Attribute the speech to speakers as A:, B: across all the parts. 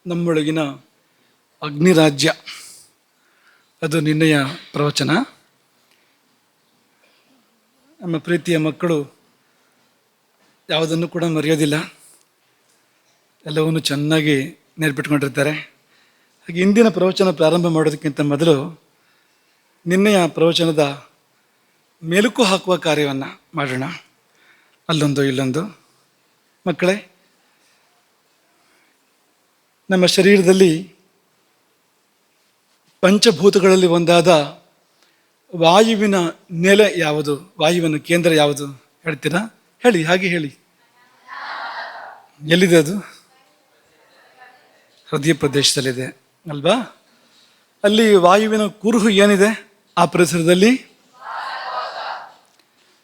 A: ನಮ್ಮೊಳಗಿನ ಅಗ್ನಿರಾಜ್ಯ, ಅದು ನಿನ್ನೆಯ ಪ್ರವಚನ. ನಮ್ಮ ಪ್ರೀತಿಯ ಮಕ್ಕಳು ಯಾವುದನ್ನು ಕೂಡ ಮರೆಯೋದಿಲ್ಲ, ಎಲ್ಲವನ್ನೂ ಚೆನ್ನಾಗಿ ನೆನಪಿಟ್ಕೊಂಡಿರ್ತಾರೆ. ಹಾಗೆ ಇಂದಿನ ಪ್ರವಚನ ಪ್ರಾರಂಭ ಮಾಡೋದಕ್ಕಿಂತ ಮೊದಲು ನಿನ್ನೆಯ ಪ್ರವಚನದ ಮೆಲುಕು ಹಾಕುವ ಕಾರ್ಯವನ್ನು ಮಾಡೋಣ. ಅಲ್ಲೊಂದು ಇಲ್ಲೊಂದು. ಮಕ್ಕಳೇ, ನಮ್ಮ ಶರೀರದಲ್ಲಿ ಪಂಚಭೂತಗಳಲ್ಲಿ ಒಂದಾದ ವಾಯುವಿನ ನೆಲೆ ಯಾವುದು, ವಾಯುವಿನ ಕೇಂದ್ರ ಯಾವುದು ಹೇಳ್ತೀರಾ? ಹೇಳಿ, ಹಾಗೆ ಹೇಳಿ. ಎಲ್ಲಿದೆ ಅದು? ಹೃದಯ ಪ್ರದೇಶದಲ್ಲಿದೆ ಅಲ್ವಾ? ಅಲ್ಲಿ ವಾಯುವಿನ ಕುರುಹು ಏನಿದೆ? ಆ ಪರಿಸರದಲ್ಲಿ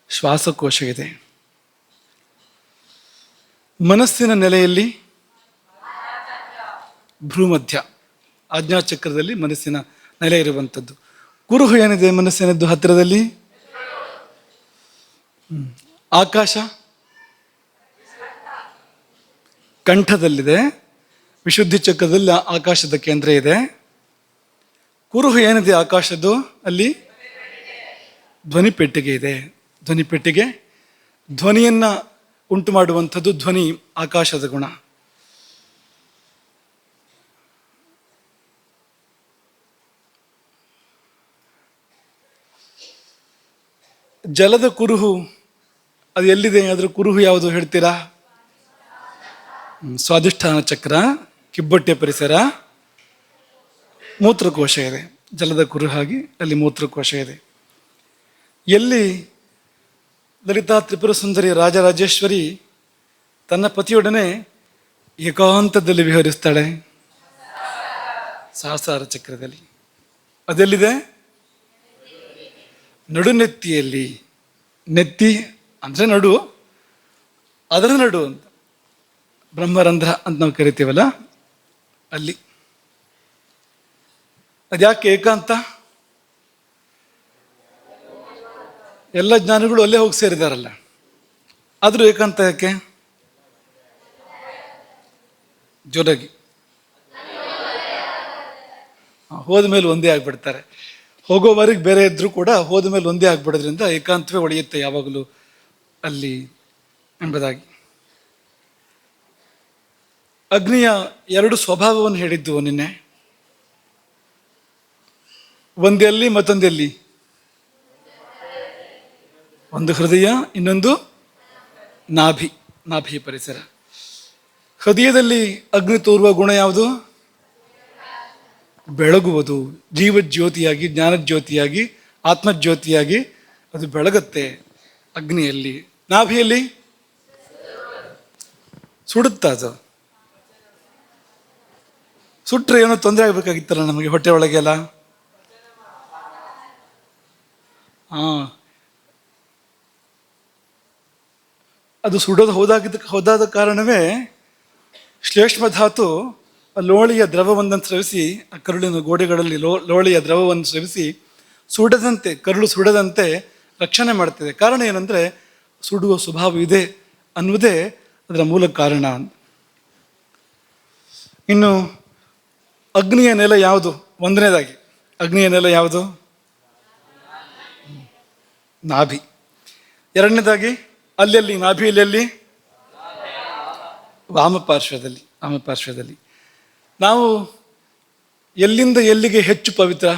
A: ಶ್ವಾಸಕೋಶ ಇದೆ. ಮನಸ್ಸಿನ ನೆಲೆಯಲ್ಲಿ ಭ್ರೂಮಧ್ಯ, ಆಜ್ಞಾಚಕ್ರದಲ್ಲಿ ಮನಸ್ಸಿನ ನೆಲೆ ಇರುವಂಥದ್ದು. ಕುರುಹು ಏನಿದೆ ಮನಸ್ಸಿನದ್ದು ಹತ್ತಿರದಲ್ಲಿ? ಆಕಾಶ ಕಂಠದಲ್ಲಿದೆ. ವಿಶುದ್ಧಿ ಚಕ್ರದಲ್ಲಿ ಆಕಾಶದ ಕೇಂದ್ರ ಇದೆ. ಕುರುಹು ಏನಿದೆ ಆಕಾಶದ್ದು? ಅಲ್ಲಿ ಧ್ವನಿ ಪೆಟ್ಟಿಗೆ ಇದೆ. ಧ್ವನಿ ಪೆಟ್ಟಿಗೆ, ಧ್ವನಿಯನ್ನು ಉಂಟು ಮಾಡುವಂಥದ್ದು ಧ್ವನಿ ಆಕಾಶದ ಗುಣ. ಜಲದ ಕುರುಹು ಅದು ಎಲ್ಲಿದೆ? ಅದರ ಕುರುಹು ಯಾವುದು ಹೇಳ್ತೀರಾ? ಸ್ವಾಧಿಷ್ಠಾನ ಚಕ್ರ, ಕಿಬ್ಬೊಟ್ಟೆ ಪರಿಸರ, ಮೂತ್ರಕೋಶ ಇದೆ. ಜಲದ ಕುರುಹಾಗಿ ಅಲ್ಲಿ ಮೂತ್ರಕೋಶ ಇದೆ. ಎಲ್ಲಿ ಲಲಿತಾ ತ್ರಿಪುರ ಸುಂದರಿ ರಾಜರಾಜೇಶ್ವರಿ ತನ್ನ ಪತಿಯೊಡನೆ ಏಕಾಂತದಲ್ಲಿ ವಿಹರಿಸ್ತಾಳೆ? ಸಹಸ್ರಾರ ಚಕ್ರದಲ್ಲಿ. ಅದೆಲ್ಲಿದೆ? ನಡುನೆತ್ತಿಯಲ್ಲಿ. ನೆತ್ತಿ ಅಂದರೆ ನಡು, ಅದರ ನಡು ಅಂತ ಬ್ರಹ್ಮರಂಧ್ರ ಅಂತ ನಾವು ಕರಿತೀವಲ್ಲ, ಅಲ್ಲಿ. ಅದ್ಯಾಕೆ ಏಕಾಂತ? ಎಲ್ಲ ಜ್ಞಾನಿಗಳು ಅಲ್ಲೇ ಹೋಗಿ ಸೇರಿದಾರಲ್ಲ, ಆದರೂ ಏಕಾಂತ ಯಾಕೆ? ಜೋರಾಗಿ ಹೋದ ಮೇಲೆ ಒಂದೇ ಆಗ್ಬಿಡ್ತಾರೆ. ಹೋಗೋವರೆಗೆ ಬೇರೆ ಇದ್ರೂ ಕೂಡ ಹೋದ ಮೇಲೆ ಒಂದೇ ಆಗ್ಬಿಡೋದ್ರಿಂದ ಏಕಾಂತವೇ ಉಳಿಯುತ್ತೆ ಯಾವಾಗಲೂ ಅಲ್ಲಿ ಎಂಬುದಾಗಿ. ಅಗ್ನಿಯ ಎರಡು ಸ್ವಭಾವವನ್ನು ಹೇಳಿದ್ದು ನಿನ್ನೆ. ಒಂದೆಲ್ಲಿ ಮತ್ತೊಂದೆಲ್ಲಿ? ಒಂದು ಹೃದಯ, ಇನ್ನೊಂದು ನಾಭಿ, ನಾಭಿ ಪರಿಸರ. ಹೃದಯದಲ್ಲಿ ಅಗ್ನಿ ತೋರುವ ಗುಣ ಯಾವುದು? ಬೆಳಗುವುದು. ಜೀವಜ್ಯೋತಿಯಾಗಿ, ಜ್ಞಾನಜ್ಯೋತಿಯಾಗಿ, ಆತ್ಮಜ್ಯೋತಿಯಾಗಿ ಅದು ಬೆಳಗತ್ತೆ ಅಗ್ನಿಯಲ್ಲಿ. ನಾಭಿಯಲ್ಲಿ ಸುಡುತ್ತ. ಅದು ಸುಟ್ರೆ ಏನೋ ತೊಂದರೆ ಆಗಬೇಕಾಗಿತ್ತಲ್ಲ ನಮಗೆ ಹೊಟ್ಟೆ ಒಳಗೆಲ್ಲ. ಅದು ಸುಡೋದು ಹೋದಾದ ಕಾರಣವೇ ಶ್ಲೇಷ್ಮ ಧಾತು ಲೋಳಿಯ ದ್ರವವನ್ನು ಸ್ರವಿಸಿ, ಆ ಕರುಳಿನ ಗೋಡೆಗಳಲ್ಲಿ ಲೋಳಿಯ ದ್ರವವನ್ನು ಸ್ರವಿಸಿ ಸುಡದಂತೆ, ಕರುಳು ಸುಡದಂತೆ ರಕ್ಷಣೆ ಮಾಡ್ತಿದೆ. ಕಾರಣ ಏನಂದರೆ ಸುಡುವ ಸ್ವಭಾವ ಇದೆ ಅನ್ನುವುದೇ ಅದರ ಮೂಲ ಕಾರಣ. ಇನ್ನು ಅಗ್ನಿಯ ನೆಲೆ ಯಾವುದು? ಒಂದನೇದಾಗಿ ಅಗ್ನಿಯ ನೆಲೆ ಯಾವುದು? ನಾಭಿ. ಎರಡನೇದಾಗಿ ಅಲ್ಲೆಲ್ಲಿ ನಾಭಿಯಲ್ಲಿ? ವಾಮಪಾರ್ಶ್ವದಲ್ಲಿ. ವಾಮಪಾರ್ಶ್ವದಲ್ಲಿ. ನಾವು ಎಲ್ಲಿಂದ ಎಲ್ಲಿಗೆ ಹೆಚ್ಚು ಪವಿತ್ರ?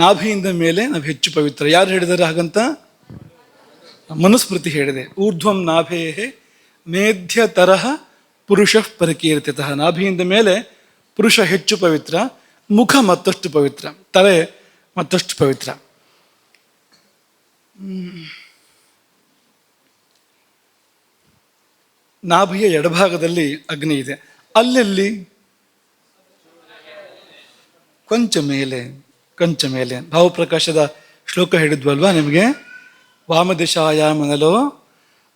A: ನಾಭಿಯಿಂದ ಮೇಲೆ ನಾವು ಹೆಚ್ಚು ಪವಿತ್ರ. ಯಾರು ಹೇಳಿದ್ದಾರೆ ಹಾಗಂತ? ಮನುಸ್ಮೃತಿ ಹೇಳಿದೆ. ಊರ್ಧ್ವಂ ನಾಭೇಹೇ ಮೇಧ್ಯ ತರಹ ಪುರುಷ ಪರಿಕೀರ್ತಿತಃ. ನಾಭಿಯಿಂದ ಮೇಲೆ ಪುರುಷ ಹೆಚ್ಚು ಪವಿತ್ರ, ಮುಖ ಮತ್ತಷ್ಟು ಪವಿತ್ರ, ತಲೆ ಮತ್ತಷ್ಟು ಪವಿತ್ರ. ನಾಭಿಯ ಎಡಭಾಗದಲ್ಲಿ ಅಗ್ನಿ ಇದೆ. ಅಲ್ಲೆಲ್ಲಿ? ಕೊಂಚ ಮೇಲೆ, ಕೊಂಚ ಮೇಲೆ. ಭಾವಪ್ರಕಾಶದ ಶ್ಲೋಕ ಹೇಳಿದ್ವಲ್ವಾ ನಿಮಗೆ? ವಾಮದಿಶಾಯ ಮನಲೋ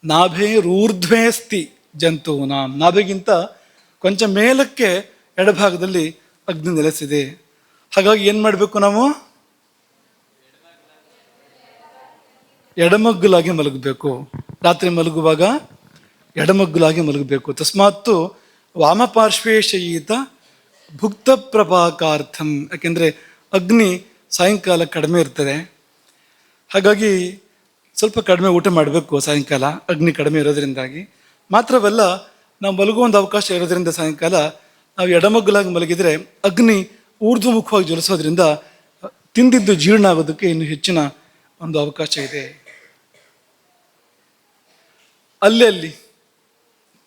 A: ನಾಭೇರೂರ್ಧ್ವೇಸ್ತಿ ಜಂತು ನಾಂ. ನಾಭಿಗಿಂತ ಕೊಂಚ ಮೇಲಕ್ಕೆ ಎಡಭಾಗದಲ್ಲಿ ಅಗ್ನಿ ನೆಲೆಸಿದೆ. ಹಾಗಾಗಿ ಏನು ಮಾಡಬೇಕು ನಾವು? ಎಡಮಗ್ಗಲಾಗಿ ಮಲಗಬೇಕು. ರಾತ್ರಿ ಮಲಗುವಾಗ ಎಡಮಗ್ಗುಲಾಗಿ ಮಲಗಬೇಕು. ತಸ್ಮಾತ್ತು ವಾಮಪಾರ್ಶ್ವೇ ಶಯೀತ ಭುಕ್ತ ಪ್ರಭಾಕಾರ್ಥಂ. ಯಾಕೆಂದರೆ ಅಗ್ನಿ ಸಾಯಂಕಾಲ ಕಡಿಮೆ ಇರ್ತದೆ, ಹಾಗಾಗಿ ಸ್ವಲ್ಪ ಕಡಿಮೆ ಊಟ ಮಾಡಬೇಕು ಸಾಯಂಕಾಲ, ಅಗ್ನಿ ಕಡಿಮೆ ಇರೋದ್ರಿಂದಾಗಿ. ಮಾತ್ರವಲ್ಲ, ನಾವು ಮಲಗುವ ಒಂದು ಅವಕಾಶ ಇರೋದ್ರಿಂದ ಸಾಯಂಕಾಲ ನಾವು ಎಡಮಗ್ಗುಲಾಗಿ ಮಲಗಿದರೆ ಅಗ್ನಿ ಊರ್ಧ್ವಮುಖವಾಗಿ ಜ್ವಲಿಸೋದ್ರಿಂದ ತಿಂದಿದ್ದು ಜೀರ್ಣ ಆಗೋದಕ್ಕೆ ಇನ್ನು ಹೆಚ್ಚಿನ ಒಂದು ಅವಕಾಶ ಇದೆ. ಅಲ್ಲಿ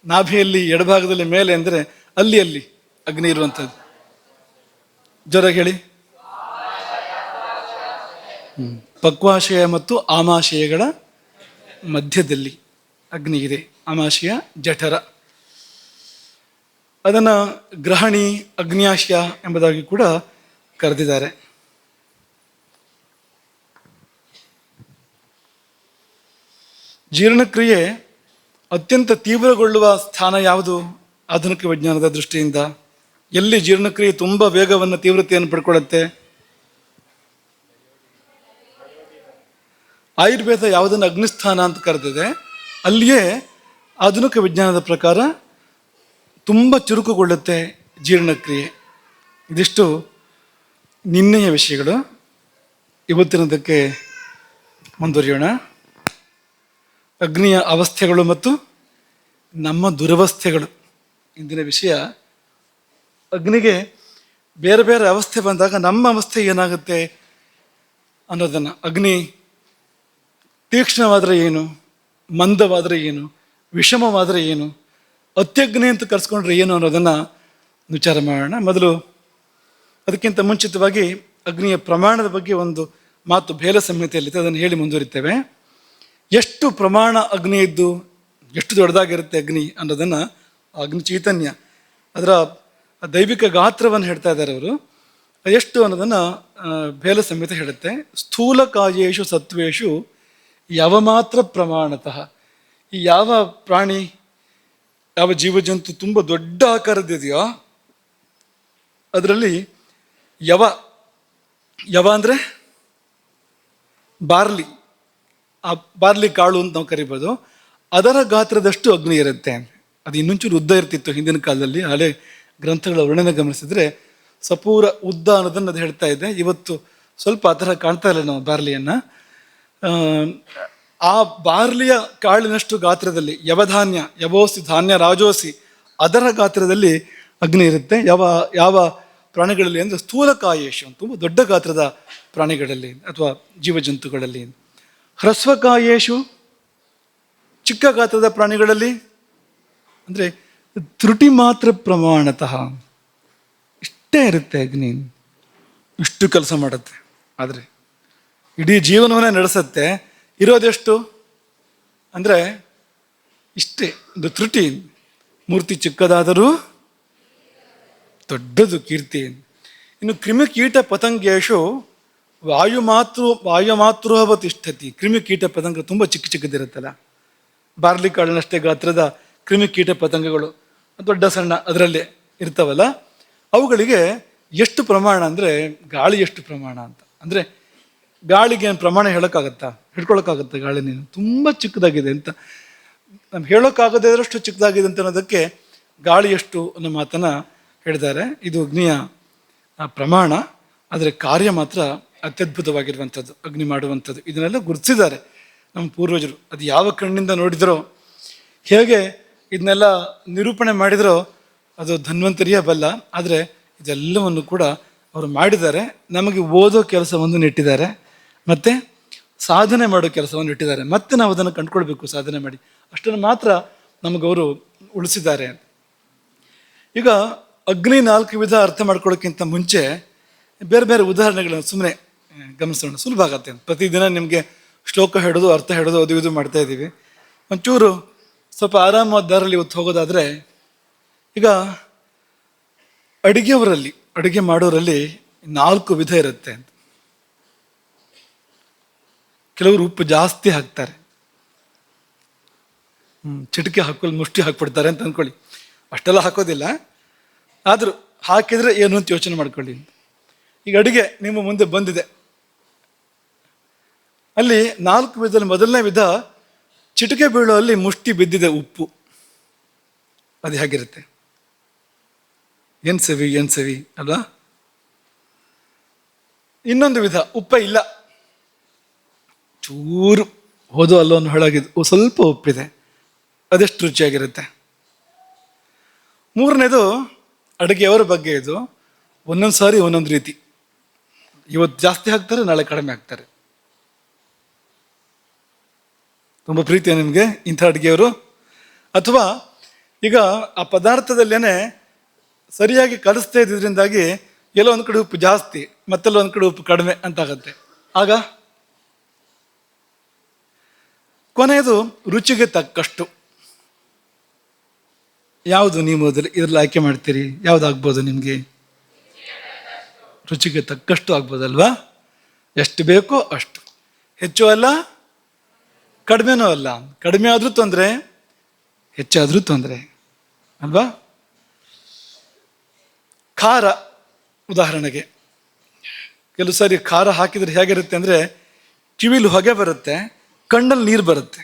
A: ನಾಭಿಯಲ್ಲಿ ಎಡಭಾಗದಲ್ಲಿ ಮೇಲೆ ಅಂದರೆ ಅಲ್ಲಿ ಅಗ್ನಿ ಇರುವಂಥದ್ದು. ಜ್ವರ ಹೇಳಿ. ಪಕ್ವಾಶಯ ಮತ್ತು ಆಮಾಶಯಗಳ ಮಧ್ಯದಲ್ಲಿ ಅಗ್ನಿ ಇದೆ. ಆಮಾಶಯ ಜಠರ, ಅದನ್ನು ಗ್ರಹಣಿ ಅಗ್ನ್ಯಾಶಯ ಎಂಬುದಾಗಿ ಕೂಡ ಕರೆದಿದ್ದಾರೆ. ಜೀರ್ಣಕ್ರಿಯೆ ಅತ್ಯಂತ ತೀವ್ರಗೊಳ್ಳುವ ಸ್ಥಾನ ಯಾವುದು ಆಧುನಿಕ ವಿಜ್ಞಾನದ ದೃಷ್ಟಿಯಿಂದ? ಎಲ್ಲಿ ಜೀರ್ಣಕ್ರಿಯೆ ತುಂಬ ವೇಗವನ್ನು, ತೀವ್ರತೆಯನ್ನು ಪಡ್ಕೊಳ್ಳುತ್ತೆ? ಆಯುರ್ವೇದ ಯಾವುದನ್ನು ಅಗ್ನಿಸ್ಥಾನ ಅಂತ ಕರೆದಿದೆ, ಅಲ್ಲಿಯೇ ಆಧುನಿಕ ವಿಜ್ಞಾನದ ಪ್ರಕಾರ ತುಂಬ ಚುರುಕುಗೊಳ್ಳುತ್ತೆ ಜೀರ್ಣಕ್ರಿಯೆ. ಇದಿಷ್ಟು ನಿನ್ನೆಯ ವಿಷಯಗಳು. ಇವತ್ತಿನದಕ್ಕೆ ಮುಂದುವರಿಯೋಣ. ಅಗ್ನಿಯ ಅವಸ್ಥೆಗಳು ಮತ್ತು ನಮ್ಮ ದುರವಸ್ಥೆಗಳು. ಇಂದಿನ ವಿಷಯ ಅಗ್ನಿಗೆ ಬೇರೆ ಬೇರೆ ಅವಸ್ಥೆ ಬಂದಾಗ ನಮ್ಮ ಅವಸ್ಥೆ ಏನಾಗುತ್ತೆ ಅನ್ನೋದನ್ನು, ಅಗ್ನಿ ತೀಕ್ಷ್ಣವಾದರೆ ಏನು, ಮಂದವಾದರೆ ಏನು, ವಿಷಮವಾದರೆ ಏನು, ಅತ್ಯಗ್ನಿ ಅಂತ ಕರೆಸ್ಕೊಂಡ್ರೆ ಏನು ಅನ್ನೋದನ್ನು ವಿಚಾರ ಮಾಡೋಣ. ಮೊದಲು ಅದಕ್ಕಿಂತ ಮುಂಚಿತವಾಗಿ ಅಗ್ನಿಯ ಪ್ರಮಾಣದ ಬಗ್ಗೆ ಒಂದು ಮಾತು ಬೇಲ ಸಂಹಿತೆಯಲ್ಲಿದೆ, ಅದನ್ನು ಹೇಳಿ ಮುಂದುವರಿತೇವೆ. ಎಷ್ಟು ಪ್ರಮಾಣ ಅಗ್ನಿ ಇದ್ದು ಎಷ್ಟು ದೊಡ್ಡದಾಗಿರುತ್ತೆ ಅಗ್ನಿ ಅನ್ನೋದನ್ನು, ಅಗ್ನಿ ಚೈತನ್ಯ ಅದರ ದೈವಿಕ ಗಾತ್ರವನ್ನು ಹೇಳ್ತಾ ಇದ್ದಾರೆ ಅವರು. ಎಷ್ಟು ಅನ್ನೋದನ್ನು ಬೇಲ ಸಂಹಿತೆ ಹೇಳುತ್ತೆ. ಸ್ಥೂಲ ಕಾಯೇಶು ಸತ್ವೇಶು ಯಾವಮಾತ್ರ ಪ್ರಮಾಣತಃ. ಈ ಯಾವ ಪ್ರಾಣಿ, ಯಾವ ಜೀವಜಂತು ತುಂಬ ದೊಡ್ಡ ಆಕಾರದಿದೆಯೋ ಅದರಲ್ಲಿ ಯವ ಅಂದರೆ ಆ ಬಾರ್ಲಿ ಕಾಳು ಅಂತ ನಾವು ಕರಿಬೋದು, ಅದರ ಗಾತ್ರದಷ್ಟು ಅಗ್ನಿ ಇರುತ್ತೆ. ಅದು ಇನ್ನೊಂಚೂರು ಉದ್ದ ಇರ್ತಿತ್ತು ಹಿಂದಿನ ಕಾಲದಲ್ಲಿ. ಹಳೆ ಗ್ರಂಥಗಳ ವರ್ಣನೆ ಗಮನಿಸಿದ್ರೆ ಸಪೂರ ಉದ್ದ ಅನ್ನೋದನ್ನು ಅದು ಹೇಳ್ತಾ ಇದೆ. ಇವತ್ತು ಸ್ವಲ್ಪ ಆ ಥರ ಕಾಣ್ತಾ ಇಲ್ಲ ನಾವು ಬಾರ್ಲಿಯನ್ನು. ಆ ಬಾರ್ಲಿಯ ಕಾಳಿನಷ್ಟು ಗಾತ್ರದಲ್ಲಿ ಯವಧಾನ್ಯ, ಯವೋಸಿ ಧಾನ್ಯ ರಾಜೋಸಿ, ಅದರ ಗಾತ್ರದಲ್ಲಿ ಅಗ್ನಿ ಇರುತ್ತೆ. ಯಾವ ಪ್ರಾಣಿಗಳಲ್ಲಿ ಅಂದರೆ ಸ್ಥೂಲಕಾಯೇಶು, ತುಂಬ ದೊಡ್ಡ ಗಾತ್ರದ ಪ್ರಾಣಿಗಳಲ್ಲಿ ಅಥವಾ ಜೀವಜಂತುಗಳಲ್ಲಿ. ಹ್ರಸ್ವಕಾಯೇಶು, ಚಿಕ್ಕ ಗಾತ್ರದ ಪ್ರಾಣಿಗಳಲ್ಲಿ ಅಂದರೆ ತ್ರುಟಿ ಮಾತ್ರ ಪ್ರಮಾಣತಃ ಇಷ್ಟೇ ಇರುತ್ತೆ ಅಗ್ನಿ. ಇಷ್ಟು ಕೆಲಸ ಮಾಡುತ್ತೆ, ಆದರೆ ಇಡೀ ಜೀವನವನ್ನೇ ನಡೆಸುತ್ತೆ. ಇರೋದೆಷ್ಟು ಅಂದರೆ ಇಷ್ಟೇ, ಒಂದು ತ್ರುಟಿ. ಮೂರ್ತಿ ಚಿಕ್ಕದಾದರೂ ದೊಡ್ಡದು ಕೀರ್ತಿ. ಇನ್ನು ಕ್ರಿಮಿಕೀಟ ಪತಂಗೇಶು ವಾಯುಮಾತೃವ ತಿಷ್ಠತಿ. ಕ್ರಿಮಿಕೀಟ ಪತಂಗ ತುಂಬ ಚಿಕ್ಕದಿರುತ್ತಲ್ಲ, ಬಾರ್ಲಿ ಕಾಳಿನಷ್ಟೇ ಗಾತ್ರದ ಕ್ರಿಮಿಕೀಟ ಪತಂಗಗಳು ದೊಡ್ಡ ಸಣ್ಣ ಅದರಲ್ಲೇ ಇರ್ತಾವಲ್ಲ, ಅವುಗಳಿಗೆ ಎಷ್ಟು ಪ್ರಮಾಣ ಅಂದರೆ ಗಾಳಿ ಎಷ್ಟು ಪ್ರಮಾಣ ಅಂತ. ಅಂದರೆ ಗಾಳಿಗೆ ಏನು ಪ್ರಮಾಣ ಹಿಡ್ಕೊಳಕ್ಕಾಗತ್ತಾ ಗಾಳಿ? ನೀನು ತುಂಬ ಚಿಕ್ಕದಾಗಿದೆ ಅಂತ ನಮ್ಗೆ ಹೇಳೋಕ್ಕಾಗದೇ ಇರೋಷ್ಟು ಚಿಕ್ಕದಾಗಿದೆ ಅಂತ ಅನ್ನೋದಕ್ಕೆ ಗಾಳಿ ಎಷ್ಟು ಅನ್ನೋ ಮಾತನ್ನು ಹೇಳಿದ್ದಾರೆ. ಇದು ಅಗ್ನಿಯ ಪ್ರಮಾಣ, ಆದರೆ ಕಾರ್ಯ ಮಾತ್ರ ಅತ್ಯದ್ಭುತವಾಗಿರುವಂಥದ್ದು ಅಗ್ನಿ ಮಾಡುವಂಥದ್ದು. ಇದನ್ನೆಲ್ಲ ಗುರುತಿಸಿದ್ದಾರೆ ನಮ್ಮ ಪೂರ್ವಜರು. ಅದು ಯಾವ ಕಣ್ಣಿಂದ ನೋಡಿದರೋ, ಹೇಗೆ ಇದನ್ನೆಲ್ಲ ನಿರೂಪಣೆ ಮಾಡಿದರೋ ಅದು ಧನ್ವಂತರಿಯೇ ಬಲ್ಲ. ಆದರೆ ಇದೆಲ್ಲವನ್ನು ಕೂಡ ಅವರು ಮಾಡಿದ್ದಾರೆ. ನಮಗೆ ಓದೋ ಕೆಲಸವನ್ನು ಇಟ್ಟಿದ್ದಾರೆ, ಮತ್ತು ಸಾಧನೆ ಮಾಡೋ ಕೆಲಸವನ್ನು ಇಟ್ಟಿದ್ದಾರೆ. ಮತ್ತೆ ನಾವು ಅದನ್ನು ಕಂಡುಕೊಳ್ಬೇಕು ಸಾಧನೆ ಮಾಡಿ. ಅಷ್ಟನ್ನು ಮಾತ್ರ ನಮಗವರು ಉಳಿಸಿದ್ದಾರೆ. ಈಗ ಅಗ್ನಿ 4 ವಿಧ ಅರ್ಥ ಮಾಡ್ಕೊಳ್ಳೋಕ್ಕಿಂತ ಮುಂಚೆ ಬೇರೆ ಬೇರೆ ಉದಾಹರಣೆಗಳನ್ನು ಸುಮ್ಮನೆ ಗಮನಿಸೋಣ, ಸುಲಭ ಆಗತ್ತೆ. ಪ್ರತಿದಿನ ನಿಮಗೆ ಶ್ಲೋಕ ಹೇಳೋದು, ಅರ್ಥ ಹೇಳೋದು, ಅದು ಇದು ಮಾಡ್ತಾ ಇದ್ದೀವಿ. ಒಂಚೂರು ಸ್ವಲ್ಪ ಆರಾಮಾದ ದಾರಲ್ಲಿ ಇವತ್ತು ಹೋಗೋದಾದರೆ, ಈಗ ಅಡುಗೆ ಮಾಡೋರಲ್ಲಿ 4 ವಿಧ ಇರುತ್ತೆ ಅಂತ. ಕೆಲವರು ಉಪ್ಪು ಜಾಸ್ತಿ ಹಾಕ್ತಾರೆ, ಚಿಟಿಕೆ ಮುಷ್ಟಿ ಹಾಕ್ಬಿಡ್ತಾರೆ ಅಂತ ಅಂದ್ಕೊಳ್ಳಿ. ಅಷ್ಟೆಲ್ಲ ಹಾಕೋದಿಲ್ಲ, ಆದರೂ ಹಾಕಿದರೆ ಏನು ಅಂತ ಯೋಚನೆ ಮಾಡ್ಕೊಳ್ಳಿ. ಈಗ ಅಡುಗೆ ನಿಮ್ಮ ಮುಂದೆ ಬಂದಿದೆ, ಅಲ್ಲಿ 4 ವಿಧದಲ್ಲಿ ಮೊದಲನೇ ವಿಧ ಚಿಟಿಕೆ ಬೀಳೋ ಅಲ್ಲಿ ಮುಷ್ಟಿ ಬಿದ್ದಿದೆ ಉಪ್ಪು. ಅದು ಹೇಗಿರುತ್ತೆ? ಏನು ಸವಿ ಅಲ್ವಾ? ಇನ್ನೊಂದು ವಿಧ, ಉಪ್ಪೇ ಇಲ್ಲ, ಚೂರು ಹೋದು ಅಲ್ಲೋ ಅನ್ನೋ ಹಾಳಾಗಿದ್ದು ಸ್ವಲ್ಪ ಉಪ್ಪಿದೆ, ಅದೆಷ್ಟು ರುಚಿಯಾಗಿರುತ್ತೆ. ಮೂರನೇದು ಅಡುಗೆಯವರ ಬಗ್ಗೆ. ಇದು ಒಂದೊಂದು ಸಾರಿ ಒಂದೊಂದು ರೀತಿ. ಇವತ್ತು ಜಾಸ್ತಿ ಹಾಕ್ತಾರೆ, ನಾಳೆ ಕಡಿಮೆ ಹಾಕ್ತಾರೆ. ತುಂಬ ಪ್ರೀತಿಯ ನಿಮಗೆ ಇಂಥ ಅಡುಗೆಯವರು? ಅಥವಾ ಈಗ ಆ ಪದಾರ್ಥದಲ್ಲೇನೆ ಸರಿಯಾಗಿ ಕಲಿಸ್ತಾ ಇದ್ದಿದ್ರಿಂದಾಗಿ ಎಲ್ಲೋ ಒಂದು ಕಡೆ ಉಪ್ಪು ಜಾಸ್ತಿ, ಮತ್ತೆಲ್ಲೋ ಒಂದು ಕಡೆ ಉಪ್ಪು ಕಡಿಮೆ ಅಂತಾಗತ್ತೆ. ಆಗ ಕೊನೆಯದು ರುಚಿಗೆ ತಕ್ಕಷ್ಟು. ಯಾವುದು ನೀವು ಇದ್ರಲ್ಲಿ ಆಯ್ಕೆ ಮಾಡ್ತೀರಿ? ಯಾವ್ದಾಗ್ಬೋದು ನಿಮಗೆ? ರುಚಿಗೆ ತಕ್ಕಷ್ಟು ಆಗ್ಬೋದಲ್ವಾ? ಎಷ್ಟು ಬೇಕೋ ಅಷ್ಟು, ಹೆಚ್ಚು ಅಲ್ಲ ಕಡಿಮೆನೂ ಅಲ್ಲ. ಕಡಿಮೆ ಆದ್ರೂ ತೊಂದರೆ, ಹೆಚ್ಚಾದ್ರೂ ತೊಂದರೆ ಅಲ್ವಾ? ಖಾರ ಉದಾಹರಣೆಗೆ, ಕೆಲವು ಸಾರಿ ಖಾರ ಹಾಕಿದ್ರೆ ಹೇಗಿರುತ್ತೆ ಅಂದ್ರೆ ಕಿವಿಲಿ ಹೊಗೆ ಬರುತ್ತೆ, ಕಣ್ಣಲ್ಲಿ ನೀರು ಬರುತ್ತೆ.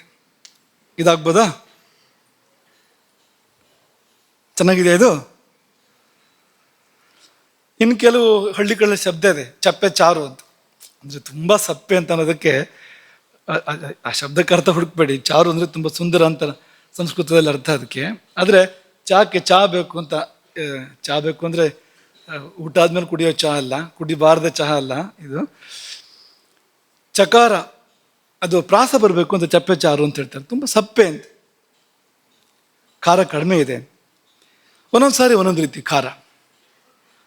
A: ಇದಾಗ್ಬೋದಾ? ಚೆನ್ನಾಗಿದೆ ಇದು. ಇನ್ನು ಕೆಲವು ಹಳ್ಳಿಗಳ ಶಬ್ದ ಇದೆ, ಚಪ್ಪೆ ಚಾರು ಅಂತ. ಅಂದ್ರೆ ತುಂಬಾ ಸಪ್ಪೆ ಅಂತ ಅನ್ನೋದಕ್ಕೆ ಆ ಶಬ್ದಕ್ಕೆ ಅರ್ಥ ಹುಡುಕ್ಬೇಡಿ. ಚಾರು ಅಂದ್ರೆ ತುಂಬಾ ಸುಂದರ ಅಂತ ಸಂಸ್ಕೃತದಲ್ಲಿ ಅರ್ಥ ಅದಕ್ಕೆ. ಆದ್ರೆ ಚಾ ಬೇಕು ಅಂತ, ಚಾ ಬೇಕು ಅಂದ್ರೆ ಊಟ ಆದ್ಮೇಲೆ ಕುಡಿಯೋ ಚಹಾ ಅಲ್ಲ, ಕುಡಿಬಾರ್ದ ಚಹಾ ಅಲ್ಲ ಇದು. ಚಕಾರ, ಅದು ಪ್ರಾಸ ಬರಬೇಕು ಅಂತ ಚಪ್ಪೆ ಚಾರು ಅಂತ ಹೇಳ್ತಾರೆ. ತುಂಬಾ ಸಪ್ಪೆ ಅಂತ, ಖಾರ ಕಡಿಮೆ ಇದೆ. ಒಂದೊಂದು ಸಾರಿ ಒಂದೊಂದು ರೀತಿ ಖಾರ.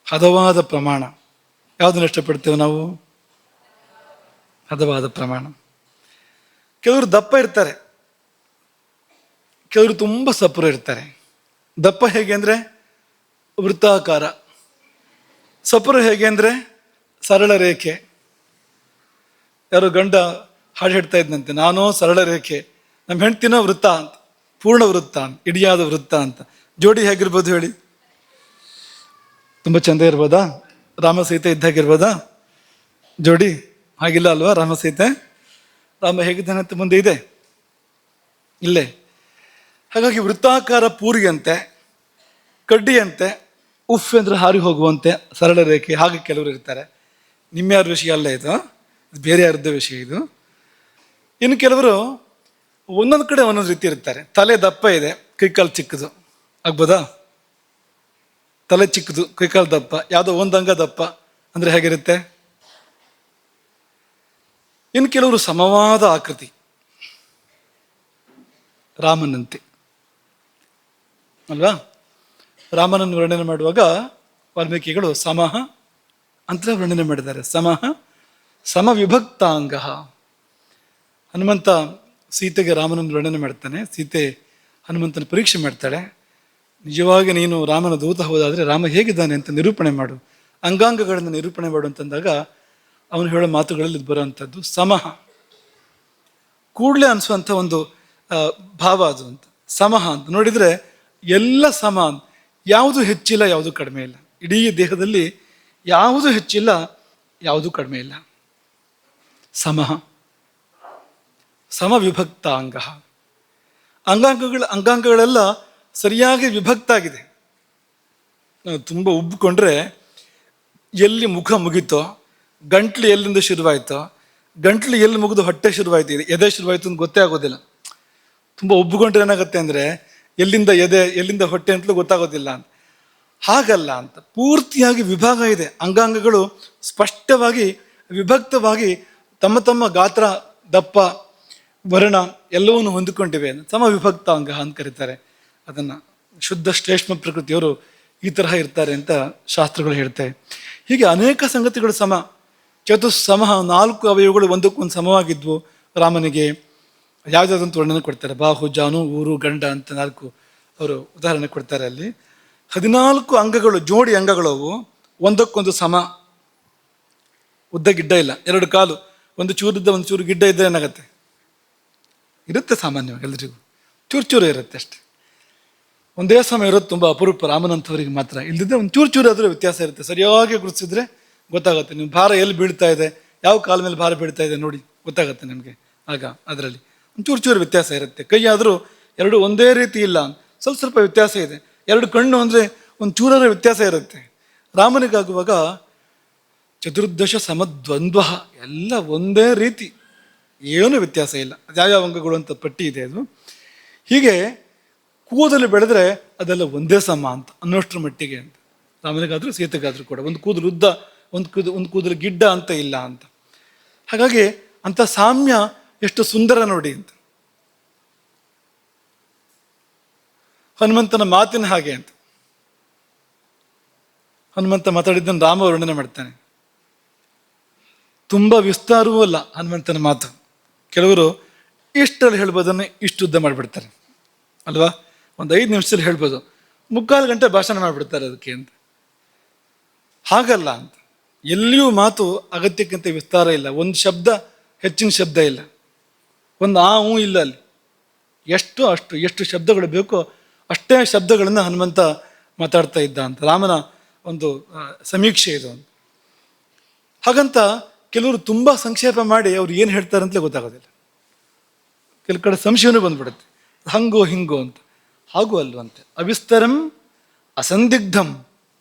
A: ಹದವಾದ ಪ್ರಮಾಣ, ಯಾವುದನ್ನು ಇಷ್ಟಪಡ್ತೇವೆ ನಾವು? ಹದವಾದ ಪ್ರಮಾಣ. ಕೆಲವರು ದಪ್ಪ ಇರ್ತಾರೆ, ಕೆಲವರು ತುಂಬ ಸಪುರ ಇರ್ತಾರೆ. ದಪ್ಪ ಹೇಗೆ ಅಂದ್ರೆ ವೃತ್ತಾಕಾರ, ಸಪುರ ಹೇಗೆ ಅಂದ್ರೆ ಸರಳ ರೇಖೆ. ಯಾರೋ ಗಂಡ ಹಾಡು ಹೇಳ್ತಾ ಇದ್ದಂತೆ, ನಾನೋ ಸರಳ ರೇಖೆ, ನಮ್ಮ ಹೆಂಡ್ತಿನೋ ವೃತ್ತ ಅಂತ, ಪೂರ್ಣ ವೃತ್ತ ಅಂತ, ಇಡಿಯಾದ ವೃತ್ತ ಅಂತ. ಜೋಡಿ ಹೇಗಿರ್ಬೋದು ಹೇಳಿ? ತುಂಬ ಚಂದ ಇರ್ಬೋದಾ? ರಾಮ ಸೀತೆ ಇದ್ದಾಗಿರ್ಬೋದಾ ಜೋಡಿ? ಹಾಗಿಲ್ಲ ಅಲ್ವಾ? ರಾಮ ಸೀತೆ, ರಾಮ ಹೇಗಿದ್ದಾನೆ ಅಂತ ಮುಂದೆ ಇದೆ ಇಲ್ಲೇ. ಹಾಗಾಗಿ ವೃತ್ತಾಕಾರ ಪೂರಿಯಂತೆ, ಕಡ್ಡಿಯಂತೆ, ಉಫ್ ಅಂದ್ರೆ ಹಾರಿ ಹೋಗುವಂತೆ ಸರಳ ರೇಖೆ. ಹಾಗೆ ಕೆಲವರು ಇರ್ತಾರೆ. ನಿಮ್ಯಾರ ವಿಷಯ ಅಲ್ಲ ಇದು, ಬೇರೆ ಯಾರದ್ದು ವಿಷಯ ಇದು. ಇನ್ನು ಕೆಲವರು ಒಂದೊಂದು ಕಡೆ ಒಂದೊಂದು ರೀತಿ ಇರ್ತಾರೆ. ತಲೆ ದಪ್ಪ ಇದೆ, ಕೈಕಾಲು ಚಿಕ್ಕದು, ಆಗ್ಬೋದಾ? ತಲೆ ಚಿಕ್ಕದು, ಕೈಕಾಲು ದಪ್ಪ, ಯಾವುದೋ ಒಂದಂಗ ದಪ್ಪ ಅಂದ್ರೆ ಹೇಗಿರುತ್ತೆ? ಇನ್ನು ಕೆಲವರು ಸಮವಾದ ಆಕೃತಿ, ರಾಮನಂತೆ ಅಲ್ವಾ? ರಾಮನನ್ನು ವರ್ಣನೆ ಮಾಡುವಾಗ ವಾಲ್ಮೀಕಿಗಳು ಸಮಃ ಅಂತ ವರ್ಣನೆ ಮಾಡಿದ್ದಾರೆ. ಸಮಃ ಸಮವಿಭಕ್ತಾಂಗ. ಹನುಮಂತ ಸೀತೆಗೆ ರಾಮನನ್ನು ವರ್ಣನೆ ಮಾಡ್ತಾನೆ. ಸೀತೆ ಹನುಮಂತನ ಪರೀಕ್ಷೆ ಮಾಡ್ತಾಳೆ. ನಿಜವಾಗಿ ನೀನು ರಾಮನ ದೂತ ಹೋದಾದ್ರೆ ರಾಮ ಹೇಗಿದ್ದಾನೆ ಅಂತ ನಿರೂಪಣೆ ಮಾಡು, ಅಂಗಾಂಗಗಳನ್ನು ನಿರೂಪಣೆ ಮಾಡು ಅಂತಂದಾಗ ಅವನು ಹೇಳೋ ಮಾತುಗಳಲ್ಲಿ ಇದು ಬರುವಂಥದ್ದು ಸಮಃ. ಕೂಡಲೇ ಅನಿಸುವಂಥ ಒಂದು ಭಾವ ಅದು ಅಂತ. ಸಮಃ ಅಂತ ನೋಡಿದ್ರೆ ಎಲ್ಲ ಸಮ, ಯಾವುದು ಹೆಚ್ಚಿಲ್ಲ, ಯಾವುದು ಕಡಿಮೆ ಇಲ್ಲ. ಇಡೀ ದೇಹದಲ್ಲಿ ಯಾವುದು ಹೆಚ್ಚಿಲ್ಲ, ಯಾವುದು ಕಡಿಮೆ ಇಲ್ಲ. ಸಮಃ ಸಮವಿಭಕ್ತ ಅಂಗ. ಅಂಗಾಂಗಗಳೆಲ್ಲ ಸರಿಯಾಗಿ ವಿಭಕ್ತ ಆಗಿದೆ. ತುಂಬ ಉಬ್ಬಿಕೊಂಡ್ರೆ ಎಲ್ಲಿ ಮುಖ ಮುಗಿತೋ, ಗಂಟ್ಲು ಎಲ್ಲಿಂದ ಶುರುವಾಯಿತೋ, ಗಂಟ್ಲು ಎಲ್ಲಿ ಮುಗಿದು ಹೊಟ್ಟೆ ಶುರುವಾಯ್ತು, ಎದೆ ಶುರುವಾಯಿತು ಅಂತ ಗೊತ್ತೇ ಆಗೋದಿಲ್ಲ. ತುಂಬ ಉಬ್ಬಿಕೊಂಡ್ರೆ ಏನಾಗುತ್ತೆ ಅಂದರೆ ಎಲ್ಲಿಂದ ಎದೆ ಎಲ್ಲಿಂದ ಹೊಟ್ಟೆ ಅಂತಲೂ ಗೊತ್ತಾಗೋದಿಲ್ಲ ಅಂತ. ಹಾಗಲ್ಲ ಅಂತ, ಪೂರ್ತಿಯಾಗಿ ವಿಭಾಗ ಇದೆ. ಅಂಗಾಂಗಗಳು ಸ್ಪಷ್ಟವಾಗಿ ವಿಭಕ್ತವಾಗಿ ತಮ್ಮ ತಮ್ಮ ಗಾತ್ರ, ದಪ್ಪ, ವರ್ಣ ಎಲ್ಲವನ್ನೂ ಹೊಂದಿಕೊಂಡಿವೆ. ಸಮವಿಭಕ್ತ ಅಂಗ ಅಂತ ಕರೀತಾರೆ ಅದನ್ನು. ಶುದ್ಧ ಶ್ಲೇಷ್ಮ ಪ್ರಕೃತಿಯವರು ಈ ತರಹ ಇರ್ತಾರೆ ಅಂತ ಶಾಸ್ತ್ರಗಳು ಹೇಳ್ತವೆ. ಹೀಗೆ ಅನೇಕ ಸಂಗತಿಗಳು ಸಮ. ಚತುಸ್ಸಮಃ, 4 ಅವಯವಗಳು ಒಂದಕ್ಕೊಂದು ಸಮವಾಗಿದ್ವು ರಾಮನಿಗೆ. ಯಾವುದಾದಂತ ವರ್ಣನೆ ಕೊಡ್ತಾರೆ. ಬಾಹು, ಜಾನು, ಊರು, ಗಂಡ ಅಂತ 4 ಅವರು ಉದಾಹರಣೆ ಕೊಡ್ತಾರೆ. ಅಲ್ಲಿ 14 ಅಂಗಗಳು, ಜೋಡಿ ಅಂಗಗಳು, ಅವು ಒಂದಕ್ಕೊಂದು ಸಮ. ಉದ್ದ ಗಿಡ್ಡ ಇಲ್ಲ, 2 ಕಾಲು, ಒಂದು ಚೂರಿದ್ದ ಒಂದು ಚೂರು ಗಿಡ್ಡ ಇದ್ದರೆ ಏನಾಗತ್ತೆ? ಇರುತ್ತೆ ಸಾಮಾನ್ಯವಾಗಿ ಎಲ್ರಿಗೂ, ಚೂರು ಇರುತ್ತೆ ಅಷ್ಟೆ. ಒಂದೇ ಸಮಯ ಇರೋದು ತುಂಬ ಅಪರೂಪ, ರಾಮನಂಥವರಿಗೆ ಮಾತ್ರ. ಇಲ್ಲದಿದ್ದರೆ ಒಂದು ಚೂರು ಆದರೂ ವ್ಯತ್ಯಾಸ ಇರುತ್ತೆ. ಸರಿಯಾಗಿ ಗುರುತಿಸಿದ್ರೆ ಗೊತ್ತಾಗುತ್ತೆ. ನೀವು ಭಾರ ಎಲ್ಲಿ ಬೀಳ್ತಾ ಇದೆ, ಯಾವ ಕಾಲ ಮೇಲೆ ಭಾರ ಬೀಳ್ತಾ ಇದೆ ನೋಡಿ ಗೊತ್ತಾಗುತ್ತೆ ನಿಮಗೆ. ಆಗ ಅದರಲ್ಲಿ ಒಂದು ಚೂರು ವ್ಯತ್ಯಾಸ ಇರುತ್ತೆ. ಕೈ ಆದರೂ 2 ಒಂದೇ ರೀತಿ ಇಲ್ಲ, ಸ್ವಲ್ಪ ಸ್ವಲ್ಪ ವ್ಯತ್ಯಾಸ ಇದೆ. ಎರಡು ಕಣ್ಣು ಅಂದರೆ ಒಂದು ಚೂರರ ವ್ಯತ್ಯಾಸ ಇರುತ್ತೆ. ರಾಮನಿಗಾಗುವಾಗ ಚತುರ್ದಶ ಸಮದ್ವಂದ್ವ, ಎಲ್ಲ ಒಂದೇ ರೀತಿ, ಏನೂ ವ್ಯತ್ಯಾಸ ಇಲ್ಲ. ಅದ್ಯಾವ ಅಂಗಗಳು ಅಂತ ಪಟ್ಟಿ ಇದೆ ಅದು. ಹೀಗೆ ಕೂದಲು ಬೆಳೆದ್ರೆ ಅದೆಲ್ಲ ಒಂದೇ ಸಮ ಅಂತ ಅನ್ನೋಷ್ಟ್ರ ಮಟ್ಟಿಗೆ ಅಂತ. ರಾಮನಿಗಾದರೂ ಸೀತೆಗಾದರೂ ಕೂಡ ಒಂದು ಕೂದಲು ಉದ್ದ, ಒಂದು ಕೂದಲು ಗಿಡ್ಡ ಅಂತ ಇಲ್ಲ ಅಂತ. ಹಾಗಾಗಿ ಅಂಥ ಸಾಮ್ಯ ಎಷ್ಟು ಸುಂದರ ನೋಡಿ ಅಂತ. ಹನುಮಂತನ ಮಾತಿನ ಹಾಗೆ ಅಂತ. ಹನುಮಂತ ಮಾತಾಡಿದ್ದನ್ನು ರಾಮ ವರ್ಣನೆ ಮಾಡ್ತಾನೆ. ತುಂಬ ವಿಸ್ತಾರವೂ ಅಲ್ಲ ಹನುಮಂತನ ಮಾತು. ಕೆಲವರು ಇಷ್ಟರಲ್ಲಿ ಹೇಳ್ಬೋದನ್ನು ಇಷ್ಟು ಉದ್ದ ಮಾಡಿಬಿಡ್ತಾರೆ ಅಲ್ವಾ. ಒಂದು 5 ನಿಮಿಷದಲ್ಲಿ ಹೇಳ್ಬೋದು, 3/4 ಗಂಟೆ ಭಾಷಣ ಮಾಡಿಬಿಡ್ತಾರೆ ಅದಕ್ಕೆ ಅಂತ. ಹಾಗಲ್ಲ ಅಂತ. ಎಲ್ಲಿಯೂ ಮಾತು ಅಗತ್ಯಕ್ಕಿಂತ ವಿಸ್ತಾರ ಇಲ್ಲ. ಒಂದು ಶಬ್ದ ಹೆಚ್ಚಿನ ಶಬ್ದ ಇಲ್ಲ, ಒಂದು ಹೂ ಇಲ್ಲ ಅಲ್ಲಿ. ಎಷ್ಟು ಶಬ್ದಗಳು ಬೇಕೋ ಅಷ್ಟೇ ಶಬ್ದಗಳನ್ನು ಹನುಮಂತ ಮಾತಾಡ್ತಾ ಇದ್ದ ಅಂತ ರಾಮನ ಒಂದು ಸಮೀಕ್ಷೆ ಇದು. ಹಾಗಂತ ಕೆಲವರು ತುಂಬ ಸಂಕ್ಷೇಪ ಮಾಡಿ ಅವ್ರು ಏನು ಹೇಳ್ತಾರೆ ಅಂತಲೇ ಗೊತ್ತಾಗೋದಿಲ್ಲ. ಕೆಲವು ಕಡೆ ಸಂಶಯವೂ ಬಂದ್ಬಿಡುತ್ತೆ, ಹಂಗೋ ಹಿಂಗೋ ಅಂತ. ಹಾಗೂ ಅಲ್ವಂತೆ. ಅವಿಸ್ತರಂ ಅಸಂದಿಗ್ಧಂ.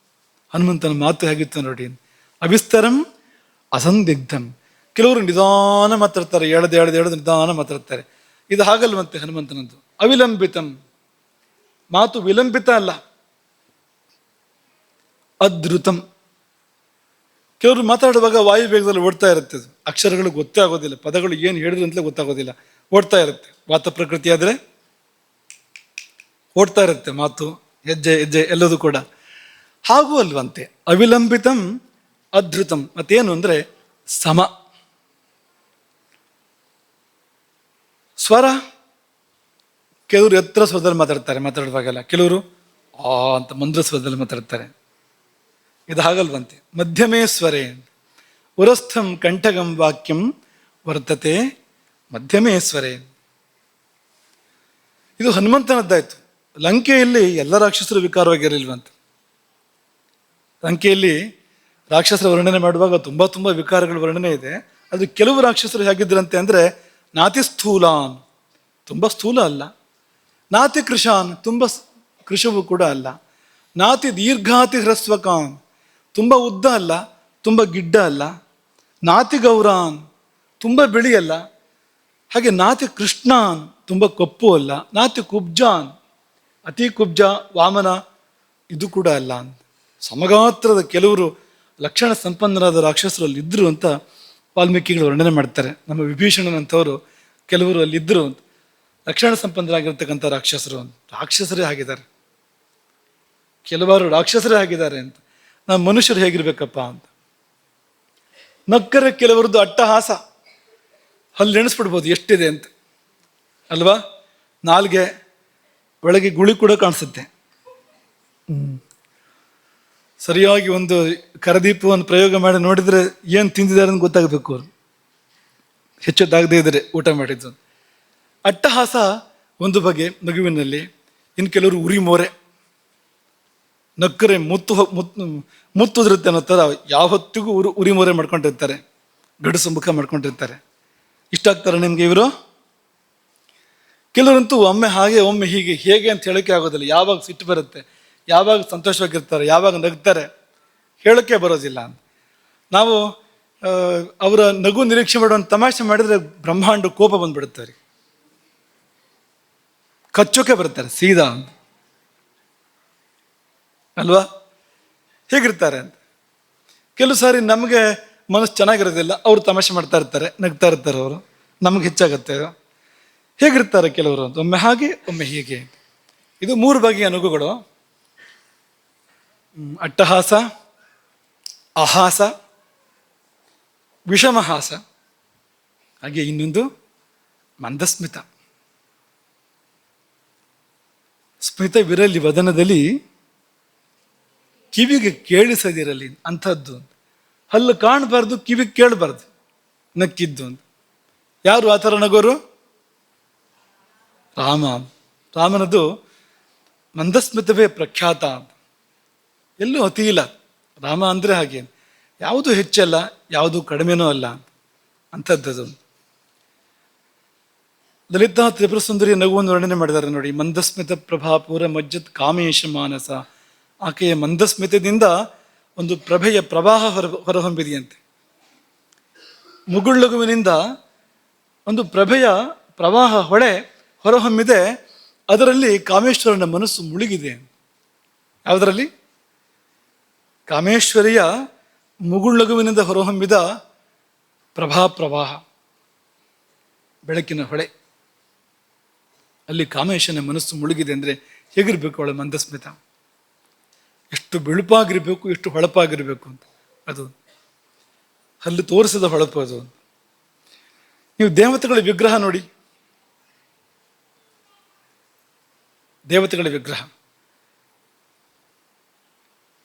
A: ಹನುಮಂತನ ಮಾತು ಹೇಗಿತ್ತು ನೋಡಿ. ಅವಿಸ್ತರಂ ಅಸಂದಿಗ್ಧಂ. ಕೆಲವರು ನಿಧಾನ ಮಾತಾಡ್ತಾರೆ, ಎಳೆದು ನಿಧಾನ ಮಾತಾಡ್ತಾರೆ. ಇದು ಹಾಗಲ್ವಂತೆ ಹನುಮಂತನದ್ದು. ಅವಿಲಂಬಿತಂ, ಮಾತು ವಿಲಂಬಿತ ಅಲ್ಲ. ಅದ್ರುತಂ. ಕೆಲವರು ಮಾತಾಡುವಾಗ ವಾಯು ವೇಗದಲ್ಲಿ ಓಡ್ತಾ ಇರುತ್ತೆ. ಅದು ಅಕ್ಷರಗಳು ಗೊತ್ತೇ ಆಗೋದಿಲ್ಲ, ಪದಗಳು ಏನು ಹೇಳಿದ್ರು ಅಂತಲೇ ಗೊತ್ತಾಗೋದಿಲ್ಲ, ಓಡ್ತಾ ಇರುತ್ತೆ. ವಾತ ಪ್ರಕೃತಿ ಆದರೆ ಓಡ್ತಾ ಇರುತ್ತೆ ಮಾತು, ಹೆಜ್ಜೆ ಹೆಜ್ಜೆ ಎಲ್ಲದೂ ಕೂಡ. ಹಾಗೂ ಅಲ್ವಂತೆ. ಅವಿಲಂಬಿತಂ ಅದ್ರುತಂ. ಮತ್ತೇನು ಅಂದರೆ ಸಮ. ಸ್ವರ ಕೆಲವರು ಎತ್ತರ ಸ್ವರದಲ್ಲಿ ಮಾತಾಡುವಾಗೆಲ್ಲ, ಕೆಲವರು ಅಂತ ಮಂದ್ರ ಸ್ವರದಲ್ಲಿ ಮಾತಾಡ್ತಾರೆ. ಇದು ಹಾಗಲ್ವಂತೆ. ಮಧ್ಯಮೇ ಸ್ವರೇ. ಉರಸ್ಥಂ ಕಂಠಗಂ ವಾಕ್ಯಂ ವರ್ತತೆ ಮಧ್ಯಮೇ ಸ್ವರೇ. ಇದು ಹನುಮಂತನದ್ದಾಯ್ತು. ಲಂಕೆಯಲ್ಲಿ ಎಲ್ಲ ರಾಕ್ಷಸರು ವಿಕಾರವಾಗಿರಲಿಲ್ವಂತ. ಲಂಕೆಯಲ್ಲಿ ರಾಕ್ಷಸರ ವರ್ಣನೆ ಮಾಡುವಾಗ ತುಂಬ ವಿಕಾರಗಳ ವರ್ಣನೆ ಇದೆ. ಅದು ಕೆಲವು ರಾಕ್ಷಸರು ಹೇಗಿದ್ರಂತೆ ಅಂದರೆ, ನಾತಿ ಸ್ಥೂಲಾನ್, ತುಂಬ ಸ್ಥೂಲ ಅಲ್ಲ. ನಾತಿ ಕೃಶಾನ್, ತುಂಬ ಕೃಶವೂ ಕೂಡ ಅಲ್ಲ. ನಾತಿ ದೀರ್ಘಾತಿ ಹ್ರಸ್ವಕಾನ್, ತುಂಬ ಉದ್ದ ಅಲ್ಲ, ತುಂಬ ಗಿಡ್ಡ ಅಲ್ಲ. ನಾತಿ ಗೌರಾನ್, ತುಂಬ ಬಿಳಿಯಲ್ಲ. ಹಾಗೆ ನಾತಿ ಕೃಷ್ಣಾನ್, ತುಂಬ ಕಪ್ಪು ಅಲ್ಲ. ನಾತಿ ಕುಬ್ಜಾನ್, ಅತಿ ಕುಬ್ಜ ವಾಮನ ಇದು ಕೂಡ ಅಲ್ಲ. ಸಮಗಾತ್ರದ ಕೆಲವರು ಲಕ್ಷಣ ಸಂಪನ್ನರಾದ ರಾಕ್ಷಸರಲ್ಲಿ ಇದ್ದರು ಅಂತ ವಾಲ್ಮೀಕಿಗಳು ವರ್ಣನೆ ಮಾಡ್ತಾರೆ. ನಮ್ಮ ವಿಭೀಷಣನಂಥವರು ಕೆಲವರು ಅಲ್ಲಿದ್ದರು ಅಂತ. ಲಕ್ಷಣ ಸಂಪನ್ನರಾಗಿರ್ತಕ್ಕಂಥ ರಾಕ್ಷಸರು ಅಂತ. ರಾಕ್ಷಸರೇ ಆಗಿದ್ದಾರೆ, ಕೆಲವಾರು ರಾಕ್ಷಸರೇ ಆಗಿದ್ದಾರೆ ಅಂತ. ನಾವು ಮನುಷ್ಯರು ಹೇಗಿರ್ಬೇಕಪ್ಪ ಅಂತ. ನಕ್ಕರೆ ಕೆಲವರದ್ದು ಅಟ್ಟಹಾಸ, ಅಲ್ಲಿ ಎಣಿಸ್ಬಿಡ್ಬೋದು ಎಷ್ಟಿದೆ ಅಂತ ಅಲ್ವಾ. ನಾಲ್ಗೆ ಒಳಗೆ ಗುಳಿ ಕೂಡ ಕಾಣಿಸುತ್ತೆ. ಸರಿಯಾಗಿ ಒಂದು ಕರದೀಪವನ್ನು ಪ್ರಯೋಗ ಮಾಡಿ ನೋಡಿದರೆ ಏನು ತಿಂದಿದ್ದಾರೆ ಅಂತ ಗೊತ್ತಾಗಬೇಕು ಅವರು, ಹೆಚ್ಚೊತ್ತಾಗದೇ ಇದ್ದಾರೆ ಊಟ ಮಾಡಿದ್ದು. ಅಟ್ಟಹಾಸ ಒಂದು ಬಗೆ ನಗುವಿನಲ್ಲಿ. ಇನ್ನು ಕೆಲವರು ಉರಿ ಮೋರೆ, ನಕ್ಕರೆ ಮುತ್ತುದಿರುತ್ತೆ ಅನ್ನೋ ಥರ ಯಾವತ್ತಿಗೂ ಉರಿ ಮೋರೆ ಮಾಡ್ಕೊಂಡಿರ್ತಾರೆ, ಗಡುಸು ಮುಖ ಮಾಡ್ಕೊಂಡಿರ್ತಾರೆ. ಇಷ್ಟ ಆಗ್ತಾರೆ ನಿಮಗೆ ಇವರು? ಕೆಲವರಂತೂ ಒಮ್ಮೆ ಹಾಗೆ ಒಮ್ಮೆ ಹೀಗೆ, ಹೇಗೆ ಅಂತ ಹೇಳೋಕ್ಕೆ ಆಗೋದಿಲ್ಲ. ಯಾವಾಗ ಸಿಟ್ಟು ಬರುತ್ತೆ, ಯಾವಾಗ ಸಂತೋಷವಾಗಿರ್ತಾರೆ, ಯಾವಾಗ ನಗ್ತಾರೆ, ಹೇಳೋಕ್ಕೆ ಬರೋದಿಲ್ಲ ಅಂತ. ನಾವು ಅವರ ನಗು ನಿರೀಕ್ಷೆ ಮಾಡುವಂಥ ತಮಾಷೆ ಮಾಡಿದರೆ ಬ್ರಹ್ಮಾಂಡ ಕೋಪ ಬಂದ್ಬಿಡುತ್ತೆ ಅವ್ರಿಗೆ, ಕಚ್ಚೋಕೆ ಬರ್ತಾರೆ ಸೀದಾ ಅಲ್ವಾ. ಹೇಗಿರ್ತಾರೆ ಅಂತ. ಕೆಲವು ಸಾರಿ ನಮಗೆ ಮನಸ್ಸು ಚೆನ್ನಾಗಿರೋದಿಲ್ಲ, ಅವರು ತಮಾಷೆ ಮಾಡ್ತಾ ಇರ್ತಾರೆ, ನಗ್ತಾ ಇರ್ತಾರೆ, ಅವರು ನಮಗೆ ಹೆಚ್ಚಾಗತ್ತೆ. ಹೇಗಿರ್ತಾರೆ ಕೆಲವರು ಅಂತ, ಒಮ್ಮೆ ಹಾಗೆ ಒಮ್ಮೆ ಹೀಗೆ. ಇದು 3 ಬಗೆಯ ನಗುಗಳು: ಅಟ್ಟಹಾಸ, ಅಹಾಸ, ವಿಷಮಹಾಸ, ಹಾಗೆ ಇನ್ನೊಂದು ಮಂದಸ್ಮಿತ. ಸ್ಮಿತವಿರಲಿ ವದನದಲ್ಲಿ, ಕಿವಿಗೆ ಕೇಳಿಸದಿರಲಿ ಅಂಥದ್ದು. ಹಲ್ಲು ಕಾಣಬಾರ್ದು, ಕಿವಿಗೆ ಕೇಳಬಾರ್ದು ನಕ್ಕಿದ್ದು ಅಂತ. ಯಾರು ಆ ಥರ ನಗೋರು? ರಾಮನದು ಮಂದಸ್ಮಿತವೇ ಪ್ರಖ್ಯಾತ ಅಂತ. ಎಲ್ಲೂ ಅತಿ ಇಲ್ಲ ರಾಮ ಅಂದರೆ. ಹಾಗೆ ಯಾವುದೂ ಹೆಚ್ಚಲ್ಲ, ಯಾವುದೂ ಕಡಿಮೆನೂ ಅಲ್ಲ ಅಂಥದ್ದದು. ಲಲಿತಾ ತ್ರಿಪುರ ಸುಂದರಿಯ ನಗುವನ್ನು ವರ್ಣನೆ ಮಾಡಿದ್ದಾರೆ ನೋಡಿ. ಮಂದಸ್ಮಿತ ಪ್ರಭಾಪೂರ ಮಜ್ಜತ್ ಕಾಮೇಶ ಮಾನಸ. ಆಕೆಯ ಮಂದಸ್ಮಿತದಿಂದ ಒಂದು ಪ್ರಭೆಯ ಪ್ರವಾಹ ಹೊರಹೊಮ್ಮಿದೆಯಂತೆ. ಮುಗುಳ್ನಗುವಿನಿಂದ ಒಂದು ಪ್ರಭೆಯ ಪ್ರವಾಹ ಹೊರಹೊಮ್ಮಿದೆ. ಅದರಲ್ಲಿ ಕಾಮೇಶ್ವರನ ಮನಸ್ಸು ಮುಳುಗಿದೆ. ಯಾವುದರಲ್ಲಿ? ಕಾಮೇಶ್ವರಿಯ ಮುಗುಳ್ನಗುವಿನಿಂದ ಹೊರಹೊಮ್ಮಿದ ಪ್ರವಾಹ, ಬೆಳಕಿನ ಹೊಳೆ, ಅಲ್ಲಿ ಕಾಮೇಶನ ಮನಸ್ಸು ಮುಳುಗಿದೆ. ಅಂದರೆ ಹೇಗಿರ್ಬೇಕು ಅವಳ ಮಂದಸ್ಮಿತ? ಎಷ್ಟು ಬಿಳುಪಾಗಿರ್ಬೇಕು, ಎಷ್ಟು ಹೊಳಪಾಗಿರ್ಬೇಕು ಅಂತ. ಅದು ಅಲ್ಲಿ ತೋರಿಸಿದ ಹೊಳಪು ಅದು. ನೀವು ದೇವತೆಗಳ ವಿಗ್ರಹ ನೋಡಿ, ದೇವತೆಗಳ ವಿಗ್ರಹ,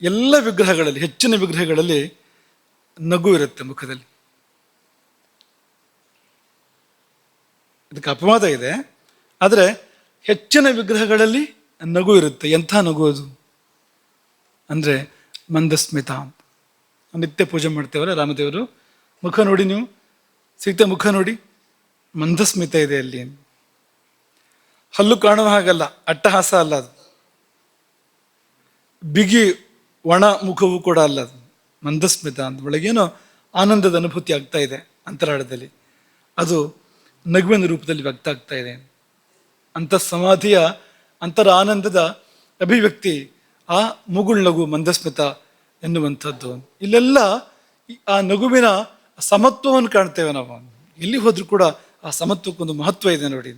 A: ಎಲ್ಲ ವಿಗ್ರಹಗಳಲ್ಲಿ, ಹೆಚ್ಚಿನ ವಿಗ್ರಹಗಳಲ್ಲಿ ನಗು ಇರುತ್ತೆ ಮುಖದಲ್ಲಿ. ಇದಕ್ಕೆ ಅಪವಾದ ಇದೆ, ಆದರೆ ಹೆಚ್ಚಿನ ವಿಗ್ರಹಗಳಲ್ಲಿ ನಗು ಇರುತ್ತೆ. ಎಂಥ ನಗು ಅದು ಅಂದರೆ ಮಂದಸ್ಮಿತ. ನಿತ್ಯ ಪೂಜೆ ಮಾಡ್ತೇವಲ್ಲ ರಾಮದೇವರು, ಮುಖ ನೋಡಿ, ನೀವು ಸೀತೆ ಮುಖ ನೋಡಿ, ಮಂದಸ್ಮಿತ ಇದೆ ಅಲ್ಲಿ. ಹಲ್ಲು ಕಾಣುವ ಹಾಗಲ್ಲ, ಅಟ್ಟಹಾಸ ಅಲ್ಲ ಅದು. ಬಿಗಿ ಒಣ ಮುಖವೂ ಕೂಡ ಅಲ್ಲ ಅದು, ಮಂದಸ್ಮಿತ ಅಂತ. ಒಳಗೇನೋ ಆನಂದದ ಅನುಭೂತಿ ಆಗ್ತಾ ಇದೆ ಅಂತರಾಳದಲ್ಲಿ. ಅದು ನಗುವಿನ ರೂಪದಲ್ಲಿ ವ್ಯಕ್ತ ಆಗ್ತಾ ಇದೆ. ಸಮಾಧಿಯ ಅಂತರ ಆನಂದದ ಅಭಿವ್ಯಕ್ತಿ ಆ ಮುಗುಳ್ನಗು, ಮಂದಸ್ಮಿತ ಎನ್ನುವಂಥದ್ದು. ಇಲ್ಲೆಲ್ಲ ಆ ನಗುವಿನ ಸಮತ್ವವನ್ನು ಕಾಣ್ತೇವೆ ನಾವು. ಎಲ್ಲಿ ಹೋದ್ರೂ ಕೂಡ ಆ ಸಮತ್ವಕ್ಕೊಂದು ಮಹತ್ವ ಇದೆ ನೋಡಿ.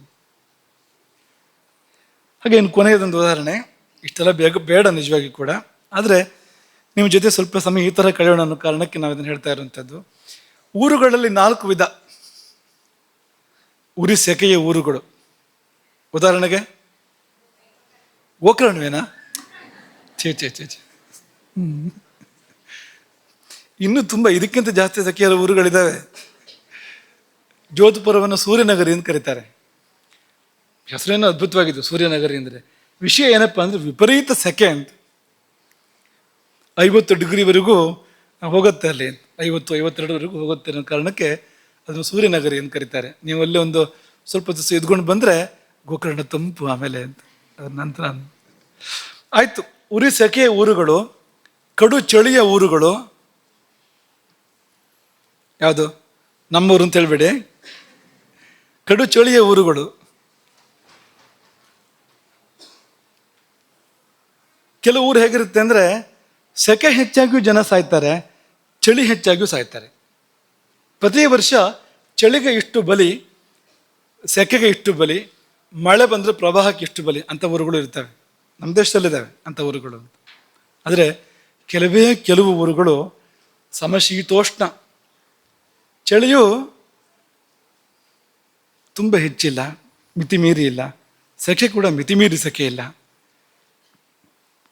A: ಹಾಗೆ ಇನ್ನು ಕೊನೆಯದೊಂದು ಉದಾಹರಣೆ, ಇಷ್ಟೆಲ್ಲ ಬೇಡ ನಿಜವಾಗಿ ಕೂಡ, ಆದರೆ ನಿಮ್ಮ ಜೊತೆ ಸ್ವಲ್ಪ ಸಮಯ ಈ ಥರ ಕಳೆಯೋಣ ಅನ್ನೋ ಕಾರಣಕ್ಕೆ ನಾವು ಇದನ್ನು ಹೇಳ್ತಾ ಇರುವಂಥದ್ದು. ಊರುಗಳಲ್ಲಿ 4 ವಿಧ ಉರಿ ಸೆಕೆಯ ಊರುಗಳು. ಉದಾಹರಣೆಗೆ ಗೋಕರ್ಣವೇನಾ? ಛೇ ಇನ್ನೂ ತುಂಬ ಇದಕ್ಕಿಂತ ಜಾಸ್ತಿ ಸೆಕೆಯ ಊರುಗಳಿದ್ದಾವೆ. ಜೋಧಪುರವನ್ನು ಸೂರ್ಯನಗರಿ ಅಂತ ಕರೀತಾರೆ. ಹೆಸರೇನೋ ಅದ್ಭುತವಾಗಿದ್ದು, ಸೂರ್ಯನಗರಿ ಅಂದರೆ. ವಿಷಯ ಏನಪ್ಪ ಅಂದರೆ ವಿಪರೀತ ಸೆಕೆ ಅಂತ. 50 ಡಿಗ್ರಿವರೆಗೂ ಹೋಗುತ್ತೆ ಅಲ್ಲಿ, 50-52ವರೆಗೂ ಹೋಗುತ್ತೆ ಅನ್ನೋ ಕಾರಣಕ್ಕೆ ಅದನ್ನು ಸೂರ್ಯನಗರಿ ಅಂತ ಕರೀತಾರೆ. ನೀವು ಅಲ್ಲಿ ಒಂದು ಸ್ವಲ್ಪ ದಿವಸ ಇದ್ಕೊಂಡು ಬಂದರೆ ಗೋಕರ್ಣ ತಂಪು ಆಮೇಲೆ ಅಂತ. ಅದ್ರ ನಂತರ ಆಯಿತು. ಉರಿ ಸೆಕೆಯ ಊರುಗಳು, ಕಡು ಚಳಿಯ ಊರುಗಳು. ಯಾವುದು? ನಮ್ಮೂರು ಅಂತ ಹೇಳ್ಬೇಡಿ, ಕಡು ಚಳಿಯ ಊರುಗಳು. ಕೆಲವು ಊರು ಹೇಗಿರುತ್ತೆ ಅಂದರೆ ಸೆಕೆ ಹೆಚ್ಚಾಗಿಯೂ ಜನ ಸಾಯ್ತಾರೆ, ಚಳಿ ಹೆಚ್ಚಾಗಿಯೂ ಸಾಯ್ತಾರೆ. ಪ್ರತಿ ವರ್ಷ ಚಳಿಗೆ ಇಷ್ಟು ಬಲಿ, ಸೆಕೆಗೆ ಇಷ್ಟು ಬಲಿ, ಮಳೆ ಬಂದರೆ ಪ್ರವಾಹಕ್ಕೆ ಇಷ್ಟು ಬಲಿ ಅಂಥ ಊರುಗಳು ಇರ್ತವೆ. ನಮ್ಮ ದೇಶದಲ್ಲಿದ್ದಾವೆ ಅಂಥ ಊರುಗಳು. ಆದರೆ ಕೆಲವು ಊರುಗಳು ಸಮಶೀತೋಷ್ಣ. ಚಳಿಯು ತುಂಬ ಹೆಚ್ಚಿಲ್ಲ, ಮಿತಿಮೀರಿ ಇಲ್ಲ. ಸೆಕೆ ಕೂಡ ಮಿತಿಮೀರಿ ಸೆಕೆ ಇಲ್ಲ.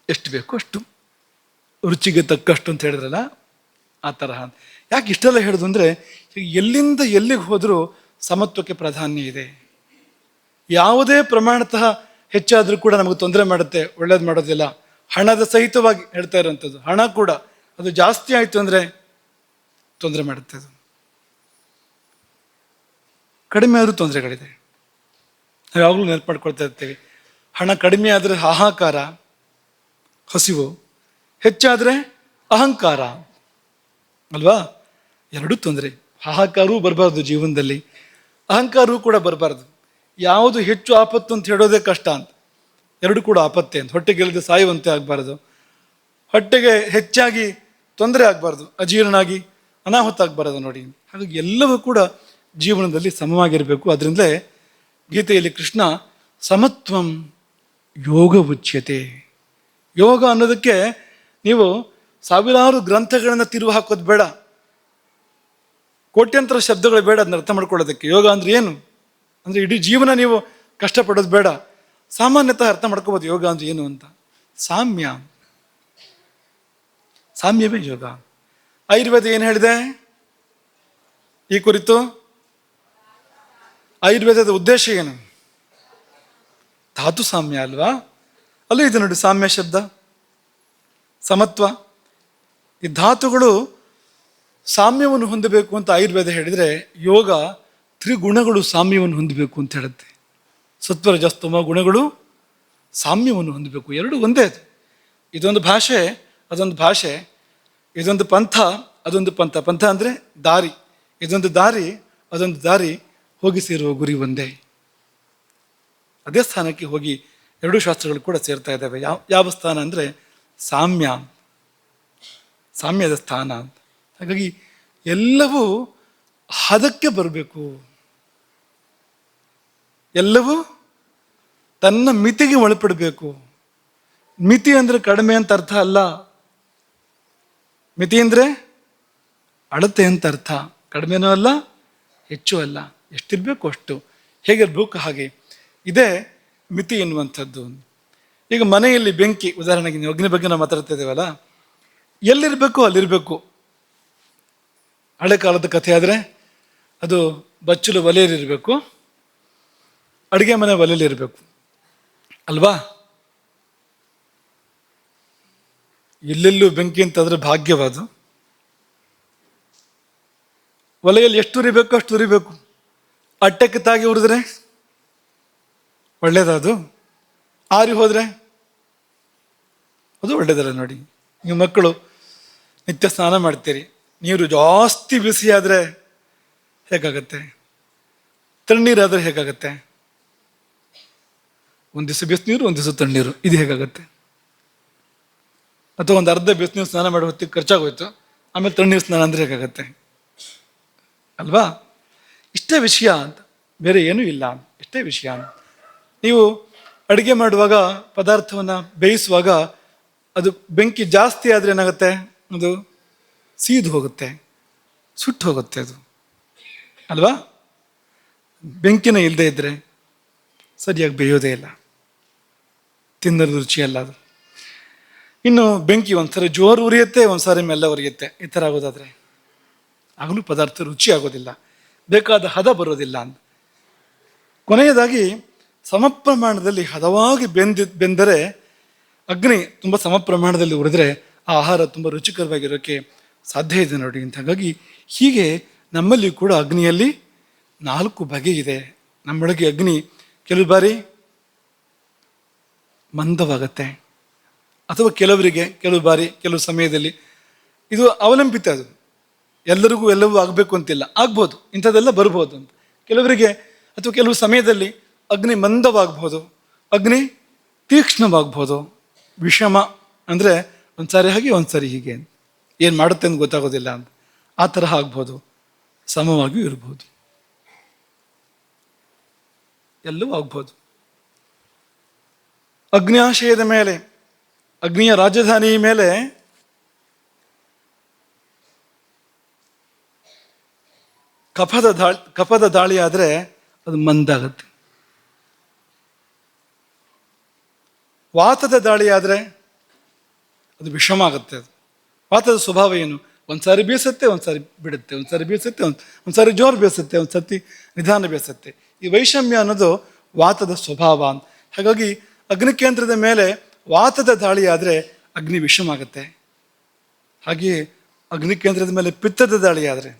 A: ಎಷ್ಟು ಬೇಕು ಅಷ್ಟು, ರುಚಿಗೆ ತಕ್ಕಷ್ಟು ಅಂತ ಹೇಳಿದ್ರಲ್ಲ ಆ ತರಹ. ಯಾಕೆ ಇಷ್ಟೆಲ್ಲ ಹೇಳೋದು ಅಂದರೆ, ಎಲ್ಲಿಂದ ಎಲ್ಲಿಗೆ ಹೋದರೂ ಸಮತ್ವಕ್ಕೆ ಪ್ರಾಧಾನ್ಯ ಇದೆ. ಯಾವುದೇ ಪ್ರಮಾಣತಃ ಹೆಚ್ಚಾದರೂ ಕೂಡ ನಮಗೆ ತೊಂದರೆ ಮಾಡುತ್ತೆ, ಒಳ್ಳೇದು ಮಾಡೋದಿಲ್ಲ. ಹಣದ ಸಹಿತವಾಗಿ ಹೇಳ್ತಾ ಇರೋವಂಥದ್ದು. ಹಣ ಕೂಡ ಅದು ಜಾಸ್ತಿ ಆಯಿತು ಅಂದರೆ ತೊಂದರೆ ಮಾಡುತ್ತೆ. ಅದು ಕಡಿಮೆ ಆದರೂ ತೊಂದರೆಗಳಿದೆ. ನಾವು ಯಾವಾಗಲೂ ನೆನಪು ಮಾಡ್ಕೊಳ್ತಾ ಇರ್ತೀವಿ. ಹಣ ಕಡಿಮೆ ಆದರೆ ಹಾಹಾಕಾರ, ಹಸಿವು. ಹೆಚ್ಚಾದರೆ ಅಹಂಕಾರ ಅಲ್ವಾ? ಎರಡೂ ತೊಂದರೆ. ಹಾಹಾಕಾರವೂ ಬರಬಾರ್ದು ಜೀವನದಲ್ಲಿ, ಅಹಂಕಾರವೂ ಕೂಡ ಬರಬಾರ್ದು. ಯಾವುದು ಹೆಚ್ಚು ಆಪತ್ತು ಅಂತ ಹೇಳೋದೇ ಕಷ್ಟ ಅಂತ. ಎರಡು ಕೂಡ ಆಪತ್ತೆ ಅಂತ. ಹೊಟ್ಟೆಗೆಲ್ಲದೆ ಸಾಯುವಂತೆ ಆಗಬಾರ್ದು, ಹೊಟ್ಟೆಗೆ ಹೆಚ್ಚಾಗಿ ತೊಂದರೆ ಆಗಬಾರ್ದು, ಅಜೀರ್ಣ ಆಗಿ ಅನಾಹುತ ಆಗಬಾರದು ನೋಡಿ. ಹಾಗಾಗಿ ಎಲ್ಲವೂ ಕೂಡ ಜೀವನದಲ್ಲಿ ಸಮವಾಗಿರಬೇಕು. ಅದರಿಂದಲೇ ಗೀತೆಯಲ್ಲಿ ಕೃಷ್ಣ ಸಮತ್ವಂ ಯೋಗ ಉಚ್ಯತೆ. ಯೋಗ ಅನ್ನೋದಕ್ಕೆ ನೀವು ಸಾವಿರಾರು ಗ್ರಂಥಗಳನ್ನು ತಿರುವು ಹಾಕೋದು ಬೇಡ, ಕೋಟ್ಯಂತರ ಶಬ್ದಗಳು ಬೇಡ ಅದನ್ನ ಅರ್ಥ ಮಾಡ್ಕೊಳ್ಳೋದಕ್ಕೆ. ಯೋಗ ಅಂದ್ರೆ ಏನು ಅಂದರೆ ಇಡೀ ಜೀವನ ನೀವು ಕಷ್ಟಪಡೋದು ಬೇಡ. ಸಾಮಾನ್ಯತಃ ಅರ್ಥ ಮಾಡ್ಕೋಬೋದು ಯೋಗ ಅಂದ್ರೆ ಏನು ಅಂತ. ಸಾಮ್ಯವೇ ಯೋಗ. ಆಯುರ್ವೇದ ಏನು ಹೇಳಿದೆ ಈ ಕುರಿತು? ಆಯುರ್ವೇದದ ಉದ್ದೇಶ ಏನು? ಧಾತು ಸಾಮ್ಯ ಅಲ್ವಾ? ಅಲ್ಲೂ ಇದೆ ನೋಡಿ ಸಾಮ್ಯ ಶಬ್ದ, ಸಮತ್ವ. ಈ ಧಾತುಗಳು ಸಾಮ್ಯವನ್ನು ಹೊಂದಬೇಕು ಅಂತ ಆಯುರ್ವೇದ ಹೇಳಿದರೆ, ಯೋಗ ತ್ರಿಗುಣಗಳು ಸಾಮ್ಯವನ್ನು ಹೊಂದಬೇಕು ಅಂತ ಹೇಳುತ್ತೆ. ಸತ್ವರಜಸ್ತಮ ಗುಣಗಳು ಸಾಮ್ಯವನ್ನು ಹೊಂದಬೇಕು. ಎರಡು ಒಂದೇ ಅದು. ಇದೊಂದು ಭಾಷೆ, ಅದೊಂದು ಭಾಷೆ. ಇದೊಂದು ಪಂಥ, ಅದೊಂದು ಪಂಥ. ಪಂಥ ಅಂದರೆ ದಾರಿ. ಇದೊಂದು ದಾರಿ, ಅದೊಂದು ದಾರಿ. ಹೋಗಿ ಸೇರುವ ಗುರಿ ಒಂದೇ. ಅದೇ ಸ್ಥಾನಕ್ಕೆ ಹೋಗಿ ಎರಡೂ ಶಾಸ್ತ್ರಗಳು ಕೂಡ ಸೇರ್ತಾ ಇದ್ದಾವೆ. ಯಾವ ಸ್ಥಾನ ಅಂದರೆ ಸಾಮ್ಯ, ಸಾಮ್ಯದ ಸ್ಥಾನ ಅಂತ. ಹಾಗಾಗಿ ಎಲ್ಲವೂ ಹದಕ್ಕೆ ಬರಬೇಕು. ಎಲ್ಲವೂ ತನ್ನ ಮಿತಿಗೆ ಒಳಪಡಬೇಕು. ಮಿತಿ ಅಂದರೆ ಕಡಿಮೆ ಅಂತ ಅರ್ಥ ಅಲ್ಲ. ಮಿತಿ ಅಂದರೆ ಅಳತೆ ಅಂತ ಅರ್ಥ. ಕಡಿಮೆನೂ ಅಲ್ಲ, ಹೆಚ್ಚು ಅಲ್ಲ. ಎಷ್ಟಿರಬೇಕು ಅಷ್ಟು, ಹೇಗಿರ್ಬೇಕು ಹಾಗೆ. ಇದೇ ಮಿತಿ ಎನ್ನುವಂಥದ್ದು. ಈಗ ಮನೆಯಲ್ಲಿ ಬೆಂಕಿ, ಉದಾಹರಣೆಗೆ ನೀವು ಅಗ್ನಿ ಬಗ್ಗೆ ನಾವು ಮಾತಾಡ್ತಾ ಇದ್ದೇವಲ್ಲ, ಎಲ್ಲಿರಬೇಕು ಅಲ್ಲಿರಬೇಕು. ಹಳೆ ಕಾಲದ ಕಥೆ ಆದರೆ ಅದು ಬಚ್ಚಲು ಒಲೆಯಲ್ಲಿರಬೇಕು, ಅಡುಗೆ ಮನೆ ಒಲೆಯಲ್ಲಿರಬೇಕು ಅಲ್ವಾ. ಎಲ್ಲೆಲ್ಲೂ ಬೆಂಕಿ ಅಂತಂದರೆ ಭಾಗ್ಯವಾದ. ಒಲೆಯಲ್ಲಿ ಎಷ್ಟು ಉರಿಬೇಕು ಅಷ್ಟು ಉರಿಬೇಕು. ಅಟ್ಟಕ್ಕೆ ತಾಗಿ ಉರಿದ್ರೆ ಒಳ್ಳೇದದು. ಆರಿ ಹೋದರೆ ಅದು ಒಳ್ಳೇದಲ್ಲ. ನೋಡಿ, ನೀವು ಮಕ್ಕಳು ನಿತ್ಯ ಸ್ನಾನ ಮಾಡ್ತೀರಿ, ನೀರು ಜಾಸ್ತಿ ಬಿಸಿಯಾದರೆ ಹೇಗಾಗತ್ತೆ? ತಣ್ಣೀರಾದರೆ ಹೇಗಾಗತ್ತೆ? ಒಂದು ದಿವಸ ಬಿಸಿನೀರು, ಒಂದು ದಿವಸ ತಣ್ಣೀರು, ಇದು ಹೇಗಾಗತ್ತೆ? ಅಥವಾ ಒಂದು ಅರ್ಧ ಬಿಸಿನೀರು ಸ್ನಾನ ಮಾಡೋ ಹೊತ್ತಿಗೆ ಖರ್ಚಾಗೋಯ್ತು, ಆಮೇಲೆ ತಣ್ಣೀರು ಸ್ನಾನ ಅಂದರೆ ಹೇಗಾಗತ್ತೆ ಅಲ್ವಾ? ಇಷ್ಟೇ ವಿಷಯ ಅಂತ, ಬೇರೆ ಏನೂ ಇಲ್ಲ. ಇಷ್ಟೇ ವಿಷಯ. ನೀವು ಅಡುಗೆ ಮಾಡುವಾಗ, ಪದಾರ್ಥವನ್ನು ಬೇಯಿಸುವಾಗ ಅದು ಬೆಂಕಿ ಜಾಸ್ತಿ ಆದರೆ ಏನಾಗುತ್ತೆ? ಅದು ಸೀದು ಹೋಗುತ್ತೆ, ಸುಟ್ಟು ಹೋಗುತ್ತೆ ಅದು ಅಲ್ವಾ. ಬೆಂಕಿನ ಇಲ್ಲದೆ ಇದ್ದರೆ ಸರಿಯಾಗಿ ಬೇಯೋದೇ ಇಲ್ಲ, ತಿನ್ನಲು ರುಚಿಯಲ್ಲ ಅದು. ಇನ್ನು ಬೆಂಕಿ ಒಂದ್ಸರಿ ಜೋರು ಉರಿಯುತ್ತೆ, ಒಂದ್ಸಾರಿ ಮೆಲ್ಲ ಉರಿಯುತ್ತೆ. ಈ ಥರ ಆಗೋದಾದರೆ ಆಗಲೂ ಪದಾರ್ಥ ರುಚಿ ಆಗೋದಿಲ್ಲ, ಬೇಕಾದ ಹದ ಬರೋದಿಲ್ಲ ಅಂತ. ಕೊನೆಯದಾಗಿ ಸಮ ಪ್ರಮಾಣದಲ್ಲಿ ಹದವಾಗಿ ಬೆಂದರೆ, ಅಗ್ನಿ ತುಂಬ ಸಮ ಪ್ರಮಾಣದಲ್ಲಿ ಉರಿದ್ರೆ ಆ ಆಹಾರ ತುಂಬ ರುಚಿಕರವಾಗಿರೋಕ್ಕೆ ಸಾಧ್ಯ ಇದೆ ನೋಡಿ ಅಂತ. ಹಾಗಾಗಿ ಹೀಗೆ ನಮ್ಮಲ್ಲಿ ಕೂಡ ಅಗ್ನಿಯಲ್ಲಿ 4 ಬಗೆ ಇದೆ. ನಮ್ಮೊಳಗೆ ಅಗ್ನಿ ಕೆಲವು ಬಾರಿ ಮಂದವಾಗತ್ತೆ, ಅಥವಾ ಕೆಲವರಿಗೆ ಕೆಲವು ಬಾರಿ ಕೆಲವು ಸಮಯದಲ್ಲಿ ಇದು ಅವಲಂಬಿತ. ಅದು ಎಲ್ಲರಿಗೂ ಎಲ್ಲವೂ ಆಗಬೇಕು ಅಂತಿಲ್ಲ, ಆಗ್ಬೋದು, ಇಂಥದ್ದೆಲ್ಲ ಬರ್ಬೋದು ಅಂತ. ಕೆಲವರಿಗೆ ಅಥವಾ ಕೆಲವು ಸಮಯದಲ್ಲಿ ಅಗ್ನಿ ಮಂದವಾಗ್ಬೋದು, ಅಗ್ನಿ ತೀಕ್ಷ್ಣವಾಗ್ಬೋದು. ವಿಷಮ ಅಂದರೆ ಒಂದ್ಸಾರಿ ಹಾಗೆ ಒಂದ್ಸಾರಿ ಹೀಗೆ, ಏನು ಮಾಡುತ್ತೆ ಅಂತ ಗೊತ್ತಾಗೋದಿಲ್ಲ ಅಂತ. ಆ ತರಹ ಆಗ್ಬೋದು, ಸಮವಾಗಿಯೂ ಇರ್ಬೋದು, ಎಲ್ಲವೂ ಆಗ್ಬೋದು. ಅಗ್ನ್ಯಾಶಯದ ಮೇಲೆ, ಅಗ್ನಿಯ ರಾಜಧಾನಿ ಮೇಲೆ ಕಫದ ದಾಳಿ ಆದರೆ ಅದು ಮಂದಾಗತ್ತೆ. ವಾತದ ದಾಳಿ ಆದರೆ ಅದು ವಿಷಮ ಆಗುತ್ತೆ. ಅದು ವಾತದ ಸ್ವಭಾವ ಏನು? ಒಂದ್ಸಾರಿ ಬೀಸುತ್ತೆ, ಒಂದ್ಸಾರಿ ಬಿಡುತ್ತೆ, ಒಂದ್ಸಾರಿ ಬೀಸುತ್ತೆ, ಒಂದ್ಸಾರಿ ಜೋರು ಬೀಸುತ್ತೆ, ಒಂದ್ಸತಿ ನಿಧಾನ ಬೀಸುತ್ತೆ. ಈ ವೈಷಮ್ಯ ಅನ್ನೋದು ವಾತದ ಸ್ವಭಾವ. ಹಾಗಾಗಿ ಅಗ್ನಿ ಕೇಂದ್ರದ ಮೇಲೆ ವಾತದ ದಾಳಿ ಆದರೆ ಅಗ್ನಿ ವಿಷಮ ಆಗುತ್ತೆ. ಹಾಗೆಯೇ ಅಗ್ನಿ ಕೇಂದ್ರದ ಮೇಲೆ ಪಿತ್ತದ ದಾಳಿ ಆದರೆ,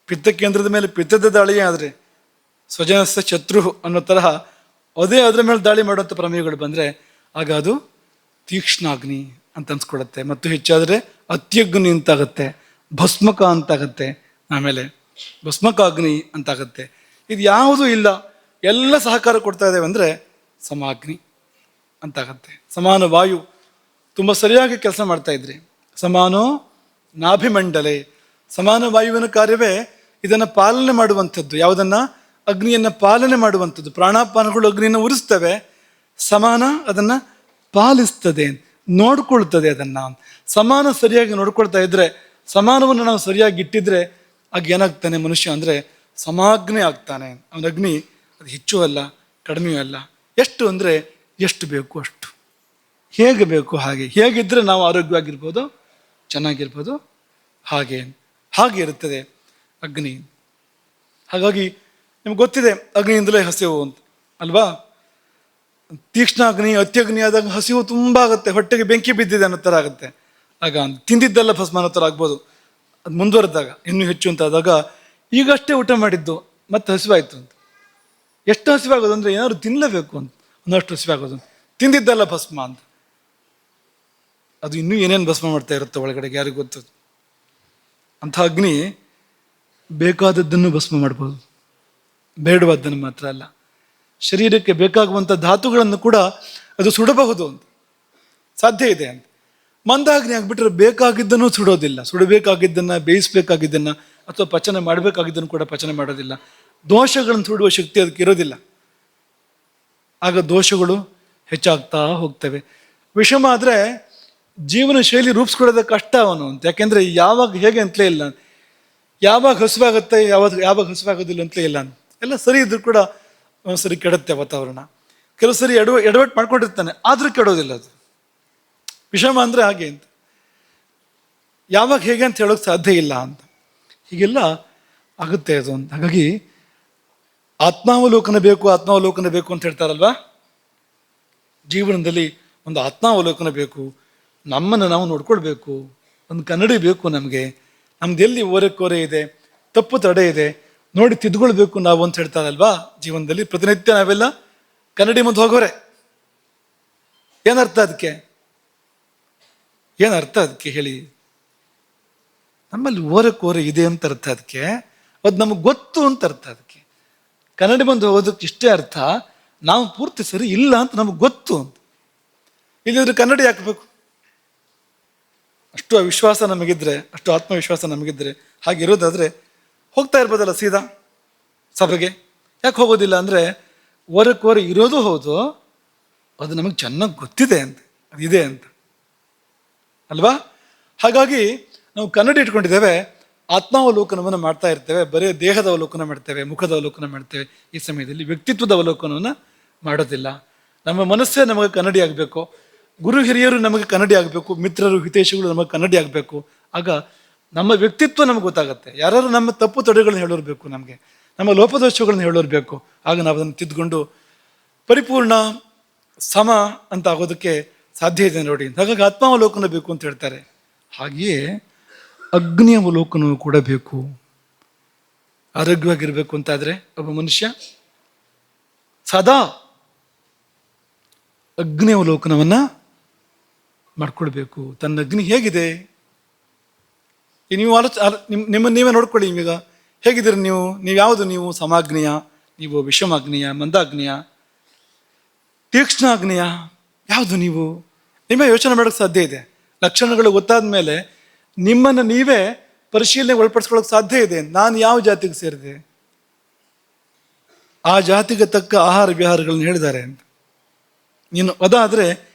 A: ಪಿತ್ತ ಕೇಂದ್ರದ ಮೇಲೆ ಪಿತ್ತದ ದಾಳಿ ಆದರೆ, ಸ್ವಜನಸ್ಯ ಶತ್ರು ಅನ್ನೋ ತರಹ ಅದೇ ಅದರ ಮೇಲೆ ದಾಳಿ ಮಾಡುವಂಥ ಪ್ರಮೇಯಗಳು ಬಂದರೆ ಆಗ ಅದು ತೀಕ್ಷ್ಣಾಗ್ನಿ ಅಂತ ಅನ್ಸ್ಕೊಡುತ್ತೆ. ಮತ್ತು ಹೆಚ್ಚಾದರೆ ಅತ್ಯಗ್ನಿ ಅಂತಾಗತ್ತೆ, ಭಸ್ಮಕ ಅಂತಾಗತ್ತೆ, ಆಮೇಲೆ ಭಸ್ಮಕಾಗ್ನಿ ಅಂತಾಗತ್ತೆ. ಇದು ಯಾವುದೂ ಇಲ್ಲ, ಎಲ್ಲ ಸಹಕಾರ ಕೊಡ್ತಾ ಇದ್ದೇವೆ ಅಂದರೆ ಸಮಾಗ್ನಿ ಅಂತಾಗತ್ತೆ. ಸಮಾನ ವಾಯು ತುಂಬ ಸರಿಯಾಗಿ ಕೆಲಸ ಮಾಡ್ತಾ ಇದ್ರಿ, ಸಮಾನೋ ನಾಭಿಮಂಡಲೆ. ಸಮಾನ ವಾಯುವಿನ ಕಾರ್ಯವೇ ಇದನ್ನು ಪಾಲನೆ ಮಾಡುವಂಥದ್ದು. ಯಾವುದನ್ನು? ಅಗ್ನಿಯನ್ನು ಪಾಲನೆ ಮಾಡುವಂಥದ್ದು. ಪ್ರಾಣಾಪಾನಗಳು ಅಗ್ನಿಯನ್ನು ಉರಿಸ್ತವೆ, ಸಮಾನ ಅದನ್ನು ಪಾಲಿಸ್ತದೆ, ನೋಡ್ಕೊಳ್ತದೆ. ಅದನ್ನು ಸಮಾನ ಸರಿಯಾಗಿ ನೋಡ್ಕೊಳ್ತಾ ಇದ್ರೆ, ಸಮಾನವನ್ನು ನಾವು ಸರಿಯಾಗಿ ಇಟ್ಟಿದ್ರೆ ಆಗ ಏನಾಗ್ತಾನೆ ಮನುಷ್ಯ ಅಂದರೆ ಸಮಾಗ್ನಿ ಆಗ್ತಾನೆ. ಅವನ ಅಗ್ನಿ ಅದು ಹೆಚ್ಚು ಅಲ್ಲ, ಕಡಿಮೆಯೂ ಅಲ್ಲ. ಎಷ್ಟು ಅಂದರೆ ಎಷ್ಟು ಬೇಕು ಅಷ್ಟು, ಹೇಗೆ ಬೇಕು ಹಾಗೆ. ಹೇಗಿದ್ದರೆ ನಾವು ಆರೋಗ್ಯವಾಗಿರ್ಬೋದು, ಚೆನ್ನಾಗಿರ್ಬೋದು, ಹಾಗೆ ಇರುತ್ತದೆ ಅಗ್ನಿ. ಹಾಗಾಗಿ ನಿಮ್ಗೆ ಗೊತ್ತಿದೆ ಅಗ್ನಿಯಿಂದಲೇ ಹಸಿವು ಅಂತ ಅಲ್ವಾ. ತೀಕ್ಷ್ಣ ಅಗ್ನಿ, ಅತ್ಯಗ್ನಿ ಆದಾಗ ಹಸಿವು ತುಂಬ ಆಗುತ್ತೆ, ಹೊಟ್ಟೆಗೆ ಬೆಂಕಿ ಬಿದ್ದಿದೆ ಅನ್ನೋ ಥರ ಆಗುತ್ತೆ. ಆಗ ತಿಂದಿದ್ದೆಲ್ಲ ಭಸ್ಮ ಅನ್ನೋ ಥರ ಆಗ್ಬೋದು. ಅದು ಮುಂದುವರೆದಾಗ ಇನ್ನೂ ಹೆಚ್ಚು ಅಂತ ಆದಾಗ ಈಗಷ್ಟೇ ಊಟ ಮಾಡಿದ್ದು ಮತ್ತೆ ಹಸಿವಾಯ್ತು ಅಂತ. ಎಷ್ಟು ಹಸಿವಾಗೋದು ಅಂದರೆ ಏನಾದ್ರು ತಿನ್ನಲೇಬೇಕು ಅಂತ ಅನ್ನೋಷ್ಟು ಹಸಿವಾಗೋದು. ತಿಂದಿದ್ದಲ್ಲ ಭಸ್ಮ ಅಂತ. ಅದು ಇನ್ನೂ ಏನೇನು ಭಸ್ಮ ಮಾಡ್ತಾ ಇರುತ್ತೆ ಒಳಗಡೆಗೆ ಯಾರಿಗೂ ಗೊತ್ತದು. ಅಂಥ ಅಗ್ನಿ ಬೇಕಾದದ್ದನ್ನು ಭಸ್ಮ ಮಾಡ್ಬೋದು, ಬೇಡವಾದ್ದನ್ನು ಮಾತ್ರ ಅಲ್ಲ. ಶರೀರಕ್ಕೆ ಬೇಕಾಗುವಂಥ ಧಾತುಗಳನ್ನು ಕೂಡ ಅದು ಸುಡಬಹುದು ಅಂತ ಸಾಧ್ಯ ಇದೆ ಅಂತ. ಮಂದಾಗ್ನಿ ಆಗಿಬಿಟ್ರೆ ಬೇಕಾಗಿದ್ದನ್ನು ಸುಡೋದಿಲ್ಲ. ಸುಡಬೇಕಾಗಿದ್ದನ್ನು, ಬೇಯಿಸ್ಬೇಕಾಗಿದ್ದನ್ನು ಅಥವಾ ಪಚನ ಮಾಡಬೇಕಾಗಿದ್ದನ್ನು ಕೂಡ ಪಚನ ಮಾಡೋದಿಲ್ಲ. ದೋಷಗಳನ್ನು ಸುಡುವ ಶಕ್ತಿ ಅದಕ್ಕೆ ಇರೋದಿಲ್ಲ. ಆಗ ದೋಷಗಳು ಹೆಚ್ಚಾಗ್ತಾ ಹೋಗ್ತವೆ. ವಿಷಮ ಆದರೆ ಜೀವನ ಶೈಲಿ ರೂಪಿಸ್ಕೊಳ್ಳೋದ ಕಷ್ಟ ಅವನು ಅಂತ. ಯಾಕೆಂದರೆ ಯಾವಾಗ ಹೇಗೆ ಅಂತಲೇ ಇಲ್ಲ, ಯಾವಾಗ ಹಸುವಾಗುತ್ತೆ, ಯಾವಾಗ ಹಸುವಾಗೋದಿಲ್ಲ ಅಂತಲೇ ಇಲ್ಲ. ಎಲ್ಲ ಸರಿ ಇದ್ರೂ ಕೂಡ ಒಂದ್ಸರಿ ಕೆಡುತ್ತೆ ವಾತಾವರಣ. ಕೆಲವು ಸರಿ ಎಡವಟ್ಟು ಮಾಡ್ಕೊಂಡಿರ್ತಾನೆ, ಆದರೂ ಕೆಡೋದಿಲ್ಲ ಅದು. ವಿಷಮ ಅಂದರೆ ಹಾಗೆ ಅಂತ. ಯಾವಾಗ ಹೇಗೆ ಅಂತ ಹೇಳೋಕೆ ಸಾಧ್ಯ ಇಲ್ಲ ಅಂತ. ಹೀಗೆಲ್ಲ ಆಗುತ್ತೆ ಅದು ಅಂತ. ಹಾಗಾಗಿ ಆತ್ಮಾವಲೋಕನ ಬೇಕು ಅಂತ ಹೇಳ್ತಾರಲ್ವಾ. ಜೀವನದಲ್ಲಿ ಒಂದು ಆತ್ಮಾವಲೋಕನ ಬೇಕು, ನಮ್ಮನ್ನು ನಾವು ನೋಡ್ಕೊಳ್ಬೇಕು, ಒಂದು ಕನ್ನಡಿ ಬೇಕು ನಮಗೆ. ನಮ್ದು ಎಲ್ಲಿ ಓರೆ ಇದೆ, ತಪ್ಪು ತಡೆ ಇದೆ, ನೋಡಿ ತಿದ್ಕೊಳ್ಬೇಕು ನಾವು ಅಂತ ಹೇಳ್ತಾರಲ್ವಾ. ಜೀವನದಲ್ಲಿ ಪ್ರತಿನಿತ್ಯ ನಾವೆಲ್ಲ ಕನ್ನಡಿ ಮುಂದೆ ಹೋಗೋರೆ. ಏನರ್ಥ ಅದಕ್ಕೆ ಹೇಳಿ? ನಮ್ಮಲ್ಲಿ ಓರೆ ಇದೆ ಅಂತ ಅರ್ಥ ಅದಕ್ಕೆ. ಅದು ನಮಗೆ ಗೊತ್ತು ಅಂತ ಅರ್ಥ ಅದಕ್ಕೆ. ಕನ್ನಡಿ ಮುಂದೆ ಹೋಗೋದಕ್ಕೆ ಇಷ್ಟೇ ಅರ್ಥ, ನಾವು ಪೂರ್ತಿ ಸರಿ ಇಲ್ಲ ಅಂತ ನಮಗೆ ಗೊತ್ತು ಅಂತ. ಇಲ್ಲಿದ್ರೆ ಕನ್ನಡಿ ಹಾಕಬೇಕು. ಅಷ್ಟು ಅವಿಶ್ವಾಸ ನಮಗಿದ್ರೆ, ಅಷ್ಟು ಆತ್ಮವಿಶ್ವಾಸ ನಮಗಿದ್ರೆ, ಹಾಗಿರೋದಾದ್ರೆ ಹೋಗ್ತಾ ಇರ್ಬೋದಲ್ಲ ಸೀದಾ ಸಭೆಗೆ. ಯಾಕೆ ಹೋಗೋದಿಲ್ಲ ಅಂದರೆ ಓರೆ ಇರೋದು ಹೌದು, ಅದು ನಮಗೆ ಚೆನ್ನಾಗಿ ಗೊತ್ತಿದೆ ಅಂತ, ಅದಿದೆ ಅಂತ ಅಲ್ವಾ. ಹಾಗಾಗಿ ನಾವು ಕನ್ನಡಿ ಇಟ್ಕೊಂಡಿದ್ದೇವೆ, ಆತ್ಮಾವಲೋಕನವನ್ನು ಮಾಡ್ತಾ ಇರ್ತೇವೆ. ಬರೀ ದೇಹದ ಅವಲೋಕನ ಮಾಡ್ತೇವೆ, ಮುಖದ ಅವಲೋಕನ ಮಾಡ್ತೇವೆ. ಈ ಸಮಯದಲ್ಲಿ ವ್ಯಕ್ತಿತ್ವದ ಅವಲೋಕನವನ್ನು ಮಾಡೋದಿಲ್ಲ. ನಮ್ಮ ಮನಸ್ಸೇ ನಮಗೆ ಕನ್ನಡಿ ಆಗಬೇಕು, ಗುರು ಹಿರಿಯರು ನಮಗೆ ಕನ್ನಡಿ ಆಗಬೇಕು, ಮಿತ್ರರು ಹಿತೈಷಿಗಳು ನಮಗೆ ಕನ್ನಡಿ ಆಗಬೇಕು. ಆಗ ನಮ್ಮ ವ್ಯಕ್ತಿತ್ವ ನಮಗೆ ಗೊತ್ತಾಗುತ್ತೆ. ಯಾರು ನಮ್ಮ ತಪ್ಪು ತಡೆಗಳನ್ನ ಹೇಳೋರ್ಬೇಕು, ನಮಗೆ ನಮ್ಮ ಲೋಪದೋಷಗಳನ್ನ ಹೇಳೋರ್ಬೇಕು. ಆಗ ನಾವು ಅದನ್ನು ತಿದ್ದುಕೊಂಡು ಪರಿಪೂರ್ಣ ಸಮ ಅಂತ ಆಗೋದಕ್ಕೆ ಸಾಧ್ಯ ಇದೆ ನೋಡಿ. ಹಾಗಾಗಿ ಆತ್ಮಾವಲೋಕನ ಬೇಕು ಅಂತ ಹೇಳ್ತಾರೆ. ಹಾಗೆಯೇ ಅಗ್ನಿ ಅವಲೋಕನವೂ ಕೂಡ ಬೇಕು. ಆರೋಗ್ಯವಾಗಿರ್ಬೇಕು ಅಂತಾದರೆ ಒಬ್ಬ ಮನುಷ್ಯ ಸದಾ ಅಗ್ನಿ ಅವಲೋಕನವನ್ನ ಮಾಡ್ಕೊಳ್ಬೇಕು. ತನ್ನ ಅಗ್ನಿ ಹೇಗಿದೆ ನೀವು ನಿಮ್ಮನ್ನು ನೀವೇ ನೋಡ್ಕೊಳ್ಳಿ. ಈಗ ಹೇಗಿದ್ದೀರಿ ನೀವು ಯಾವುದು? ನೀವು ಸಮಾಗ್ನಿಯ, ನೀವು ವಿಷಮಾಗ್ನಿಯ, ಮಂದಾಗ್ನಿಯ, ತೀಕ್ಷ್ಣಾಗ್ನಿಯ, ಯಾವುದು ನೀವು? ನಿಮ್ಮೇ ಯೋಚನೆ ಮಾಡೋಕ್ಕೆ ಸಾಧ್ಯ ಇದೆ. ಲಕ್ಷಣಗಳು ಗೊತ್ತಾದ ಮೇಲೆ ನಿಮ್ಮನ್ನು ನೀವೇ ಪರಿಶೀಲನೆಗೆ ಒಳಪಡಿಸ್ಕೊಳ್ಳೋಕೆ ಸಾಧ್ಯ ಇದೆ. ನಾನು ಯಾವ ಜಾತಿಗೆ ಸೇರಿದೆ, ಆ ಜಾತಿಗೆ ತಕ್ಕ ಆಹಾರ ವಿಹಾರಗಳನ್ನ ಹೇಳಿದ್ದಾರೆ ಅಂತ. ನೀನು ಅದಾದರೆ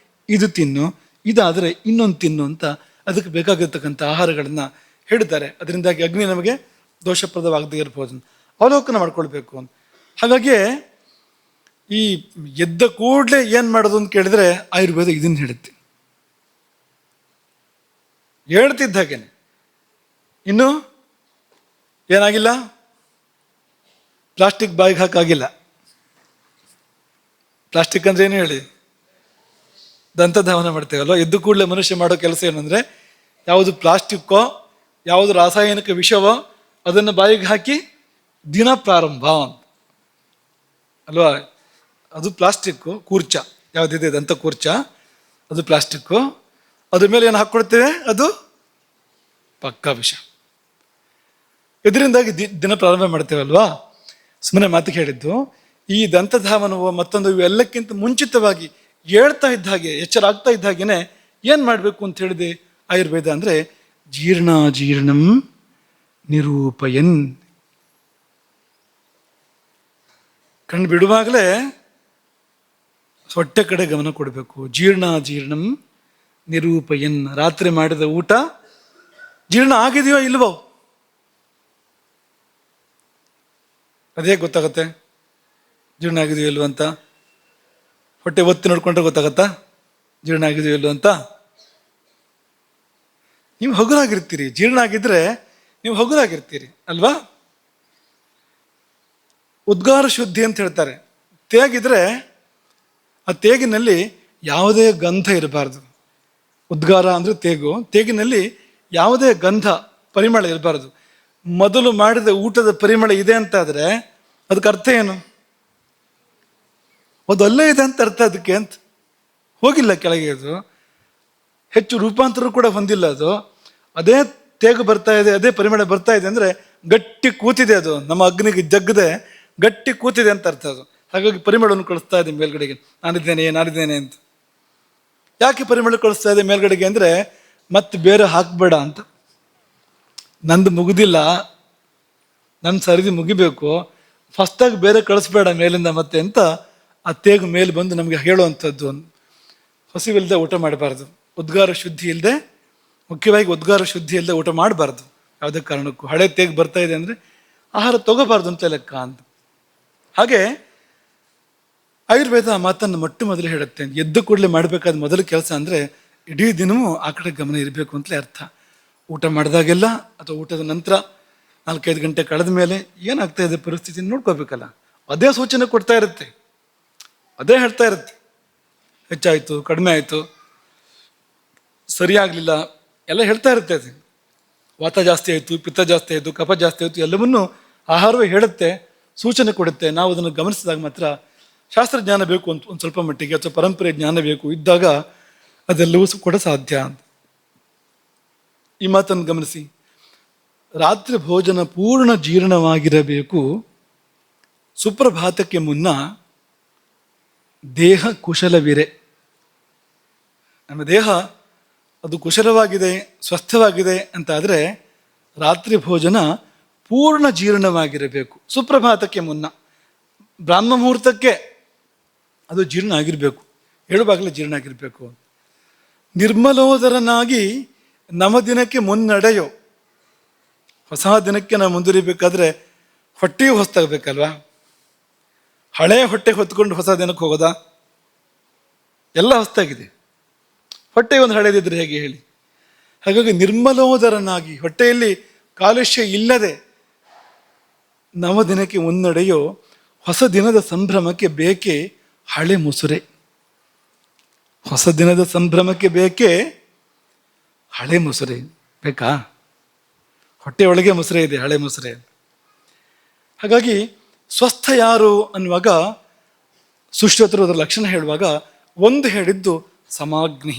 A: ಇದು ತಿನ್ನು, ಇದಾದರೆ ಇನ್ನೊಂದು ತಿನ್ನು ಅಂತ ಅದಕ್ಕೆ ಬೇಕಾಗಿರ್ತಕ್ಕಂಥ ಆಹಾರಗಳನ್ನು ಹೇಳಿದ್ದಾರೆ. ಅದರಿಂದಾಗಿ ಅಗ್ನಿ ನಮಗೆ ದೋಷಪ್ರದವಾಗದೇ ಇರ್ಬೋದು, ಅವಲೋಕನ ಮಾಡ್ಕೊಳ್ಬೇಕು ಅಂತ. ಹಾಗಾಗಿ ಈ ಎದ್ದ ಕೂಡಲೇ ಏನು ಮಾಡೋದು ಅಂತ ಕೇಳಿದ್ರೆ ಆಯುರ್ವೇದ ಇದನ್ನು ಹೇಳುತ್ತೆ. ಹೇಳ್ತಿದ್ದ ಹಾಗೇನೆ ಇನ್ನು ಏನಾಗಿಲ್ಲ, ಪ್ಲಾಸ್ಟಿಕ್ ಬಾಯಿಗೆ ಹಾಕಾಗಿಲ್ಲ. ಪ್ಲಾಸ್ಟಿಕ್ ಅಂದ್ರೆ ಏನು ಹೇಳಿ? ದಂತಧಾವನ ಮಾಡ್ತೇವಲ್ವ. ಎದ್ದು ಕೂಡಲೇ ಮನುಷ್ಯ ಮಾಡೋ ಕೆಲಸ ಏನಂದ್ರೆ, ಯಾವುದು ಪ್ಲಾಸ್ಟಿಕ್ಕೋ ಯಾವುದು ರಾಸಾಯನಿಕ ವಿಷವೋ ಅದನ್ನು ಬಾಯಿಗೆ ಹಾಕಿ ದಿನ ಪ್ರಾರಂಭ ಅಂತ ಅಲ್ವಾ. ಅದು ಪ್ಲಾಸ್ಟಿಕ್ಕು. ಕೂರ್ಚ ಯಾವುದಿದೆ, ದಂತ ಕೂರ್ಚ, ಅದು ಪ್ಲಾಸ್ಟಿಕ್ಕು. ಅದ್ರ ಮೇಲೆ ಏನು ಹಾಕ್ಕೊಳ್ತೇವೆ, ಅದು ಪಕ್ಕಾ ವಿಷ. ಇದರಿಂದಾಗಿ ದಿನ ಪ್ರಾರಂಭ ಮಾಡ್ತೇವಲ್ವಾ. ಸುಮ್ಮನೆ ಮಾತಿಗೆ ಹೇಳಿದ್ದು. ಈ ದಂತಧಾವನವು ಮತ್ತೊಂದು ಇವೆಲ್ಲಕ್ಕಿಂತ ಮುಂಚಿತವಾಗಿ ಹೇಳ್ತಾ ಇದ್ದ ಹಾಗೆ, ಎಚ್ಚರ ಆಗ್ತಾ ಇದ್ದ ಹಾಗೇನೆ ಏನು ಮಾಡಬೇಕು ಅಂತ ಹೇಳಿದೆ ಆಯುರ್ವೇದ ಅಂದರೆ, ಜೀರ್ಣಂ ನಿರೂಪಯನ್. ಕಣ್ಣು ಬಿಡುವಾಗಲೇ ಹೊಟ್ಟೆ ಕಡೆ ಗಮನ ಕೊಡಬೇಕು. ಜೀರ್ಣಂ ನಿರೂಪಯನ್. ರಾತ್ರಿ ಮಾಡಿದ ಊಟ ಜೀರ್ಣ ಆಗಿದೆಯೋ ಇಲ್ವೋ ಅದೇ ಗೊತ್ತಾಗತ್ತೆ. ಜೀರ್ಣ ಆಗಿದೆಯೋ ಇಲ್ವೋ ಅಂತ ಹೊಟ್ಟೆ ಒತ್ತಿ ನೋಡ್ಕೊಂಡ್ರೆ ಗೊತ್ತಾಗತ್ತಾ ಜೀರ್ಣ ಆಗಿದೆಯೋ ಇಲ್ವೋ ಅಂತ? ನೀವು ಹಗುರಾಗಿರ್ತೀರಿ. ಜೀರ್ಣ ಆಗಿದ್ರೆ ನೀವು ಹಗುರಾಗಿರ್ತೀರಿ ಅಲ್ವಾ. ಉದ್ಗಾರ ಶುದ್ಧಿ ಅಂತ ಹೇಳ್ತಾರೆ. ತೇಗಿದ್ರೆ ಆ ತೇಗಿನಲ್ಲಿ ಯಾವುದೇ ಗಂಧ ಇರಬಾರ್ದು. ಉದ್ಗಾರ ಅಂದರೆ ತೇಗು. ತೇಗಿನಲ್ಲಿ ಯಾವುದೇ ಗಂಧ ಪರಿಮಳ ಇರಬಾರ್ದು. ಮೊದಲು ಮಾಡಿದ ಊಟದ ಪರಿಮಳ ಇದೆ ಅಂತಾದರೆ ಅದಕ್ಕೆ ಅರ್ಥ ಏನು? ಅದು ಅಲ್ಲೇ ಇದೆ ಅಂತ ಅರ್ಥ ಅದಕ್ಕೆ ಅಂತ. ಹೋಗಿಲ್ಲ ಕೆಳಗೆ, ಅದು ಹೆಚ್ಚು ರೂಪಾಂತರ ಕೂಡ ಹೊಂದಿಲ್ಲ. ಅದು ಅದೇ ತೇಗು ಬರ್ತಾ ಇದೆ, ಅದೇ ಪರಿಮಳ ಬರ್ತಾ ಇದೆ ಅಂದರೆ ಗಟ್ಟಿ ಕೂತಿದೆ, ಅದು ನಮ್ಮ ಅಗ್ನಿಗೆ ಜಗ್ಗದೆ ಗಟ್ಟಿ ಕೂತಿದೆ ಅಂತ ಅರ್ಥ. ಅದು ಹಾಗಾಗಿ ಪರಿಮಳವನ್ನು ಕಳಿಸ್ತಾ ಇದೆ ಮೇಲ್ಗಡೆಗೆ, ನಾನಿದ್ದೇನೆ ಅಂತ. ಯಾಕೆ ಪರಿಮಳ ಕಳಿಸ್ತಾ ಇದೆ ಮೇಲ್ಗಡೆಗೆ ಅಂದರೆ ಮತ್ತೆ ಬೇರೆ ಹಾಕಬೇಡ ಅಂತ. ನಂದು ಮುಗಿದಿಲ್ಲ, ನನ್ನ ಸರಿದಿ ಮುಗಿಬೇಕು, ಫಸ್ಟಾಗಿ ಬೇರೆ ಕಳಿಸ್ಬೇಡ ಮೇಲಿಂದ ಮತ್ತೆ ಅಂತ ಆ ತೇಗು ಮೇಲೆ ಬಂದು ನಮಗೆ ಹೇಳುವಂಥದ್ದು. ಹಸಿವಿಲ್ಲದೆ ಊಟ ಮಾಡಬಾರ್ದು, ಉದ್ಗಾರ ಶುದ್ಧಿ ಇಲ್ಲದೆ, ಮುಖ್ಯವಾಗಿ ಉದ್ಗಾರ ಶುದ್ಧಿ ಇಲ್ಲದೆ ಊಟ ಮಾಡಬಾರ್ದು ಯಾವುದೇ ಕಾರಣಕ್ಕೂ. ಹಳೆ ತೇಗು ಬರ್ತಾ ಇದೆ ಅಂದರೆ ಆಹಾರ ತಗೋಬಾರ್ದು ಅಂತ ಲೆಕ್ಕ ಅಂತ. ಹಾಗೆ ಆಯುರ್ವೇದ ಮಾತನ್ನು ಮೊಟ್ಟ ಮೊದಲು ಹೇಳುತ್ತೆ, ಎದ್ದು ಕೂಡಲೇ ಮಾಡಬೇಕಾದ ಮೊದಲ ಕೆಲಸ ಅಂದರೆ ಇಡೀ ದಿನವೂ ಆ ಕಡೆ ಗಮನ ಇರಬೇಕು ಅಂತಲೇ ಅರ್ಥ. ಊಟ ಮಾಡಿದಾಗೆಲ್ಲ ಅಥವಾ ಊಟದ ನಂತರ 4-5 ಗಂಟೆ ಕಳೆದ ಮೇಲೆ ಏನಾಗ್ತಾ ಇದೆ ಪರಿಸ್ಥಿತಿ ನೋಡ್ಕೋಬೇಕಲ್ಲ. ಅದೇ ಸೂಚನೆ ಕೊಡ್ತಾ ಇರುತ್ತೆ, ಅದೇ ಹೇಳ್ತಾ ಇರುತ್ತೆ. ಹೆಚ್ಚಾಯಿತು, ಕಡಿಮೆ ಆಯಿತು, ಸರಿಯಾಗಲಿಲ್ಲ ಎಲ್ಲ ಹೇಳ್ತಾ ಇರುತ್ತೆ. ಅದು ವಾತ ಜಾಸ್ತಿ ಆಯಿತು, ಪಿತ್ತ ಜಾಸ್ತಿ ಆಯಿತು, ಕಫ ಜಾಸ್ತಿ ಆಯಿತು, ಎಲ್ಲವನ್ನೂ ಆಹಾರವೇ ಹೇಳುತ್ತೆ, ಸೂಚನೆ ಕೊಡುತ್ತೆ. ನಾವು ಅದನ್ನು ಗಮನಿಸಿದಾಗ ಮಾತ್ರ ಶಾಸ್ತ್ರಜ್ಞಾನ ಬೇಕು ಅಂತ ಒಂದು ಸ್ವಲ್ಪ ಮಟ್ಟಿಗೆ, ಅಥವಾ ಪರಂಪರೆ ಜ್ಞಾನ ಬೇಕು ಇದ್ದಾಗ ಅದೆಲ್ಲವೂ ಕೂಡ ಸಾಧ್ಯ ಅಂತ. ಈ ಮಾತನ್ನು ಗಮನಿಸಿ. ರಾತ್ರಿ ಭೋಜನ ಪೂರ್ಣ ಜೀರ್ಣವಾಗಿರಬೇಕು. ಸುಪ್ರಭಾತಕ್ಕೆ ಮುನ್ನ ದೇಹ ಕುಶಲವಿರೆ. ನಮ್ಮ ದೇಹ ಅದು ಕುಶಲವಾಗಿದೆ, ಸ್ವಸ್ಥವಾಗಿದೆ ಅಂತ ಆದರೆ ರಾತ್ರಿ ಭೋಜನ ಪೂರ್ಣ ಜೀರ್ಣವಾಗಿರಬೇಕು. ಸುಪ್ರಭಾತಕ್ಕೆ ಮುನ್ನ, ಬ್ರಾಹ್ಮ ಮುಹೂರ್ತಕ್ಕೆ ಅದು ಜೀರ್ಣ ಆಗಿರಬೇಕು, ಹೇಳುವಾಗಲೇ ಜೀರ್ಣ ಆಗಿರಬೇಕು. ನಿರ್ಮಲೋದರನಾಗಿ ನವದಿನಕ್ಕೆ ಮುನ್ನಡೆಯೋ. ಹೊಸ ದಿನಕ್ಕೆ ನಾವು ಮುಂದುವರಿಬೇಕಾದ್ರೆ ಹೊಟ್ಟೆಯೂ ಹೊಸ್ತಾಗಬೇಕಲ್ವಾ? ಹಳೆಯ ಹೊಟ್ಟೆ ಹೊತ್ಕೊಂಡು ಹೊಸ ದಿನಕ್ಕೆ ಹೋಗೋದಾ? ಎಲ್ಲ ಹೊಸ್ತಾಗಿದೆ, ಹೊಟ್ಟೆ ಒಂದು ಹಳೆದಿದ್ರೆ ಹೇಗೆ ಹೇಳಿ? ಹಾಗಾಗಿ ನಿರ್ಮಲೋದರನಾಗಿ, ಹೊಟ್ಟೆಯಲ್ಲಿ ಕಾಲುಷ್ಯ ಇಲ್ಲದೆ ನವದಿನಕ್ಕೆ ಮುನ್ನಡೆಯೋ ಹೊಸ ದಿನದ ಸಂಭ್ರಮಕ್ಕೆ ಬೇಕೇ ಹಳೆ ಮುಸುರೆ. ಹೊಸ ದಿನದ ಸಂಭ್ರಮಕ್ಕೆ ಬೇಕೇ ಹಳೆ ಮುಸುರೆ ಬೇಕಾ? ಹೊಟ್ಟೆಯೊಳಗೆ ಮುಸುರೆ ಇದೆ, ಹಳೆ ಮುಸುರೆ. ಹಾಗಾಗಿ ಸ್ವಸ್ಥ ಯಾರು ಅನ್ನುವಾಗ ಸುಶ್ರುತರು ಅದರ ಲಕ್ಷಣ ಹೇಳುವಾಗ ಒಂದು ಹೇಳಿದ್ದು ಸಮಾಗ್ನಿ.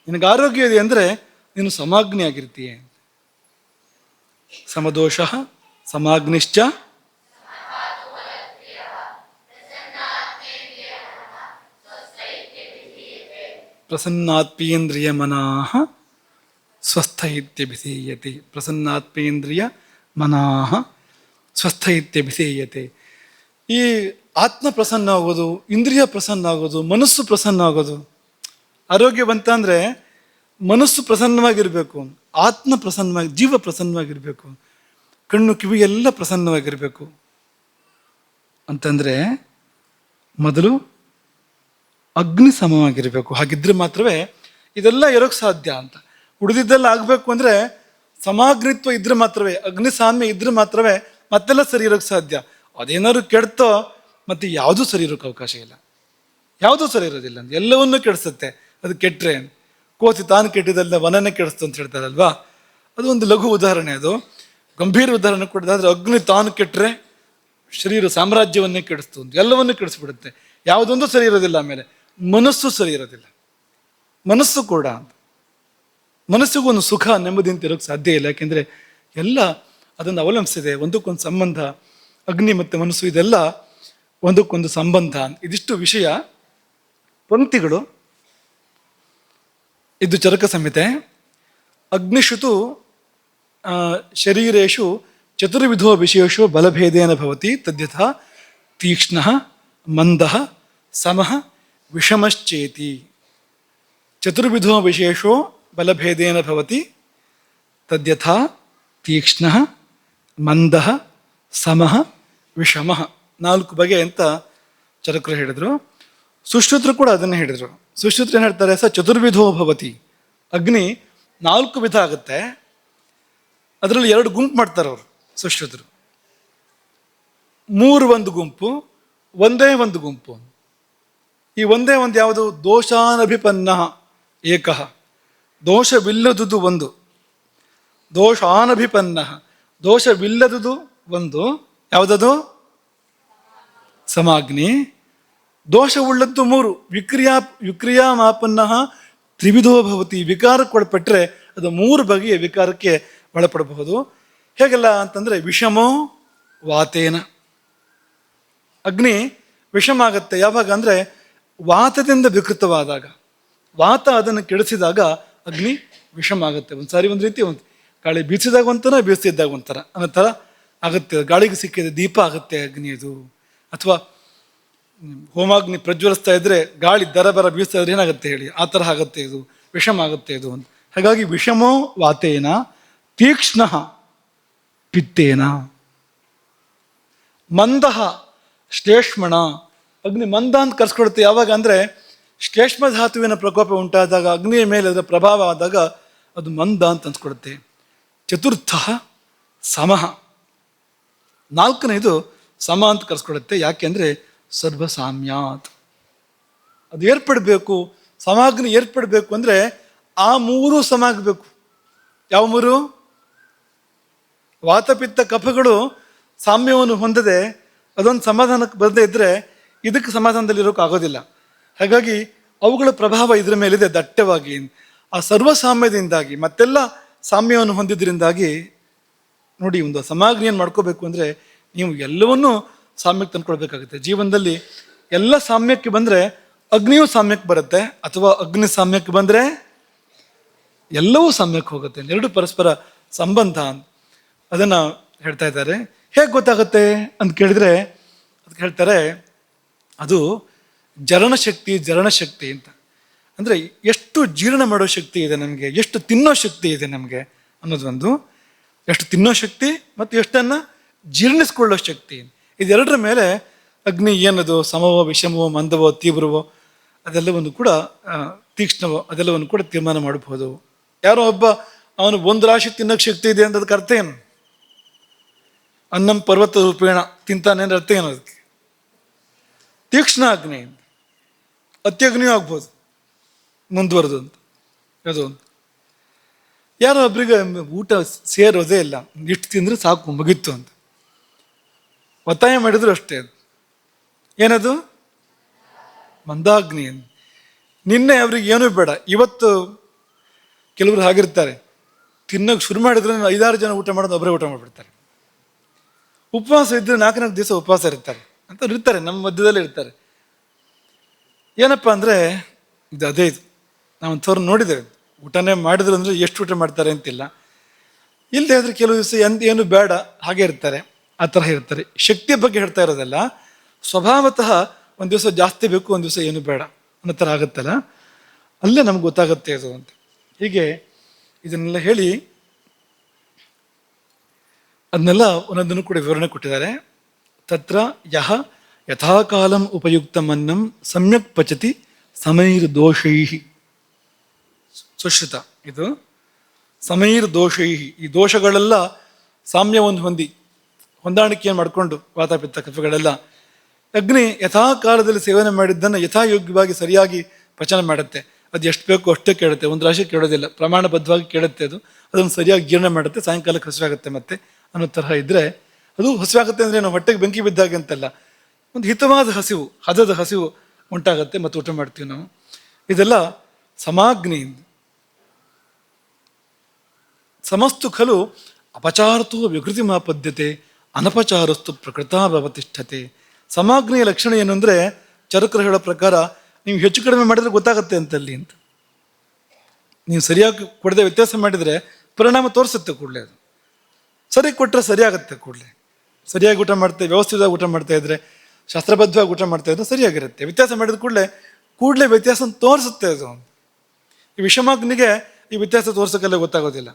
A: ನಿನಗೆ ಆರೋಗ್ಯ ಇದೆ ಅಂದರೆ ನೀನು ಸಮಾಗ್ನಿ ಆಗಿರ್ತೀಯ. ಸಮದೋಷ ಸಮಾಗ್ನಿಶ್ಚ ಪ್ರಸನ್ನಾತ್ಮೇಂದ್ರಿಯ ಮನಾಹ ಸ್ವಸ್ಥ ಇತ್ಯಭಿಧೀಯತೆ. ಪ್ರಸನ್ನಾತ್ಮೇಂದ್ರಿಯ ಮನಾಹ ಸ್ವಸ್ಥ ಇತ್ಯಭಿಧೀಯತೆ. ಈ ಆತ್ಮ ಪ್ರಸನ್ನ ಆಗೋದು, ಇಂದ್ರಿಯ ಪ್ರಸನ್ನ ಆಗೋದು, ಮನಸ್ಸು ಪ್ರಸನ್ನ ಆಗೋದು. ಆರೋಗ್ಯ ಬಂತಂದರೆ ಮನಸ್ಸು ಪ್ರಸನ್ನವಾಗಿರಬೇಕು, ಆತ್ಮ ಪ್ರಸನ್ನವಾಗಿ, ಜೀವ ಪ್ರಸನ್ನವಾಗಿರಬೇಕು, ಕಣ್ಣು ಕಿವಿ ಎಲ್ಲ ಪ್ರಸನ್ನವಾಗಿರಬೇಕು. ಅಂತಂದರೆ ಮೊದಲು ಅಗ್ನಿ ಸಮವಾಗಿರಬೇಕು. ಹಾಗಿದ್ರೆ ಮಾತ್ರವೇ ಇದೆಲ್ಲ ಇರೋಕ್ಕೆ ಸಾಧ್ಯ ಅಂತ. ಉಳಿದಿದ್ದೆಲ್ಲ ಆಗಬೇಕು ಅಂದರೆ ಸಮಾಗ್ನಿತ್ವ ಇದ್ರೆ ಮಾತ್ರವೇ, ಅಗ್ನಿ ಸಾಮ್ಯ ಇದ್ರೆ ಮಾತ್ರವೇ ಮತ್ತೆಲ್ಲ ಸರಿ ಇರೋಕ್ಕೆ ಸಾಧ್ಯ. ಅದೇನಾದ್ರು ಕೆಡ್ತೋ ಮತ್ತೆ ಯಾವುದೂ ಸರಿ ಇರೋಕ್ಕೆ ಅವಕಾಶ ಇಲ್ಲ, ಯಾವುದೂ ಸರಿ ಇರೋದಿಲ್ಲ. ಎಲ್ಲವನ್ನೂ ಕೆಡಿಸುತ್ತೆ ಅದು ಕೆಟ್ಟರೆ. ಕೋತಿ ತಾನು ಕೆಟ್ಟಿದ್ದಲ್ಲ ವನನೇ ಕೆಡಿಸ್ತು ಅಂತ ಹೇಳ್ತಾರಲ್ವಾ, ಅದು ಒಂದು ಲಘು ಉದಾಹರಣೆ. ಅದು ಗಂಭೀರ ಉದಾಹರಣೆ ಕೊಡೋದಾದ್ರೆ ಅಗ್ನಿ ತಾನು ಕೆಟ್ಟರೆ ಶರೀರ ಸಾಮ್ರಾಜ್ಯವನ್ನೇ ಕೆಡಿಸ್ತು ಅಂತ, ಎಲ್ಲವನ್ನೂ ಕೆಡಿಸ್ಬಿಡುತ್ತೆ. ಯಾವುದೊಂದು ಸರಿ ಇರೋದಿಲ್ಲ. ಆಮೇಲೆ ಮನಸ್ಸು ಸರಿ ಇರೋದಿಲ್ಲ, ಮನಸ್ಸು ಕೂಡ. ಮನಸ್ಸಿಗೂ ಒಂದು ಸುಖ ನೆಮ್ಮದಿ ಅಂತ ಇರೋಕ್ಕೆ ಸಾಧ್ಯ ಇಲ್ಲ, ಯಾಕೆಂದರೆ ಎಲ್ಲ ಅದನ್ನು ಅವಲಂಬಿಸಿದೆ, ಒಂದಕ್ಕೊಂದು ಸಂಬಂಧ. ಅಗ್ನಿ ಮತ್ತು ಮನಸ್ಸು ಇದೆಲ್ಲ ಒಂದಕ್ಕೊಂದು ಸಂಬಂಧ. ಇದಿಷ್ಟು ವಿಷಯ. ಪಂಕ್ತಿಗಳು ಇದು ಚರಕ ಸಂಹಿತೆ. ಅಗ್ನಿಷುತು ಶರೀರೇಶು ಚತುರ್ವಿಧೋ ವಿಷಯೇಷು ಬಲಭೇದೇನ ಭವತಿ ತದ್ಯಥಾ ತೀಕ್ಷ್ಣ ಮಂದಃ ಸಮಃ ವಿಷಮಶ್ಚೇತಿ. ಚತುರ್ವಿಧೋ ವಿಶೇಷೋ ಬಲಭೇದೇನ ಭವತಿ ತದ್ಯಥಾ ತೀಕ್ಷ್ಣ ಮಂದಃ ಸಮಃ ವಿಷಮಃ. 4 ಬಗೆ ಅಂತ ಚರಕರು ಹೇಳಿದರು. ಸುಶ್ರುತರು ಕೂಡ ಅದನ್ನೇ ಹೇಳಿದರು. ಸುಶ್ರುತರು ಏನು ಹೇಳ್ತಾರೆ? ಚತುರ್ವಿಧೋ ಭವತಿ. ಅಗ್ನಿ 4 ವಿಧ ಆಗುತ್ತೆ. ಅದರಲ್ಲಿ 2 ಗುಂಪು ಮಾಡ್ತಾರೆ ಅವರು ಸುಶ್ರುತರು. 3 ಒಂದು ಗುಂಪು, ಒಂದೇ ಒಂದು ಗುಂಪು. ಈ ಒಂದೇ ಒಂದು ಯಾವುದು? ದೋಷಾನಭಿಪನ್ನ ಏಕಃ. ದೋಷವಿಲ್ಲದುದು ಒಂದು, ದೋಷಾನಭಿಪನ್ನ, ದೋಷವಿಲ್ಲದುದು ಒಂದು, ಯಾವುದದು? ಸಮಾಗ್ನಿ. ದೋಷವುಳ್ಳದ್ದು 3. ವಿಕ್ರಿಯಾ ಮಾಪನ್ನ ತ್ರಿವಿಧೋ ಭವತಿ. ವಿಕಾರಕ್ಕೆ ಒಳಪಟ್ಟರೆ ಅದು 3 ಬಗೆಯ ವಿಕಾರಕ್ಕೆ ಒಳಪಡಬಹುದು. ಹೇಗೆಲ್ಲ ಅಂತಂದರೆ, ವಿಷಮೋ ವಾತೇನ. ಅಗ್ನಿ ವಿಷಮ ಆಗುತ್ತೆ ಯಾವಾಗ ಅಂದರೆ ವಾತದಿಂದ ವಿಕೃತವಾದಾಗ. ವಾತ ಅದನ್ನು ಕೆಡಿಸಿದಾಗ ಅಗ್ನಿ ವಿಷಮ ಆಗುತ್ತೆ. ಒಂದ್ಸಾರಿ ಒಂದು ರೀತಿ ಒಂದು ಗಾಳಿ ಬೀಸಿದಾಗ ಒಂಥರ, ಬೀಸ್ತಿದ್ದಾಗ ಒಂಥರ ಅನ್ನೋ ಥರ ಆಗುತ್ತೆ. ಗಾಳಿಗೆ ಸಿಕ್ಕಿದ ದೀಪ ಆಗುತ್ತೆ ಅಗ್ನಿ ಅದು. ಅಥವಾ ಹೋಮಾಗ್ನಿ ಪ್ರಜ್ವಲಿಸ್ತಾ ಇದ್ರೆ ಗಾಳಿ ದರಬರ ಬೀಸ್ತಾ ಇದ್ರೆ ಏನಾಗುತ್ತೆ ಹೇಳಿ, ಆ ಥರ ಆಗುತ್ತೆ ಇದು, ವಿಷಮ ಆಗುತ್ತೆ ಇದು ಅಂತ. ಹಾಗಾಗಿ ವಿಷಮೋ ವಾತೇನ ತೀಕ್ಷ್ಣ ಪಿತ್ತೇನ. ಮಂದಹ ಶ್ಲೇಷ್ಮಣ. ಅಗ್ನಿ ಮಂದ ಅಂತ ಕರ್ಸ್ಕೊಡುತ್ತೆ ಯಾವಾಗ ಅಂದರೆ ಶ್ಲೇಷ್ಮ ಧಾತುವಿನ ಪ್ರಕೋಪ ಉಂಟಾದಾಗ, ಅಗ್ನಿಯ ಮೇಲೆ ಅದರ ಪ್ರಭಾವ ಆದಾಗ ಅದು ಮಂದ ಅಂತ ಅನ್ಸ್ಕೊಡುತ್ತೆ. ಚತುರ್ಥ ಸಮಃ. 4ನೇದು ಸಮ ಅಂತ ಕರ್ಸ್ಕೊಡುತ್ತೆ. ಯಾಕೆಂದರೆ ಸರ್ವಸಾಮ್ಯಾತ್. ಅದು ಏರ್ಪಡಬೇಕು, ಸಮಾಗ್ನಿ ಏರ್ಪಡಬೇಕು ಅಂದರೆ ಆ 3 ಸಮ ಆಗಬೇಕು. ಯಾವ 3? ವಾತಪಿತ್ತ ಕಫಗಳು ಸಾಮ್ಯವನ್ನು ಹೊಂದದೆ ಅದೊಂದು ಸಮಾಧಾನಕ್ಕೆ ಬರದೇ ಇದ್ದರೆ ಇದಕ್ಕೆ ಸಮಾಧಾನದಲ್ಲಿರೋಕೆ ಆಗೋದಿಲ್ಲ. ಹಾಗಾಗಿ ಅವುಗಳ ಪ್ರಭಾವ ಇದರ ಮೇಲಿದೆ ದಟ್ಟವಾಗಿ. ಆ ಸರ್ವಸಾಮ್ಯದಿಂದಾಗಿ ಮತ್ತೆಲ್ಲ ಸಾಮ್ಯವನ್ನು ಹೊಂದಿದ್ರಿಂದಾಗಿ ನೋಡಿ, ಒಂದು ಸಮಾಗ್ನಿಯನ್ನು ಮಾಡ್ಕೋಬೇಕು ಅಂದರೆ ನೀವು ಎಲ್ಲವನ್ನೂ ಸಾಮ್ಯಕ್ಕೆ ತಂದ್ಕೊಳ್ಬೇಕಾಗುತ್ತೆ. ಜೀವನದಲ್ಲಿ ಎಲ್ಲ ಸಾಮ್ಯಕ್ಕೆ ಬಂದರೆ ಅಗ್ನಿಯೂ ಸಾಮ್ಯಕ್ಕೆ ಬರುತ್ತೆ, ಅಥವಾ ಅಗ್ನಿ ಸಾಮ್ಯಕ್ಕೆ ಬಂದರೆ ಎಲ್ಲವೂ ಸಾಮ್ಯಕ್ಕೆ ಹೋಗುತ್ತೆ. 2 ಪರಸ್ಪರ ಸಂಬಂಧ. ಅದನ್ನು ಹೇಳ್ತಾ ಇದ್ದಾರೆ. ಹೇಗೆ ಗೊತ್ತಾಗುತ್ತೆ ಅಂತ ಕೇಳಿದರೆ ಅದಕ್ಕೆ ಹೇಳ್ತಾರೆ, ಅದು ಜರಣಶಕ್ತಿ ಅಂತ. ಅಂದರೆ ಎಷ್ಟು ಜೀರ್ಣ ಮಾಡೋ ಶಕ್ತಿ ಇದೆ ನಮಗೆ, ಎಷ್ಟು ತಿನ್ನೋ ಶಕ್ತಿ ಇದೆ ನಮಗೆ ಅನ್ನೋದು ಒಂದು. ಎಷ್ಟು ತಿನ್ನೋ ಶಕ್ತಿ ಮತ್ತು ಎಷ್ಟನ್ನು ಜೀರ್ಣಿಸ್ಕೊಳ್ಳೋ ಶಕ್ತಿ, ಇದೆರಡರ ಮೇಲೆ ಅಗ್ನಿ ಏನದು ಸಮವೋ ವಿಷಮವೋ ಮಂದವೋ ತೀವ್ರವೋ ಅದೆಲ್ಲವನ್ನು ಕೂಡ ತೀಕ್ಷ್ಣವೋ ಅದೆಲ್ಲವನ್ನು ಕೂಡ ತೀರ್ಮಾನ ಮಾಡಬಹುದು. ಯಾರೋ ಒಬ್ಬ ಅವನು 1 ರಾಶಿ ತಿನ್ನೋಕ್ಕೆ ಶಕ್ತಿ ಇದೆ ಅಂತ ಅದಕ್ಕೆ ಅರ್ಥ ಏನು? ಅನ್ನಂ ಪರ್ವತ ರೂಪೇಣ ತಿಂತಾನೆ ಅಂದ್ರೆ ಅರ್ಥ ಏನು? ಅದಕ್ಕೆ ತೀಕ್ಷ್ಣ ಅಗ್ನಿ, ಅತ್ಯಗ್ನಿಯೂ ಆಗ್ಬೋದು, ಮುಂದುವರೆದು ಅಂತ ಅದು ಅಂತ. ಯಾರೋ ಒಬ್ರಿಗೆ ಊಟ ಸೇರೋದೇ ಇಲ್ಲ, ಇಷ್ಟು ತಿಂದರೆ ಸಾಕು ಮುಗಿತ್ತು ಅಂತ ಒತ್ತಾಯ ಮಾಡಿದ್ರು ಅಷ್ಟೇ. ಅದು ಏನದು? ಮಂದಾಗ್ನಿ. ನಿನ್ನೆ ಅವ್ರಿಗೆ ಏನೂ ಬೇಡ, ಇವತ್ತು ಕೆಲವರು ಹಾಗಿರ್ತಾರೆ, ತಿನ್ನೋಕೆ ಶುರು ಮಾಡಿದ್ರೆ 5-6 ಜನ ಊಟ ಮಾಡೋದು ಒಬ್ಬರೇ ಊಟ ಮಾಡಿಬಿಡ್ತಾರೆ. ಉಪವಾಸ ಇದ್ದರೆ 4 ದಿವಸ ಉಪವಾಸ ಇರ್ತಾರೆ ಅಂತ ಇರ್ತಾರೆ, ನಮ್ಮ ಮಧ್ಯದಲ್ಲೇ ಇರ್ತಾರೆ. ಏನಪ್ಪ ಅಂದರೆ ಇದು ಅದೇ ಇದು ನಾವು ಅಂಥವ್ರು ನೋಡಿದ್ದೇವೆ. ಊಟನೇ ಮಾಡಿದ್ರು ಅಂದರೆ ಎಷ್ಟು ಊಟ ಮಾಡ್ತಾರೆ ಅಂತಿಲ್ಲ. ಇಲ್ಲದೆ ಆದರೆ ಕೆಲವು ದಿವಸ ಏನು ಬೇಡ ಹಾಗೆ ಇರ್ತಾರೆ, ಆ ತರಹ ಇರ್ತಾರೆ. ಶಕ್ತಿಯ ಬಗ್ಗೆ ಹೇಳ್ತಾ ಇರೋದಲ್ಲ, ಸ್ವಭಾವತಃ ಒಂದು ದಿವಸ ಜಾಸ್ತಿ ಬೇಕು, ಒಂದು ದಿವಸ ಏನು ಬೇಡ ಅನ್ನೋ ಥರ ಆಗುತ್ತಲ್ಲ, ಅಲ್ಲೇ ನಮ್ಗೆ ಗೊತ್ತಾಗುತ್ತೆ ಅದು ಅಂತ. ಹೀಗೆ ಇದನ್ನೆಲ್ಲ ಹೇಳಿ ಅದನ್ನೆಲ್ಲ ಒಂದೊಂದನ್ನು ಕೂಡ ವಿವರಣೆ ಕೊಟ್ಟಿದ್ದಾರೆ. ತತ್ರ ಯಹ ಯಥಾಕಾಲಂ ಉಪಯುಕ್ತಮನ್ನಂ ಸಮ್ಯಕ್ ಪಚತಿ ಸಮೈರ್ ದೋಷೈ. ಸುಶ್ರುತ ಇದು ಸಮೈರ್ ದೋಷೈ. ಈ ದೋಷಗಳೆಲ್ಲ ಸಾಮ್ಯವನ್ನು ಹೊಂದಾಣಿಕೆಯನ್ನು ಮಾಡಿಕೊಂಡು ವಾತಾಪಿತ್ತ ಕಫೆಗಳೆಲ್ಲ ಅಗ್ನಿ ಯಥಾಕಾಲದಲ್ಲಿ ಸೇವನೆ ಮಾಡಿದ್ದನ್ನು ಯಥಾಯೋಗ್ಯವಾಗಿ ಸರಿಯಾಗಿ ಪಚನ ಮಾಡುತ್ತೆ. ಅದು ಎಷ್ಟು ಬೇಕೋ ಅಷ್ಟೇ ಕೇಳುತ್ತೆ, 1 ರಾಶಿ ಕೇಳೋದಿಲ್ಲ, ಪ್ರಮಾಣಬದ್ಧವಾಗಿ ಕೇಳುತ್ತೆ. ಅದನ್ನು ಸರಿಯಾಗಿ ಜೀರ್ಣ ಮಾಡುತ್ತೆ, ಸಾಯಂಕಾಲಕ್ಕೆ ಹಸಿವಾಗುತ್ತೆ ಮತ್ತೆ ಅನ್ನೋ ತರಹ ಇದ್ದರೆ ಅದು ಹಸಿವಾಗುತ್ತೆ ಅಂದರೆ ನಾವು ಹೊಟ್ಟೆಗೆ ಬೆಂಕಿ ಬಿದ್ದಾಗೆ ಅಂತಲ್ಲ, ಒಂದು ಹಿತವಾದ ಹಸಿವು, ಹದದ ಹಸಿವು ಉಂಟಾಗತ್ತೆ ಮತ್ತು ಊಟ ಮಾಡ್ತೀವಿ ನಾವು. ಇದೆಲ್ಲ ಸಮಾಗ್ನಿಯಿಂದ. ಸಮಸ್ತು ಖಲು ಅಪಚಾರತೋ ವಿಕೃತಿ ಮಾಪದ್ಯತೆ ಅನಪಚಾರಸ್ತು ಪ್ರಕೃತಾವತಿಷ್ಠತೆ. ಸಮಾಗ್ನಿಯ ಲಕ್ಷಣ ಏನು ಅಂದರೆ, ಚರಕರು ಹೇಳೋ ಪ್ರಕಾರ ನೀವು ಹೆಚ್ಚು ಕಡಿಮೆ ಮಾಡಿದರೆ ಗೊತ್ತಾಗತ್ತೆ ಅಂತಲ್ಲಿ ಅಂತ. ನೀವು ಸರಿಯಾಗಿ ಕೊಡದೆ ವ್ಯತ್ಯಾಸ ಮಾಡಿದರೆ ಪರಿಣಾಮ ತೋರಿಸುತ್ತೆ ಕೂಡಲೇ. ಅದು ಸರಿ ಕೊಟ್ಟರೆ ಸರಿಯಾಗುತ್ತೆ ಕೂಡಲೇ. ಸರಿಯಾಗಿ ಊಟ ಮಾಡ್ತೇವೆ, ವ್ಯವಸ್ಥಿತವಾಗಿ ಊಟ ಮಾಡ್ತಾ ಇದ್ರೆ, ಶಾಸ್ತ್ರಬದ್ಧವಾಗಿ ಊಟ ಮಾಡ್ತಾ ಇದ್ರೆ ಸರಿಯಾಗಿರುತ್ತೆ. ವ್ಯತ್ಯಾಸ ಮಾಡಿದ ಕೂಡಲೇ ವ್ಯತ್ಯಾಸ ತೋರಿಸುತ್ತೆ ಅದು. ಈ ವಿಷಮಾಗ್ನಿಗೆ ಈ ವ್ಯತ್ಯಾಸ ತೋರ್ಸೋಕ್ಕೆಲ್ಲ ಗೊತ್ತಾಗೋದಿಲ್ಲ,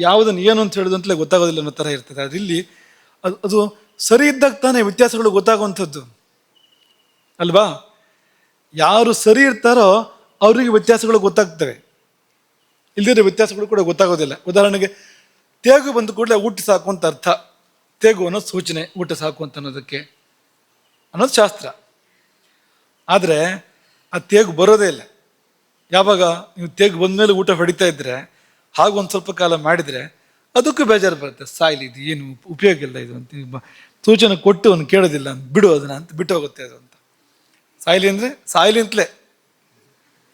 A: ಯಾವುದನ್ನು ಏನು ಅಂತ ಹೇಳೋದು ಅಂತಲೇ ಗೊತ್ತಾಗೋದಿಲ್ಲ ಅನ್ನೋ ಥರ ಇರ್ತದೆ. ಅದಿಲ್ಲಿ ಅದು ಸರಿ ಇದ್ದಾಗ ತಾನೇ ವ್ಯತ್ಯಾಸಗಳು ಗೊತ್ತಾಗುವಂಥದ್ದು ಅಲ್ವಾ? ಯಾರು ಸರಿ ಇರ್ತಾರೋ ಅವರಿಗೆ ವ್ಯತ್ಯಾಸಗಳು ಗೊತ್ತಾಗ್ತವೆ, ಇಲ್ಲದಿರೋ ವ್ಯತ್ಯಾಸಗಳು ಕೂಡ ಗೊತ್ತಾಗೋದಿಲ್ಲ. ಉದಾಹರಣೆಗೆ ತೇಗು ಬಂದ ಕೂಡಲೇ ಊಟ ಸಾಕು ಅಂತ ಅರ್ಥ. ತೇಗು ಅನ್ನೋದು ಸೂಚನೆ, ಊಟ ಸಾಕು ಅಂತ ಅನ್ನೋದು ಶಾಸ್ತ್ರ. ಆದರೆ ಆ ತೇಗು ಬರೋದೇ ಇಲ್ಲ. ಯಾವಾಗ ನೀವು ತೇಗು ಬಂದಮೇಲೆ ಊಟ ಹೊಡಿತಾ ಇದ್ರೆ, ಹಾಗೊಂದು ಸ್ವಲ್ಪ ಕಾಲ ಮಾಡಿದರೆ ಅದಕ್ಕೂ ಬೇಜಾರು ಬರುತ್ತೆ. ಸಾಯಿಲಿ, ಇದು ಏನು ಉಪಯೋಗ ಇಲ್ಲ ಇದು ಅಂತ ಸೂಚನೆ ಕೊಟ್ಟು ಅವನು ಕೇಳೋದಿಲ್ಲ, ಬಿಡು ಅದನ್ನ ಅಂತ ಬಿಟ್ಟು ಹೋಗುತ್ತೆ ಅದು ಅಂತ. ಸಾಯಿಲಿ ಅಂದರೆ ಸಾಯಿಲಿ ಅಂತಲೇ,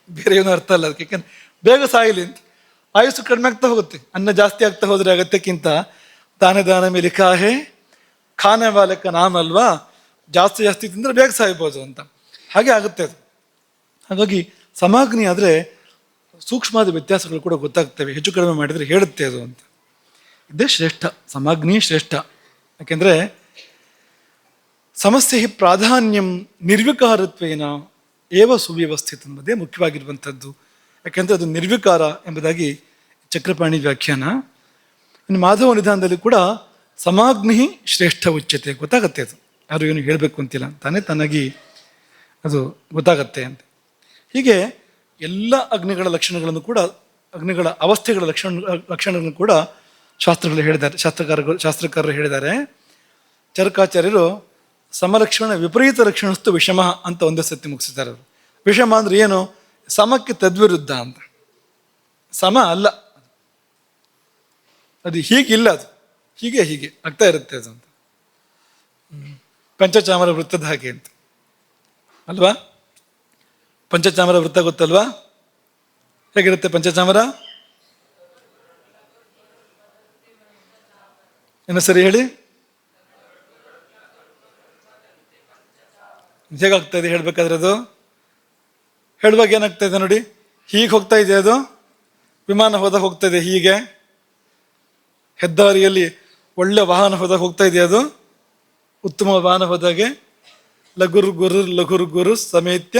A: ಬೇರೆ ಏನೂ ಅರ್ಥ ಅಲ್ಲ ಅದಕ್ಕೆ. ಯಾಕೆಂದ್ರೆ ಬೇಗ ಸಾಯಿಲಿ ಅಂತ. ಆಯುಸ್ಸು ಕಡಿಮೆ ಆಗ್ತಾ ಹೋಗುತ್ತೆ, ಅನ್ನ ಜಾಸ್ತಿ ಆಗ್ತಾ ಹೋದರೆ ಅಗತ್ಯಕ್ಕಿಂತ. ದಾನ ಮೇಲೆ ಕಾಹೆ ಖಾನೆ ವಾಲಕ ನಾಮ ಅಲ್ವಾ, ಜಾಸ್ತಿ ಜಾಸ್ತಿ ತಿಂದರೆ ಬೇಗ ಸಾಯ್ಬೋದು ಅಂತ. ಹಾಗೆ ಆಗುತ್ತೆ ಅದು. ಹಾಗಾಗಿ ಸಮಾಗ್ನಿ ಆದರೆ ಸೂಕ್ಷ್ಮವಾದ ವ್ಯತ್ಯಾಸಗಳು ಕೂಡ ಗೊತ್ತಾಗ್ತವೆ, ಹೆಚ್ಚು ಕಡಿಮೆ ಮಾಡಿದರೆ ಹೇಳುತ್ತೆ ಅದು ಅಂತ. ಇದೇ ಶ್ರೇಷ್ಠ, ಸಮಾಗ್ನಿ ಶ್ರೇಷ್ಠ. ಯಾಕೆಂದರೆ ಸಮಸ್ಯೆ ಪ್ರಾಧಾನ್ಯಂ ನಿರ್ವಿಕಾರತ್ವೇನ ಏವ ಸುವ್ಯವಸ್ಥಿತ ಅನ್ನೋದೇ ಮುಖ್ಯವಾಗಿರುವಂಥದ್ದು. ಯಾಕೆಂದರೆ ಅದು ನಿರ್ವಿಕಾರ ಎಂಬುದಾಗಿ ಚಕ್ರಪಾಣಿ ವ್ಯಾಖ್ಯಾನ. ಇನ್ನು ಮಾಧವ ನಿಧಾನದಲ್ಲಿ ಕೂಡ ಸಮಾಗ್ನಿ ಶ್ರೇಷ್ಠ ಉಚ್ಯತೆ ಗೊತ್ತಾಗತ್ತೆ. ಅದು ಯಾರು ಏನು ಹೇಳಬೇಕು ಅಂತಿಲ್ಲ, ತಾನೇ ತನ್ನಾಗಿ ಅದು ಗೊತ್ತಾಗತ್ತೆ ಅಂತ. ಹೀಗೆ ಎಲ್ಲ ಅಗ್ನಿಗಳ ಲಕ್ಷಣಗಳನ್ನು ಕೂಡ, ಅಗ್ನಿಗಳ ಅವಸ್ಥೆಗಳ ಲಕ್ಷಣಗಳನ್ನು ಕೂಡ ಶಾಸ್ತ್ರಗಳು ಹೇಳಿದ್ದಾರೆ, ಶಾಸ್ತ್ರಕಾರರು ಹೇಳಿದ್ದಾರೆ. ಚರಕಾಚಾರ್ಯರು ಸಮಲಕ್ಷಣ ವಿಪರೀತ ಲಕ್ಷಣಸ್ತು ವಿಷಮ ಅಂತ ಒಂದೇ ಸತಿ ಮುಗಿಸಿದ್ದಾರೆ ಅವರು. ವಿಷಮ ಅಂದ್ರೆ ಏನು? ಸಮಕ್ಕೆ ತದ್ವಿರುದ್ಧ ಅಂತ. ಸಮ ಅಲ್ಲ ಅದು, ಹೀಗಿಲ್ಲ, ಅದು ಹೀಗೆ ಹೀಗೆ ಆಗ್ತಾ ಇರುತ್ತೆ ಅದು ಅಂತ. ಪಂಚಚಾಮರ ವೃತ್ತದ ಹಾಗೆ ಅಂತ ಅಲ್ವಾ? ಪಂಚಚಾಮರ ವೃತ್ತ ಗೊತ್ತಲ್ವಾ? ಹೇಗಿರುತ್ತೆ ಪಂಚಚಾಮರ? ಇನ್ನು ಸರಿ ಹೇಳಿ, ಹೇಗಾಗ್ತಾ ಇದೆ ಹೇಳ್ಬೇಕಾದ್ರೆ? ಅದು ಹೇಳುವಾಗ ಏನಾಗ್ತಾ ಇದೆ ನೋಡಿ, ಹೀಗೆ ಹೋಗ್ತಾ ಇದೆ ಅದು. ವಿಮಾನ ಹೋದಾಗ ಹೋಗ್ತಾ ಇದೆ ಹೀಗೆ, ಹೆದ್ದಾರಿಯಲ್ಲಿ ಒಳ್ಳೆ ವಾಹನ ಹೋದಾಗ ಹೋಗ್ತಾ ಇದೆ ಅದು, ಉತ್ತಮ ವಾಹನ ಹೋದಾಗೆ. ಲಘುರು ಗುರು ಲಘುರು ಗುರು ಸಮೇತ್ಯ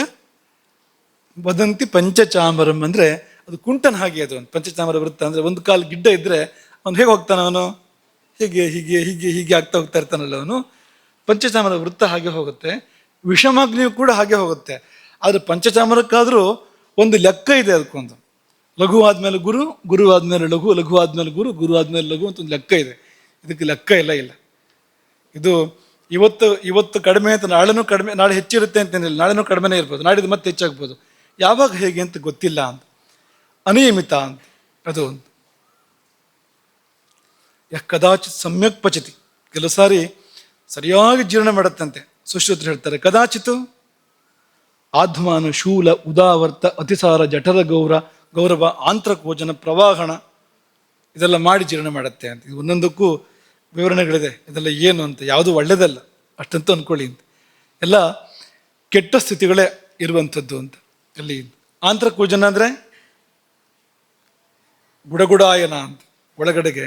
A: ವದಂತಿ ಪಂಚಚಾಮರಂ ಅಂದರೆ ಅದು ಕುಂಟನ್ ಹಾಗೆ ಅದು. ಒಂದು ಪಂಚಚಾಮರ ವೃತ್ತ ಅಂದರೆ ಒಂದು ಕಾಲು ಗಿಡ್ಡ ಇದ್ದರೆ ಅವನು ಹೇಗೆ ಹೋಗ್ತಾನೆ? ಅವನು ಹೀಗೆ ಹೀಗೆ ಹೀಗೆ ಹೀಗೆ ಆಗ್ತಾ ಹೋಗ್ತಾ ಇರ್ತಾನಲ್ಲ ಅವನು. ಪಂಚಚಾಮರ ವೃತ್ತ ಹಾಗೆ ಹೋಗುತ್ತೆ, ವಿಷಮಾಗ್ನಿಯು ಕೂಡ ಹಾಗೆ ಹೋಗುತ್ತೆ. ಆದರೆ ಪಂಚಚಾಮರಕ್ಕಾದರೂ ಒಂದು ಲೆಕ್ಕ ಇದೆ ಅದಕ್ಕೊಂದು. ಲಘು ಆದ್ಮೇಲೆ ಗುರು, ಗುರು ಆದ್ಮೇಲೆ ಲಘು, ಲಘು ಆದ್ಮೇಲೆ ಗುರು, ಗುರು ಆದ್ಮೇಲೆ ಲಘು ಅಂತ ಒಂದು ಲೆಕ್ಕ ಇದೆ. ಇದಕ್ಕೆ ಲೆಕ್ಕ ಇಲ್ಲ. ಇದು ಇವತ್ತು ಕಡಿಮೆ ಅಂತ ನಾಳೆನೂ ಕಡಿಮೆ, ನಾಳೆ ಹೆಚ್ಚಿರುತ್ತೆ ಅಂತೇನಿಲ್ಲ, ನಾಳೆನೂ ಕಡಿಮೆನೇ ಇರ್ಬೋದು, ನಾಡಿದ್ದು ಮತ್ತೆ ಹೆಚ್ಚಾಗ್ಬೋದು. ಯಾವಾಗ ಹೇಗೆ ಅಂತ ಗೊತ್ತಿಲ್ಲ ಅಂತ. ಅನಿಯಮಿತ ಅಂತ ಅದು ಒಂದು. ಕದಾಚಿತ್ ಸಮ್ಯಕ್ ಪಚತಿ, ಕೆಲವು ಸಾರಿ ಸರಿಯಾಗಿ ಜೀರ್ಣ ಮಾಡುತ್ತಂತೆ. ಸುಶ್ರುತರು ಹೇಳ್ತಾರೆ, ಕದಾಚಿತು ಆಧ್ಮಾನ ಶೂಲ ಉದಾವರ್ತ ಅತಿಸಾರ ಜಠರ ಗೌರವ ಆಂತ್ರಕೋಜನ ಪ್ರವಾಹಣ ಇದೆಲ್ಲ ಮಾಡಿ ಜೀರ್ಣ ಮಾಡುತ್ತೆ ಅಂತ. ಇದು ಒಂದೊಂದಕ್ಕೂ ವಿವರಣೆಗಳಿದೆ, ಇದೆಲ್ಲ ಏನು ಅಂತ. ಯಾವುದು ಒಳ್ಳೆಯದಲ್ಲ ಅಷ್ಟಂತೂ ಅಂದ್ಕೊಳ್ಳಿ ಅಂತ. ಎಲ್ಲ ಕೆಟ್ಟ ಸ್ಥಿತಿಗಳೇ ಇರುವಂಥದ್ದು ಅಂತ. ಅಲ್ಲಿ ಆಂತ್ರಕೋಜನ ಅಂದರೆ ಗುಡಗುಡಾಯನ ಅಂತ, ಒಳಗಡೆಗೆ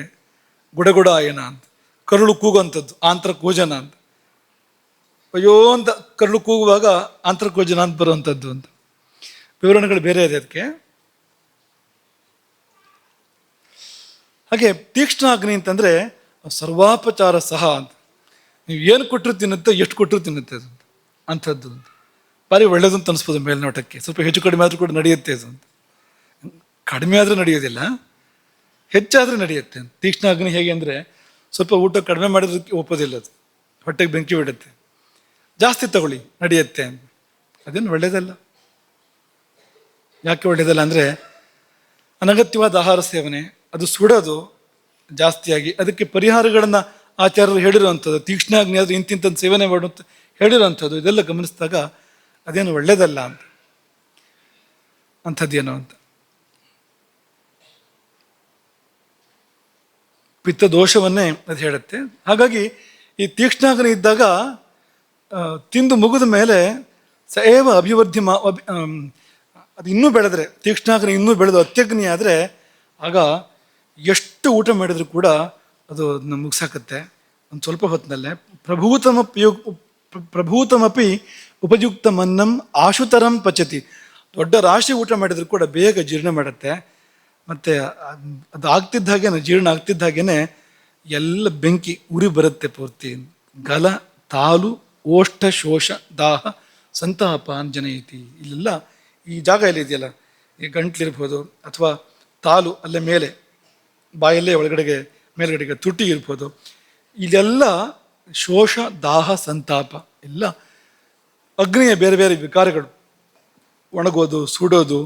A: ಗುಡಗುಡಾಯನ ಅಂತ, ಕರುಳು ಕೂಗುವಂಥದ್ದು ಆಂತ್ರಕೋಜನ ಅಂತ. ಅಯ್ಯೋ ಅಂತ ಕರುಳು ಕೂಗುವಾಗ ಆಂತ್ರಕೋಜನ ಅಂತ ಬರುವಂಥದ್ದು ಅಂತ. ವಿವರಣೆಗಳು ಬೇರೆ ಇದೆ ಅದಕ್ಕೆ. ಹಾಗೆ ತೀಕ್ಷ್ಣಾಗ್ನಿ ಅಂತಂದರೆ ಸರ್ವಾಪಚಾರ ಸಹ ಅಂತ. ನೀವು ಏನು ಕೊಟ್ಟರು ತಿನ್ನುತ್ತೆ, ಎಷ್ಟು ಕೊಟ್ಟರು ತಿನ್ನುತ್ತೆ ಅದು ಅಂತ. ಅಂಥದ್ದು ಅಂತ ಭಾರಿ ಒಳ್ಳೇದು ಅಂತ ಅನಿಸ್ಬೋದು ಮೇಲ್ನೋಟಕ್ಕೆ. ಸ್ವಲ್ಪ ಹೆಚ್ಚು ಕಡಿಮೆ ಆದರೂ ಕೂಡ ನಡೆಯುತ್ತೆ ಅದು ಅಂತ. ಕಡಿಮೆ ಆದರೆ ನಡೆಯೋದಿಲ್ಲ, ಹೆಚ್ಚಾದರೆ ನಡೆಯುತ್ತೆ. ತೀಕ್ಷ್ಣಾಗ್ನಿ ಹೇಗೆ ಅಂದರೆ ಸ್ವಲ್ಪ ಊಟ ಕಡಿಮೆ ಮಾಡಿದ್ರೆ ಒಪ್ಪೋದಿಲ್ಲ, ಅದು ಹೊಟ್ಟೆಗೆ ಬೆಂಕಿ ಬಿಡುತ್ತೆ. ಜಾಸ್ತಿ ತಗೊಳ್ಳಿ ನಡೆಯುತ್ತೆ ಅಂತ. ಅದೇನು ಒಳ್ಳೆಯದಲ್ಲ. ಯಾಕೆ ಒಳ್ಳೆಯದಲ್ಲ ಅಂದರೆ ಅನಗತ್ಯವಾದ ಆಹಾರ ಸೇವನೆ, ಅದು ಸುಡೋದು ಜಾಸ್ತಿಯಾಗಿ. ಅದಕ್ಕೆ ಪರಿಹಾರಗಳನ್ನು ಆಚಾರ್ಯರು ಹೇಳಿರುವಂಥದ್ದು. ತೀಕ್ಷ್ಣಾಗ್ನಿ ಆದರೂ ಇಂತಿಂಥದ್ದು ಸೇವನೆ ಮಾಡುವಂಥ ಹೇಳಿರೋವಂಥದ್ದು. ಇದೆಲ್ಲ ಗಮನಿಸಿದಾಗ ಅದೇನು ಒಳ್ಳೆಯದಲ್ಲ ಅಂತ, ಅಂಥದ್ದೇನೋ ಅಂತ. ಪಿತ್ತ ದೋಷವನ್ನೇ ಅದು ಹೇಳುತ್ತೆ. ಹಾಗಾಗಿ ಈ ತೀಕ್ಷ್ಣಾಗ್ನಿ ಇದ್ದಾಗ ತಿಂದು ಮುಗಿದ ಮೇಲೆ ಸೇವ ಅಭಿವೃದ್ಧಿ ಅದು ಇನ್ನೂ ಬೆಳೆದ್ರೆ, ತೀಕ್ಷ್ಣಾಗ್ನಿ ಇನ್ನೂ ಬೆಳೆದು ಅತ್ಯಗ್ನಿ ಆದರೆ ಆಗ ಎಷ್ಟು ಊಟ ಮಾಡಿದರೂ ಕೂಡ ಅದು ಅದನ್ನ ಮುಗಿಸಾಕತ್ತೆ ಒಂದು ಸ್ವಲ್ಪ ಹೊತ್ತಿನಲ್ಲೇ. ಪ್ರಭೂತಮಪಿ ಉಪಯುಕ್ತಮನ್ನಂ ಆಶುತರಂ ಪಚತಿ. ದೊಡ್ಡ ರಾಶಿ ಊಟ ಮಾಡಿದರೂ ಕೂಡ ಬೇಗ ಜೀರ್ಣ ಮಾಡುತ್ತೆ. ಮತ್ತು ಅದು ಆಗ್ತಿದ್ದ ಹಾಗೇನೆ, ಜೀರ್ಣ ಆಗ್ತಿದ್ದ ಹಾಗೇನೆ ಎಲ್ಲ ಬೆಂಕಿ ಉರಿ ಬರುತ್ತೆ ಪೂರ್ತಿ. ಗಲ ತಾಲು ಓಷ್ಠ ಶೋಷ ದಾಹ ಸಂತಾಪ ಅಂಜನೈತಿ. ಇಲ್ಲೆಲ್ಲ ಈ ಜಾಗ ಎಲ್ಲ ಇದೆಯಲ್ಲ, ಈ ಗಂಟ್ಲಿರ್ಬೋದು ಅಥವಾ ತಾಲು ಅಲ್ಲೇ ಮೇಲೆ ಬಾಯಲ್ಲೇ ಒಳಗಡೆಗೆ ಮೇಲ್ಗಡೆಗೆ ತುಟಿ ಇರ್ಬೋದು. ಇದೆಲ್ಲ ಶೋಷ ದಾಹ ಸಂತಾಪ ಎಲ್ಲ ಅಗ್ನಿಯ ಬೇರೆ ಬೇರೆ ವಿಕಾರಗಳು. ಒಣಗೋದು, ಸುಡೋದು,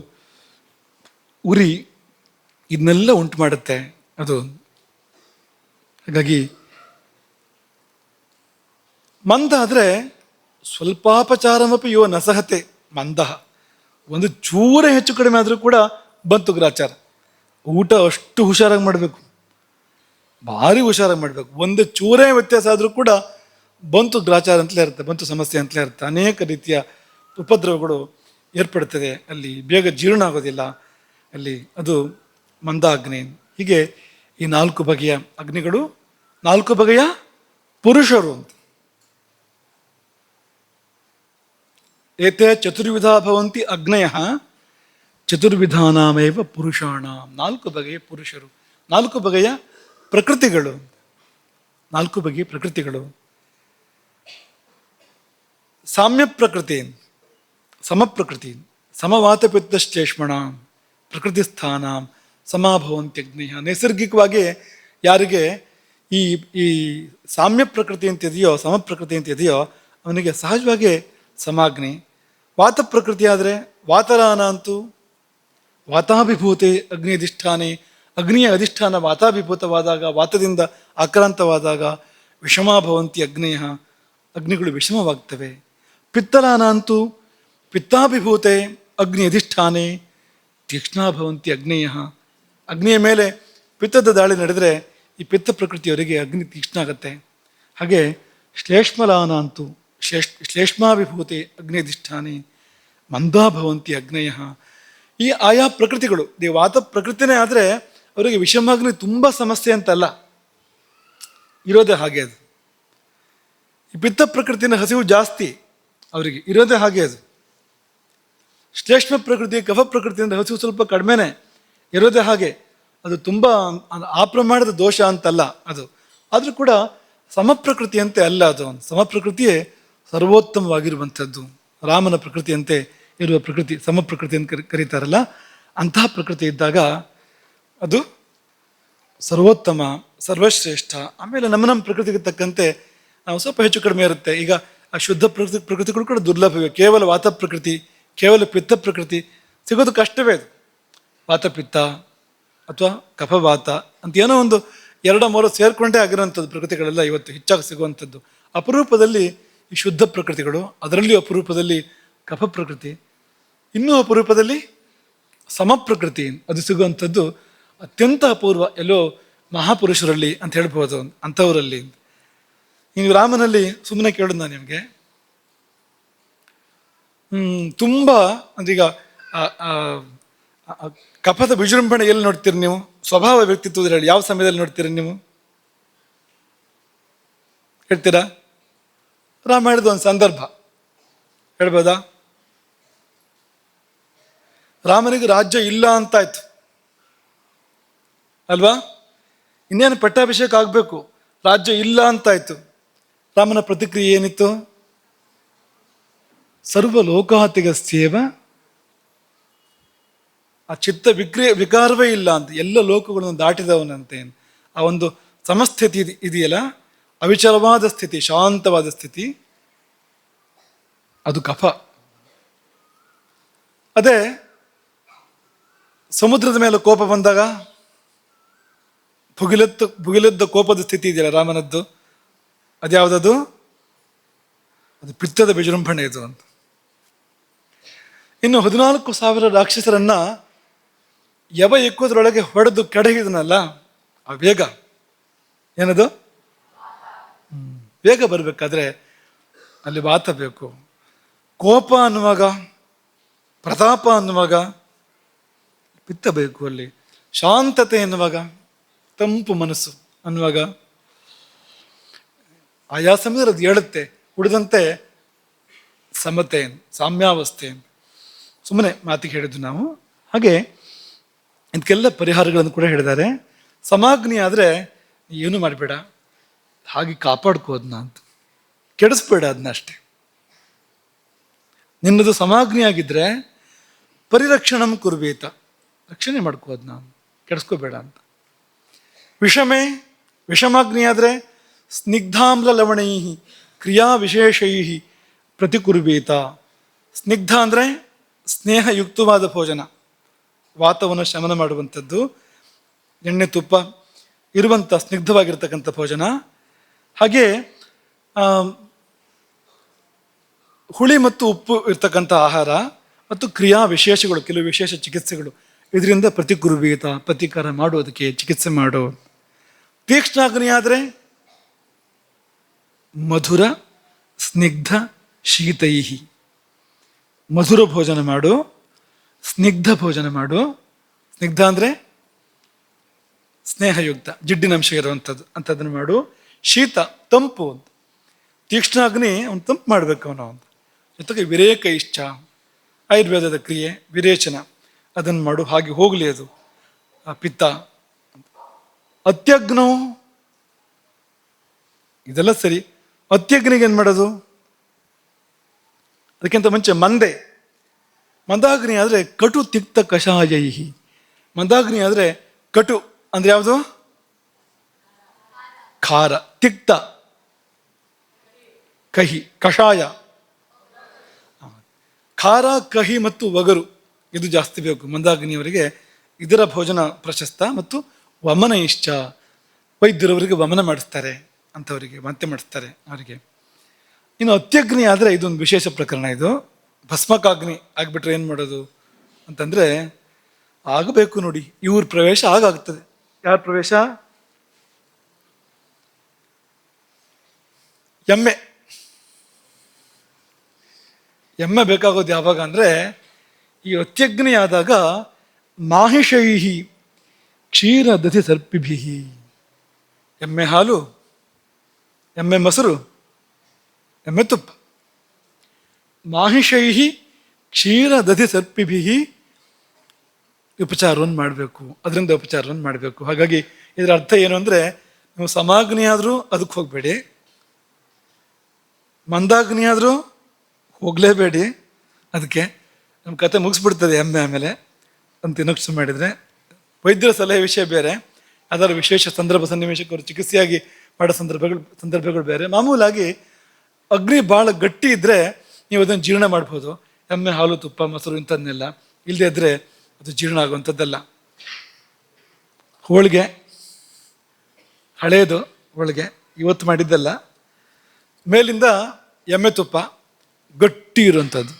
A: ಉರಿ, ಇದನ್ನೆಲ್ಲ ಉಂಟು ಮಾಡುತ್ತೆ ಅದು. ಹಾಗಾಗಿ ಮಂದ ಆದರೆ ಸ್ವಲ್ಪಾಪಚಾರಮಪಿ ಯೋ ನಸಹತೆ ಮಂದ. ಒಂದು ಚೂರೇ ಹೆಚ್ಚು ಕಡಿಮೆ ಆದರೂ ಕೂಡ ಬಂತು ಗ್ರಾಚಾರ. ಊಟ ಅಷ್ಟು ಹುಷಾರಾಗಿ ಮಾಡಬೇಕು, ಭಾರಿ ಹುಷಾರಾಗಿ ಮಾಡಬೇಕು. ಒಂದು ಚೂರೇ ವ್ಯತ್ಯಾಸ ಆದರೂ ಕೂಡ ಬಂತು ಗ್ರಾಚಾರ ಅಂತಲೇ ಇರುತ್ತೆ, ಬಂತು ಸಮಸ್ಯೆ ಅಂತಲೇ ಇರುತ್ತೆ. ಅನೇಕ ರೀತಿಯ ಉಪದ್ರವಗಳು ಏರ್ಪಡ್ತದೆ, ಅಲ್ಲಿ ಬೇಗ ಜೀರ್ಣ ಆಗೋದಿಲ್ಲ ಅಲ್ಲಿ, ಅದು ಮಂದಾಗ್ನಿ. ಹೀಗೆ ಈ 4 ಬಗೆಯ ಅಗ್ನಿಗಳು, 4 ಬಗೆಯ ಪುರುಷರು ಅಂತ. ಏತೆ ಚತುರ್ವಿಧ ಭವಂತಿ ಅಗ್ನಯ ಚತುರ್ವಿಧಾನಾಮೇವ ಪುರುಷಾಣ. 4 ಬಗೆಯ ಪುರುಷರು, 4 ಬಗೆಯ ಪ್ರಕೃತಿಗಳು, 4 ಬಗೆಯ ಪ್ರಕೃತಿಗಳು. ಸಾಮ್ಯ ಪ್ರಕೃತಿ, ಸಮಪ್ರಕೃತಿ, ಸಮವಾತಪಿತ್ತಶ್ಚೇಷ್ಮಣ ಪ್ರಕೃತಿ ಸ್ಥಾನ ಸಮಾಭವಂತ್ಯಗ್ನಿಯ. ನೈಸರ್ಗಿಕವಾಗಿ ಯಾರಿಗೆ ಈ ಈ ಸಾಮ್ಯ ಪ್ರಕೃತಿ ಅಂತಿದೆಯೋ, ಸಮಪ್ರಕೃತಿ ಅಂತಿದೆಯೋ, ಅವನಿಗೆ ಸಹಜವಾಗಿ ಸಮಾಗ್ನಿ. ವಾತ ಪ್ರಕೃತಿ ಆದರೆ ವಾತರಾನ ಅಂತೂ ವಾತಾಭಿಭೂತೆ ಅಗ್ನಿ ಅಧಿಷ್ಠಾನೆ. ಅಗ್ನಿಯ ಅಧಿಷ್ಠಾನ ವಾತಾಭಿಭೂತವಾದಾಗ, ವಾತದಿಂದ ಆಕ್ರಾಂತವಾದಾಗ ವಿಷಮಾಭವಂತಿ ಅಗ್ನೇಯ, ಅಗ್ನಿಗಳು ವಿಷಮವಾಗ್ತವೆ. ಪಿತ್ತರಾನ ಅಂತೂ ಪಿತ್ತಾಭಿಭೂತೆ ಅಗ್ನಿ ಅಧಿಷ್ಠಾನೆ ತೀಕ್ಷ್ಣಾಭವಂತಿ ಅಗ್ನೇಯ. ಅಗ್ನಿಯ ಮೇಲೆ ಪಿತ್ತದ ದಾಳಿ ನಡೆದರೆ ಈ ಪಿತ್ತ ಪ್ರಕೃತಿಯವರಿಗೆ ಅಗ್ನಿ ತೀಕ್ಷ್ಣ ಆಗುತ್ತೆ. ಹಾಗೆ ಶ್ಲೇಷ್ಮಲಾನ ಅಂತೂ ಶ್ಲೇಷ್ಮಾಭಿಭೂತೆ ಅಗ್ನಿ ಅಧಿಷ್ಠಾನೆ ಮಂದಾಭವಂತಿ ಅಗ್ನೇಯ. ಈ ಆಯಾ ಪ್ರಕೃತಿಗಳು, ಈ ವಾತ ಪ್ರಕೃತಿನೇ ಆದರೆ ಅವರಿಗೆ ವಿಷಮಾಗ್ನಿ ತುಂಬ ಸಮಸ್ಯೆ ಅಂತಲ್ಲ, ಇರೋದೇ ಹಾಗೆ ಅದು. ಈ ಪಿತ್ತ ಪ್ರಕೃತಿನ ಹಸಿವು ಜಾಸ್ತಿ ಅವರಿಗೆ, ಇರೋದೇ ಹಾಗೆ ಅದು. ಶ್ಲೇಷ್ಮ ಪ್ರಕೃತಿ ಕಫ ಪ್ರಕೃತಿಯಿಂದ ಹಸಿವು ಸ್ವಲ್ಪ ಕಡಿಮೆನೆ, ಇರೋದೇ ಹಾಗೆ. ಅದು ತುಂಬ ಆ ಪ್ರಮಾಣದ ದೋಷ ಅಂತಲ್ಲ ಅದು. ಆದರೂ ಕೂಡ ಸಮಪ್ರಕೃತಿಯಂತೆ ಅಲ್ಲ ಅದು. ಸಮಪ್ರಕೃತಿಯೇ ಸರ್ವೋತ್ತಮವಾಗಿರುವಂಥದ್ದು. ರಾಮನ ಪ್ರಕೃತಿಯಂತೆ ಇರುವ ಪ್ರಕೃತಿ ಸಮಪ್ರಕೃತಿ ಅಂತ ಕರೀತಾರಲ್ಲ, ಅಂತಹ ಪ್ರಕೃತಿ ಇದ್ದಾಗ ಅದು ಸರ್ವೋತ್ತಮ, ಸರ್ವಶ್ರೇಷ್ಠ. ಆಮೇಲೆ ನಮ್ಮ ಪ್ರಕೃತಿಗೆ ತಕ್ಕಂತೆ ನಾವು ಸ್ವಲ್ಪ ಹೆಚ್ಚು ಕಡಿಮೆ ಇರುತ್ತೆ. ಈಗ ಆ ಶುದ್ಧ ಪ್ರಕೃತಿಗಳು ಕೂಡ ದುರ್ಲಭವೇ. ಕೇವಲ ವಾತ ಪ್ರಕೃತಿ, ಕೇವಲ ಪಿತ್ತ ಪ್ರಕೃತಿ ಸಿಗೋದು ಕಷ್ಟವೇ. ಅದು ವಾತಪಿತ್ತ ಅಥವಾ ಕಫವಾತ ಅಂತ ಏನೋ ಒಂದು 2-3 ಸೇರ್ಕೊಂಡೇ ಆಗಿರೋಂಥದ್ದು ಪ್ರಕೃತಿಗಳೆಲ್ಲ ಇವತ್ತು ಹೆಚ್ಚಾಗಿ ಸಿಗುವಂಥದ್ದು. ಅಪರೂಪದಲ್ಲಿ ಈ ಶುದ್ಧ ಪ್ರಕೃತಿಗಳು, ಅದರಲ್ಲಿ ಅಪರೂಪದಲ್ಲಿ ಕಫ ಪ್ರಕೃತಿ, ಇನ್ನೂ ಅಪರೂಪದಲ್ಲಿ ಸಮಪ್ರಕೃತಿ ಅದು ಸಿಗುವಂಥದ್ದು ಅತ್ಯಂತ ಅಪೂರ್ವ, ಎಲ್ಲೋ ಮಹಾಪುರುಷರಲ್ಲಿ ಅಂತ ಹೇಳ್ಬೋದು, ಅಂಥವರಲ್ಲಿ. ನೀವು ರಾಮನಲ್ಲಿ ಸುಮ್ಮನೆ ಕೇಳೋದು ನಾನು ನಿಮಗೆ, ತುಂಬ ಅಂದ್ರೀಗ ಕಫದ ವಿಜೃಂಭಣೆ ಎಲ್ಲಿ ನೋಡ್ತೀರಿ ನೀವು? ಸ್ವಭಾವ ವ್ಯಕ್ತಿತ್ವದಲ್ಲಿ ಹೇಳಿ, ಯಾವ ಸಮಯದಲ್ಲಿ ನೋಡ್ತೀರಿ ನೀವು? ಹೇಳ್ತೀರಾ? ರಾಮಾಯಣದ ಒಂದು ಸಂದರ್ಭ ಹೇಳ್ಬೋದಾ? ರಾಮನಿಗೆ ರಾಜ್ಯ ಇಲ್ಲ ಅಂತಾಯ್ತು ಅಲ್ವಾ? ಇನ್ನೇನು ಪಟ್ಟಾಭಿಷೇಕ ಆಗಬೇಕು, ರಾಜ್ಯ ಇಲ್ಲ ಅಂತಾಯ್ತು. ರಾಮನ ಪ್ರತಿಕ್ರಿಯೆ ಏನಿತ್ತು? ಸರ್ವ ಲೋಕಾತಿಗಸ್ಯೇವ, ಆ ಚಿತ್ತ ವಿಕಾರವೇ ಇಲ್ಲ ಅಂತ, ಎಲ್ಲ ಲೋಕಗಳನ್ನು ದಾಟಿದವನಂತೆ. ಆ ಒಂದು ಸಮಸ್ಥಿತಿ ಇದೆಯಲ್ಲ, ಅವಿಚಲವಾದ ಸ್ಥಿತಿ, ಶಾಂತವಾದ ಸ್ಥಿತಿ, ಅದು ಕಫ. ಅದೇ ಸಮುದ್ರದ ಮೇಲೆ ಕೋಪ ಬಂದಾಗ ಭುಗಿಲೆದ್ದ ಕೋಪದ ಸ್ಥಿತಿ ಇದೆಯಲ್ಲ ರಾಮನದ್ದು, ಅದ್ಯಾವುದದು? ಅದು ಪಿತ್ತದ ವಿಜೃಂಭಣೆ ಇದು ಅಂತ. ಇನ್ನು 14,000 ರಾಕ್ಷಸರನ್ನ ಯವ ಎಕ್ಕುವುದರೊಳಗೆ ಹೊಡೆದು ಕೆಡಹಿದನಲ್ಲ, ಆ ವೇಗ ಏನದು? ವೇಗ ಬರಬೇಕಾದ್ರೆ ಅಲ್ಲಿ ವಾತ ಬೇಕು. ಕೋಪ ಅನ್ನುವಾಗ, ಪ್ರತಾಪ ಅನ್ನುವಾಗ ಪಿತ್ತ ಬೇಕು. ಅಲ್ಲಿ ಶಾಂತತೆ ಎನ್ನುವಾಗ, ತಂಪು ಮನಸ್ಸು ಅನ್ನುವಾಗ ಆಯಾ ಸಮಯದಲ್ಲಿ ಅದು ಹೇಳುತ್ತೆ. ಉಳಿದಂತೆ ಸಮತೆ, ಸಾಮ್ಯಾವಸ್ಥೆ, ಸುಮ್ಮನೆ ಮಾತಿಗೆ ಹೇಳಿದ್ದು ನಾವು. ಹಾಗೆ ಇದಕ್ಕೆಲ್ಲ ಪರಿಹಾರಗಳನ್ನು ಕೂಡ ಹೇಳಿದ್ದಾರೆ. ಸಮಾಗ್ನಿ ಆದರೆ ಏನು ಮಾಡಬೇಡ, ಹಾಗೆ ಕಾಪಾಡ್ಕೋ ಅದನ್ನ ಅಂತ, ಕೆಡಿಸ್ಬೇಡ ಅದನ್ನ ಅಷ್ಟೆ. ನಿನ್ನದು ಸಮಾಗ್ನಿ ಆಗಿದ್ರೆ ಪರಿರಕ್ಷಣಂ ಕುರ್ಬೇತ, ರಕ್ಷಣೆ ಮಾಡ್ಕೋ ಅದನ್ನ, ಕೆಡಿಸ್ಕೋಬೇಡ ಅಂತ. ವಿಷಮಾಗ್ನಿ ಆದರೆ ಸ್ನಿಗ್ಧಾಮ್ಲ ಲವಣೈ ಕ್ರಿಯಾ ವಿಶೇಷೈ ಪ್ರತಿಕುರ್ಬೇತ. ಸ್ನಿಗ್ಧ ಅಂದರೆ ಸ್ನೇಹಯುಕ್ತವಾದ ಭೋಜನ, ವಾತವನ್ನು ಶಮನ ಮಾಡುವಂಥದ್ದು, ಎಣ್ಣೆ ತುಪ್ಪ ಇರುವಂಥ ಸ್ನಿಗ್ಧವಾಗಿರ್ತಕ್ಕಂಥ ಭೋಜನ. ಹಾಗೆ ಹುಳಿ ಮತ್ತು ಉಪ್ಪು ಇರ್ತಕ್ಕಂಥ ಆಹಾರ ಮತ್ತು ಕ್ರಿಯಾ ವಿಶೇಷಗಳು, ಕೆಲವು ವಿಶೇಷ ಚಿಕಿತ್ಸೆಗಳು, ಇದರಿಂದ ಪ್ರತಿಕುರುವೀತ, ಪ್ರತಿಕಾರ ಮಾಡೋದಕ್ಕೆ ಚಿಕಿತ್ಸೆ ಮಾಡೋ. ತೀಕ್ಷ್ಣಾಗ್ನಿ ಆದರೆ ಮಧುರ ಸ್ನಿಗ್ಧ ಶೀತೈಹಿ, ಮಧುರ ಭೋಜನ ಮಾಡು, ಸ್ನಿಗ್ಧ ಭೋಜನ ಮಾಡು. ಸ್ನಿಗ್ಧ ಅಂದರೆ ಸ್ನೇಹಯುಕ್ತ, ಜಿಡ್ಡಿನಂಶ ಇರುವಂಥದ್ದು ಅಂಥದ್ದನ್ನು ಮಾಡು. ಶೀತ ತಂಪು, ತೀಕ್ಷ್ಣಾಗ್ನಿ ಅವನು ತಂಪು ಮಾಡಬೇಕು ಅವನು. ಜೊತೆಗೆ ವಿರೇಕ ಇಷ್ಟ, ಆಯುರ್ವೇದದ ಕ್ರಿಯೆ ವಿರೇಚನ, ಅದನ್ನು ಮಾಡು, ಹಾಗೆ ಹೋಗಲಿ ಅದು ಆ ಪಿತ್ತ. ಅತ್ಯಗ್ನೋ, ಇದೆಲ್ಲ ಸರಿ. ಅತ್ಯಗ್ನಿಗೆ ಏನು ಮಾಡೋದು? ಅದಕ್ಕಿಂತ ಮುಂಚೆ ಮಂದಾಗ್ನಿ ಆದರೆ ಕಟು ತಿಕ್ತ ಕಷಾಯೈಹಿ. ಮಂದಾಗ್ನಿ ಆದರೆ ಕಟು ಅಂದ್ರೆ ಯಾವುದು? ಖಾರ. ತಿಕ್ತ ಕಹಿ, ಕಷಾಯ. ಖಾರ, ಕಹಿ ಮತ್ತು ಒಗರು ಇದು ಜಾಸ್ತಿ ಬೇಕು ಮಂದಾಗ್ನಿಯವರಿಗೆ. ಇದರ ಭೋಜನ ಪ್ರಶಸ್ತ. ಮತ್ತು ವಮನ ಇಷ್ಟ, ವೈದ್ಯರವರಿಗೆ ವಮನ ಮಾಡಿಸ್ತಾರೆ, ಅಂಥವರಿಗೆ ವಾಂತಿ ಮಾಡಿಸ್ತಾರೆ ಅವರಿಗೆ. ಇನ್ನು ಅತ್ಯಗ್ನಿ ಆದರೆ ಇದೊಂದು ವಿಶೇಷ ಪ್ರಕರಣ. ಇದು ಭಸ್ಮಕಾಗ್ನಿ ಆಗ್ಬಿಟ್ರೆ ಏನು ಮಾಡೋದು ಅಂತಂದರೆ, ಆಗಬೇಕು ನೋಡಿ, ಇವ್ರ ಪ್ರವೇಶ ಆಗಾಗ್ತದೆ. ಯಾರ ಪ್ರವೇಶ? ಎಮ್ಮೆ ಬೇಕಾಗೋದು ಯಾವಾಗ ಅಂದರೆ, ಈ ಅತ್ಯಗ್ನಿ ಆದಾಗ ಮಾಹಿಷೈಹಿ ಕ್ಷೀರ ದಧಿ ಸರ್ಪಿಭಿಹಿ, ಎಮ್ಮೆ ಹಾಲು, ಎಮ್ಮೆ ಮೊಸರು, ಎಮ್ಮೆ ತುಪ್ಪ, ಮಾಹಿಷೈಹಿ ಕ್ಷೀರ ದಧಿ ಸರ್ಪಿಭಿಹಿ ಉಪಚಾರವನ್ನು ಮಾಡಬೇಕು, ಅದರಿಂದ ಉಪಚಾರವನ್ನು ಮಾಡಬೇಕು. ಹಾಗಾಗಿ ಇದರ ಅರ್ಥ ಏನು ಅಂದರೆ, ನೀವು ಸಮಾಗ್ನಿ ಆದರೂ ಅದಕ್ಕೆ ಹೋಗಬೇಡಿ, ಮಂದಾಗ್ನಿ ಆದರೂ ಹೋಗಲೇಬೇಡಿ. ಅದಕ್ಕೆ ನಮ್ಮ ಕತೆ ಮುಗಿಸ್ಬಿಡ್ತದೆ ಎಮ್ಮೆ ಆಮೇಲೆ ಅಂತ ತಿನ್ನೋಕ್ಷ ಮಾಡಿದರೆ. ವೈದ್ಯರ ಸಲಹೆ ವಿಷಯ ಬೇರೆ, ಅದರ ವಿಶೇಷ ಸಂದರ್ಭ ಸನ್ನಿವೇಶಕ್ಕೆ ಅವರು ಚಿಕಿತ್ಸೆಯಾಗಿ ಮಾಡೋ ಸಂದರ್ಭಗಳು ಬೇರೆ. ಮಾಮೂಲಾಗಿ ಅಗ್ನಿ ಭಾಳ ಗಟ್ಟಿ ಇದ್ದರೆ ನೀವು ಅದನ್ನು ಜೀರ್ಣ ಮಾಡ್ಬೋದು. ಎಮ್ಮೆ ಹಾಲು, ತುಪ್ಪ, ಮೊಸರು ಇಂಥದ್ದನ್ನೆಲ್ಲ. ಇಲ್ಲದೆ ಇದ್ದರೆ ಅದು ಜೀರ್ಣ ಆಗುವಂಥದ್ದಲ್ಲ. ಹೋಳಿಗೆ, ಹಳೇದು ಹೋಳಿಗೆ, ಇವತ್ತು ಮಾಡಿದ್ದಲ್ಲ. ಮೇಲಿಂದ ಎಮ್ಮೆ ತುಪ್ಪ ಗಟ್ಟಿ ಇರುವಂಥದ್ದು,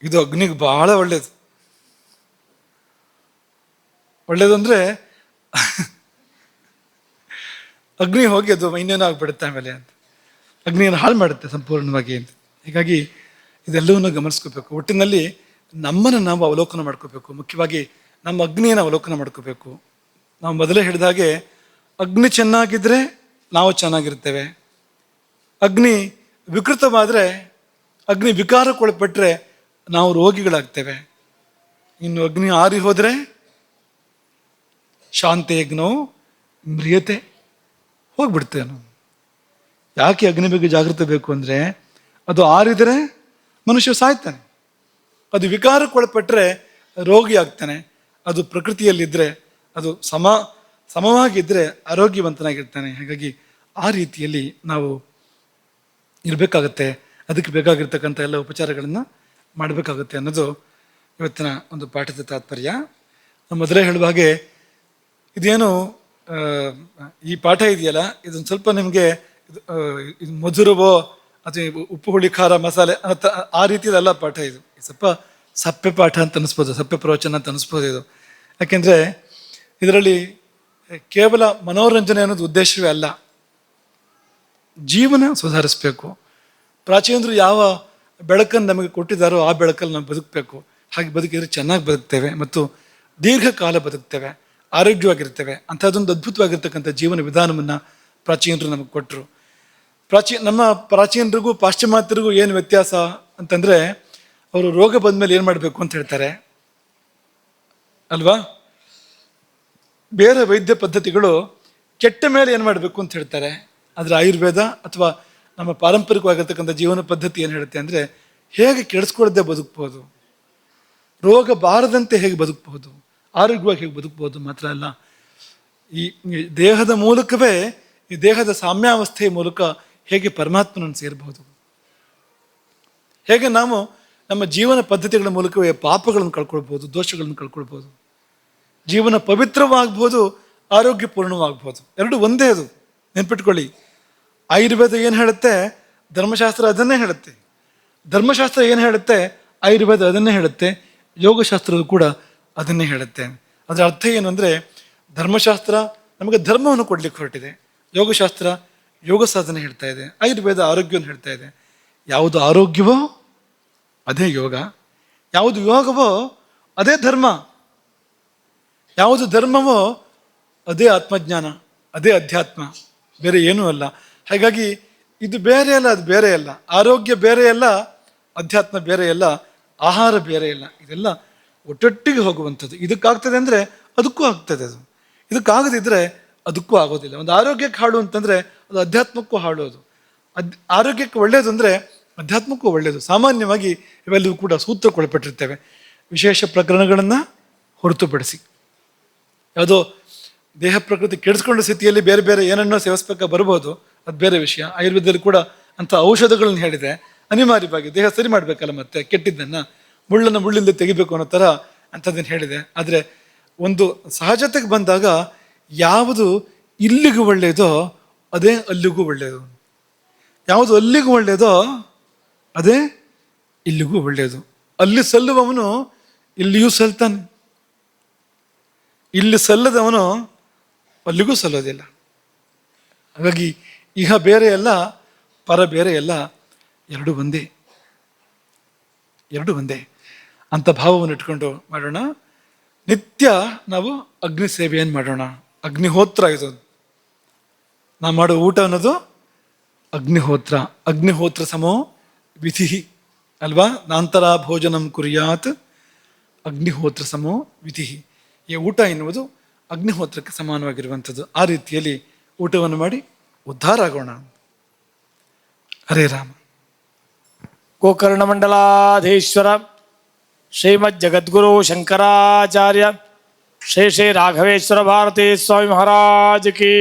A: ಇದು ಅಗ್ನಿಗೆ ಬಹಳ ಒಳ್ಳೇದು. ಒಳ್ಳೇದು ಅಂದರೆ ಅಗ್ನಿ ಹೋಗಿ ಅದು ಇನ್ನೇನೋ ಆಗಿಬಿಡುತ್ತೆ ಆಮೇಲೆ ಅಂತ, ಅಗ್ನಿಯನ್ನು ಹಾಳು ಮಾಡುತ್ತೆ ಸಂಪೂರ್ಣವಾಗಿ ಅಂತ. ಹೀಗಾಗಿ ಇದೆಲ್ಲವನ್ನೂ ಗಮನಿಸ್ಕೋಬೇಕು. ಒಟ್ಟಿನಲ್ಲಿ ನಮ್ಮನ್ನು ನಾವು ಅವಲೋಕನ ಮಾಡ್ಕೋಬೇಕು. ಮುಖ್ಯವಾಗಿ ನಮ್ಮ ಅಗ್ನಿಯನ್ನು ಅವಲೋಕನ ಮಾಡ್ಕೋಬೇಕು. ನಾವು ಮೊದಲೇ ಹೇಳಿದ ಹಾಗೆ ಅಗ್ನಿ ಚೆನ್ನಾಗಿದ್ದರೆ ನಾವು ಚೆನ್ನಾಗಿರ್ತೇವೆ. ಅಗ್ನಿ ವಿಕೃತವಾದರೆ, ಅಗ್ನಿ ವಿಕಾರಕ್ಕೊಳಪಟ್ಟರೆ ನಾವು ರೋಗಿಗಳಾಗ್ತೇವೆ. ಇನ್ನು ಅಗ್ನಿ ಆರಿ ಹೋದರೆ ಶಾಂತೇಗ್ನೋ ಮ್ರಿಯತೆ, ಹೋಗ್ಬಿಡ್ತೇವೆ ನಾವು. ಯಾಕೆ ಅಗ್ನಿ ಬಗ್ಗೆ ಜಾಗೃತಿ ಬೇಕು ಅಂದರೆ, ಅದು ಆರಿದರೆ ಮನುಷ್ಯ ಸಾಯ್ತಾನೆ, ಅದು ವಿಕಾರಕ್ಕೊಳಪಟ್ಟರೆ ರೋಗಿ ಆಗ್ತಾನೆ. ಅದು ಪ್ರಕೃತಿಯಲ್ಲಿದ್ದರೆ, ಅದು ಸಮವಾಗಿದ್ದರೆ ಆರೋಗ್ಯವಂತನಾಗಿರ್ತಾನೆ. ಹಾಗಾಗಿ ಆ ರೀತಿಯಲ್ಲಿ ನಾವು ಇರಬೇಕಾಗತ್ತೆ. ಅದಕ್ಕೆ ಬೇಕಾಗಿರ್ತಕ್ಕಂಥ ಎಲ್ಲ ಉಪಚಾರಗಳನ್ನು ಮಾಡಬೇಕಾಗುತ್ತೆ ಅನ್ನೋದು ಇವತ್ತಿನ ಒಂದು ಪಾಠದ ತಾತ್ಪರ್ಯ. ಮೊದಲೇ ಹೇಳುವ ಹಾಗೆ ಇದೇನು ಈ ಪಾಠ ಇದೆಯಲ್ಲ, ಇದೊಂದು ಸ್ವಲ್ಪ ನಿಮಗೆ ಇದು ಮಧುರವೋ ಅಥವಾ ಉಪ್ಪು ಹುಳಿ ಖಾರ ಮಸಾಲೆ ಆ ರೀತಿಯದಲ್ಲ ಪಾಠ. ಇದು ಸ್ವಲ್ಪ ಸಪ್ಪೆ ಪಾಠ ಅಂತ ಅನಿಸ್ಬೋದು, ಸಪ್ಪೆ ಪ್ರವಚನ ಅಂತ ಅನಿಸ್ಬೋದು ಇದು. ಯಾಕೆಂದರೆ ಇದರಲ್ಲಿ ಕೇವಲ ಮನೋರಂಜನೆ ಅನ್ನೋದು ಉದ್ದೇಶವೇ ಅಲ್ಲ, ಜೀವನ ಸುಧಾರಿಸ್ಬೇಕು. ಪ್ರಾಚೀನರು ಯಾವ ಬೆಳಕನ್ನು ನಮಗೆ ಕೊಟ್ಟಿದ್ದಾರೋ ಆ ಬೆಳಕಲ್ಲಿ ನಾವು ಬದುಕಬೇಕು. ಹಾಗೆ ಬದುಕಿದ್ರೆ ಚೆನ್ನಾಗಿ ಬದುಕ್ತೇವೆ ಮತ್ತು ದೀರ್ಘಕಾಲ ಬದುಕ್ತೇವೆ, ಆರೋಗ್ಯವಾಗಿರ್ತೇವೆ. ಅಂಥದ್ದೊಂದು ಅದ್ಭುತವಾಗಿರ್ತಕ್ಕಂಥ ಜೀವನ ವಿಧಾನವನ್ನು ಪ್ರಾಚೀನರು ನಮಗೆ ಕೊಟ್ಟರು. ನಮ್ಮ ಪ್ರಾಚೀನರಿಗೂ ಪಾಶ್ಚಿಮಾತ್ಯರಿಗೂ ಏನು ವ್ಯತ್ಯಾಸ ಅಂತಂದರೆ, ಅವರು ರೋಗ ಬಂದ ಮೇಲೆ ಏನು ಮಾಡಬೇಕು ಅಂತ ಹೇಳ್ತಾರೆ ಅಲ್ವಾ. ಬೇರೆ ವೈದ್ಯ ಪದ್ಧತಿಗಳು ಕೆಟ್ಟ ಮೇಲೆ ಏನು ಮಾಡಬೇಕು ಅಂತ ಹೇಳ್ತಾರೆ. ಆದರೆ ಆಯುರ್ವೇದ ಅಥವಾ ನಮ್ಮ ಪಾರಂಪರಿಕವಾಗಿರ್ತಕ್ಕಂಥ ಜೀವನ ಪದ್ಧತಿ ಏನು ಹೇಳುತ್ತೆ ಅಂದರೆ, ಹೇಗೆ ಕೆಡಿಸ್ಕೊಳ್ಳದೆ ಬದುಕ್ಬೋದು, ರೋಗ ಬಾರದಂತೆ ಹೇಗೆ ಬದುಕಬಹುದು, ಆರೋಗ್ಯವಾಗಿ ಹೇಗೆ ಬದುಕ್ಬೋದು. ಮಾತ್ರ ಅಲ್ಲ, ಈ ದೇಹದ ಮೂಲಕವೇ, ಈ ದೇಹದ ಸಾಮ್ಯಾವಸ್ಥೆಯ ಮೂಲಕ ಹೇಗೆ ಪರಮಾತ್ಮನನ್ನು ಸೇರಬಹುದು, ಹೇಗೆ ನಾವು ನಮ್ಮ ಜೀವನ ಪದ್ಧತಿಗಳ ಮೂಲಕವೇ ಪಾಪಗಳನ್ನು ಕಳ್ಕೊಳ್ಬೋದು, ದೋಷಗಳನ್ನು ಕಳ್ಕೊಳ್ಬೋದು, ಜೀವನ ಪವಿತ್ರವಾಗ್ಬೋದು, ಆರೋಗ್ಯಪೂರ್ಣವಾಗ್ಬೋದು. ಎರಡು ಒಂದೇ. ಅದು ನೆನ್ಪಿಟ್ಕೊಳ್ಳಿ. ಆಯುರ್ವೇದ ಏನು ಹೇಳುತ್ತೆ, ಧರ್ಮಶಾಸ್ತ್ರ ಅದನ್ನೇ ಹೇಳುತ್ತೆ. ಧರ್ಮಶಾಸ್ತ್ರ ಏನು ಹೇಳುತ್ತೆ, ಆಯುರ್ವೇದ ಅದನ್ನೇ ಹೇಳುತ್ತೆ, ಯೋಗಶಾಸ್ತ್ರವು ಕೂಡ ಅದನ್ನೇ ಹೇಳುತ್ತೆ. ಅದರ ಅರ್ಥ ಏನು ಅಂದರೆ, ಧರ್ಮಶಾಸ್ತ್ರ ನಮಗೆ ಧರ್ಮವನ್ನು ಕೊಡ್ಲಿಕ್ಕೆ ಹೊರಟಿದೆ, ಯೋಗಶಾಸ್ತ್ರ ಯೋಗ ಸಾಧನೆ ಹೇಳ್ತಾ ಇದೆ, ಆಯುರ್ವೇದ ಆರೋಗ್ಯವನ್ನು ಹೇಳ್ತಾ ಇದೆ. ಯಾವುದು ಆರೋಗ್ಯವೋ ಅದೇ ಯೋಗ, ಯಾವುದು ಯೋಗವೋ ಅದೇ ಧರ್ಮ, ಯಾವುದು ಧರ್ಮವೋ ಅದೇ ಆತ್ಮಜ್ಞಾನ, ಅದೇ ಅಧ್ಯಾತ್ಮ, ಬೇರೆ ಏನೂ ಅಲ್ಲ. ಹಾಗಾಗಿ ಇದು ಬೇರೆ ಅಲ್ಲ, ಅದು ಬೇರೆ ಅಲ್ಲ. ಆರೋಗ್ಯ ಬೇರೆ ಅಲ್ಲ, ಅಧ್ಯಾತ್ಮ ಬೇರೆ ಅಲ್ಲ, ಆಹಾರ ಬೇರೆ ಅಲ್ಲ. ಇದೆಲ್ಲ ಒಟ್ಟೊಟ್ಟಿಗೆ ಹೋಗುವಂಥದ್ದು. ಇದಕ್ಕಾಗ್ತದೆ ಅಂದರೆ ಅದಕ್ಕೂ ಆಗ್ತದೆ, ಅದು ಇದಕ್ಕಾಗದಿದ್ದರೆ ಅದಕ್ಕೂ ಆಗೋದಿಲ್ಲ. ಒಂದು ಆರೋಗ್ಯಕ್ಕೆ ಹಾಳು ಅಂತಂದರೆ ಅದು ಅಧ್ಯಾತ್ಮಕ್ಕೂ ಹಾಳೋದು, ಆರೋಗ್ಯಕ್ಕೆ ಒಳ್ಳೆಯದು ಅಂದರೆ ಅಧ್ಯಾತ್ಮಕ್ಕೂ ಒಳ್ಳೆಯದು. ಸಾಮಾನ್ಯವಾಗಿ ಇವೆಲ್ಲವೂ ಕೂಡ ಸೂತ್ರಕ್ಕೊಳಪಟ್ಟಿರ್ತೇವೆ, ವಿಶೇಷ ಪ್ರಕರಣಗಳನ್ನು ಹೊರತುಪಡಿಸಿ. ಯಾವುದೋ ದೇಹ ಪ್ರಕೃತಿ ಕೆಡಿಸ್ಕೊಂಡ ಸ್ಥಿತಿಯಲ್ಲಿ ಬೇರೆ ಬೇರೆ ಏನನ್ನೋ ಸೇವಿಸ್ಬೇಕಾ ಬರ್ಬೋದು, ಅದು ಬೇರೆ ವಿಷಯ. ಆಯುರ್ವೇದದಲ್ಲಿ ಕೂಡ ಅಂಥ ಔಷಧಗಳನ್ನು ಹೇಳಿದೆ, ಅನಿವಾರ್ಯವಾಗಿ ದೇಹ ಸರಿ ಮಾಡಬೇಕಲ್ಲ, ಮತ್ತೆ ಕೆಟ್ಟಿದ್ದನ್ನು ಮುಳ್ಳನ್ನು ಮುಳ್ಳಿಂದ ತೆಗಿಬೇಕು ಅನ್ನೋ ಥರ ಅಂಥದ್ದನ್ನು ಹೇಳಿದೆ. ಆದರೆ ಒಂದು ಸಹಜತೆಗೆ ಬಂದಾಗ ಯಾವುದು ಇಲ್ಲಿಗೂ ಒಳ್ಳೆಯದೋ ಅದೇ ಅಲ್ಲಿಗೂ ಒಳ್ಳೆಯದು, ಯಾವುದು ಅಲ್ಲಿಗೂ ಒಳ್ಳೆಯದೋ ಅದೇ ಇಲ್ಲಿಗೂ ಒಳ್ಳೆಯದು. ಅಲ್ಲಿ ಸಲ್ಲುವವನು ಇಲ್ಲಿಯೂ ಸಲ್ತಾನೆ, ಇಲ್ಲಿ ಸಲ್ಲದವನು ಅಲ್ಲಿಗೂ ಸಲ್ಲೋದಿಲ್ಲ. ಹಾಗಾಗಿ ಇಹ ಬೇರೆ ಅಲ್ಲ, ಪರ ಬೇರೆ ಅಲ್ಲ, ಎರಡು ಒಂದೇ, ಎರಡು ಒಂದೇ ಅಂತ ಭಾವವನ್ನು ಇಟ್ಕೊಂಡು ಮಾಡೋಣ. ನಿತ್ಯ ನಾವು ಅಗ್ನಿ ಸೇವೆಯನ್ನು ಮಾಡೋಣ. ಅಗ್ನಿಹೋತ್ರ ಇದು, ನಾವು ಮಾಡೋ ಊಟ ಅನ್ನೋದು ಅಗ್ನಿಹೋತ್ರ. ಅಗ್ನಿಹೋತ್ರ ಸಮೋ ವಿಧಿ ಅಲ್ವಾ, ನಾಂತರ ಭೋಜನಂ ಕುರ್ಯಾತ್ ಅಗ್ನಿಹೋತ್ರ ಸಮೋ ವಿಧಿ. ಈ ಊಟ ಎನ್ನುವುದು ಅಗ್ನಿಹೋತ್ರಕ್ಕೆ ಸಮಾನವಾಗಿರುವಂಥದ್ದು. ಆ ರೀತಿಯಲ್ಲಿ ಊಟವನ್ನು ಮಾಡಿ ಉದ್ಧಾರ ಆಗೋಣ. ಹರೇ ರಾಮ.
B: ಗೋಕರ್ಣಮಂಡಲಾಧೀಶ್ವರ ಶ್ರೀಮದ್ ಜಗದ್ಗುರು ಶಂಕರಾಚಾರ್ಯ ಶ್ರೀ ಶ್ರೀ ರಾಘವೇಶ್ವರ ಭಾರತೀ ಸ್ವಾಮಿ ಮಹಾರಾಜ್ ಕಿ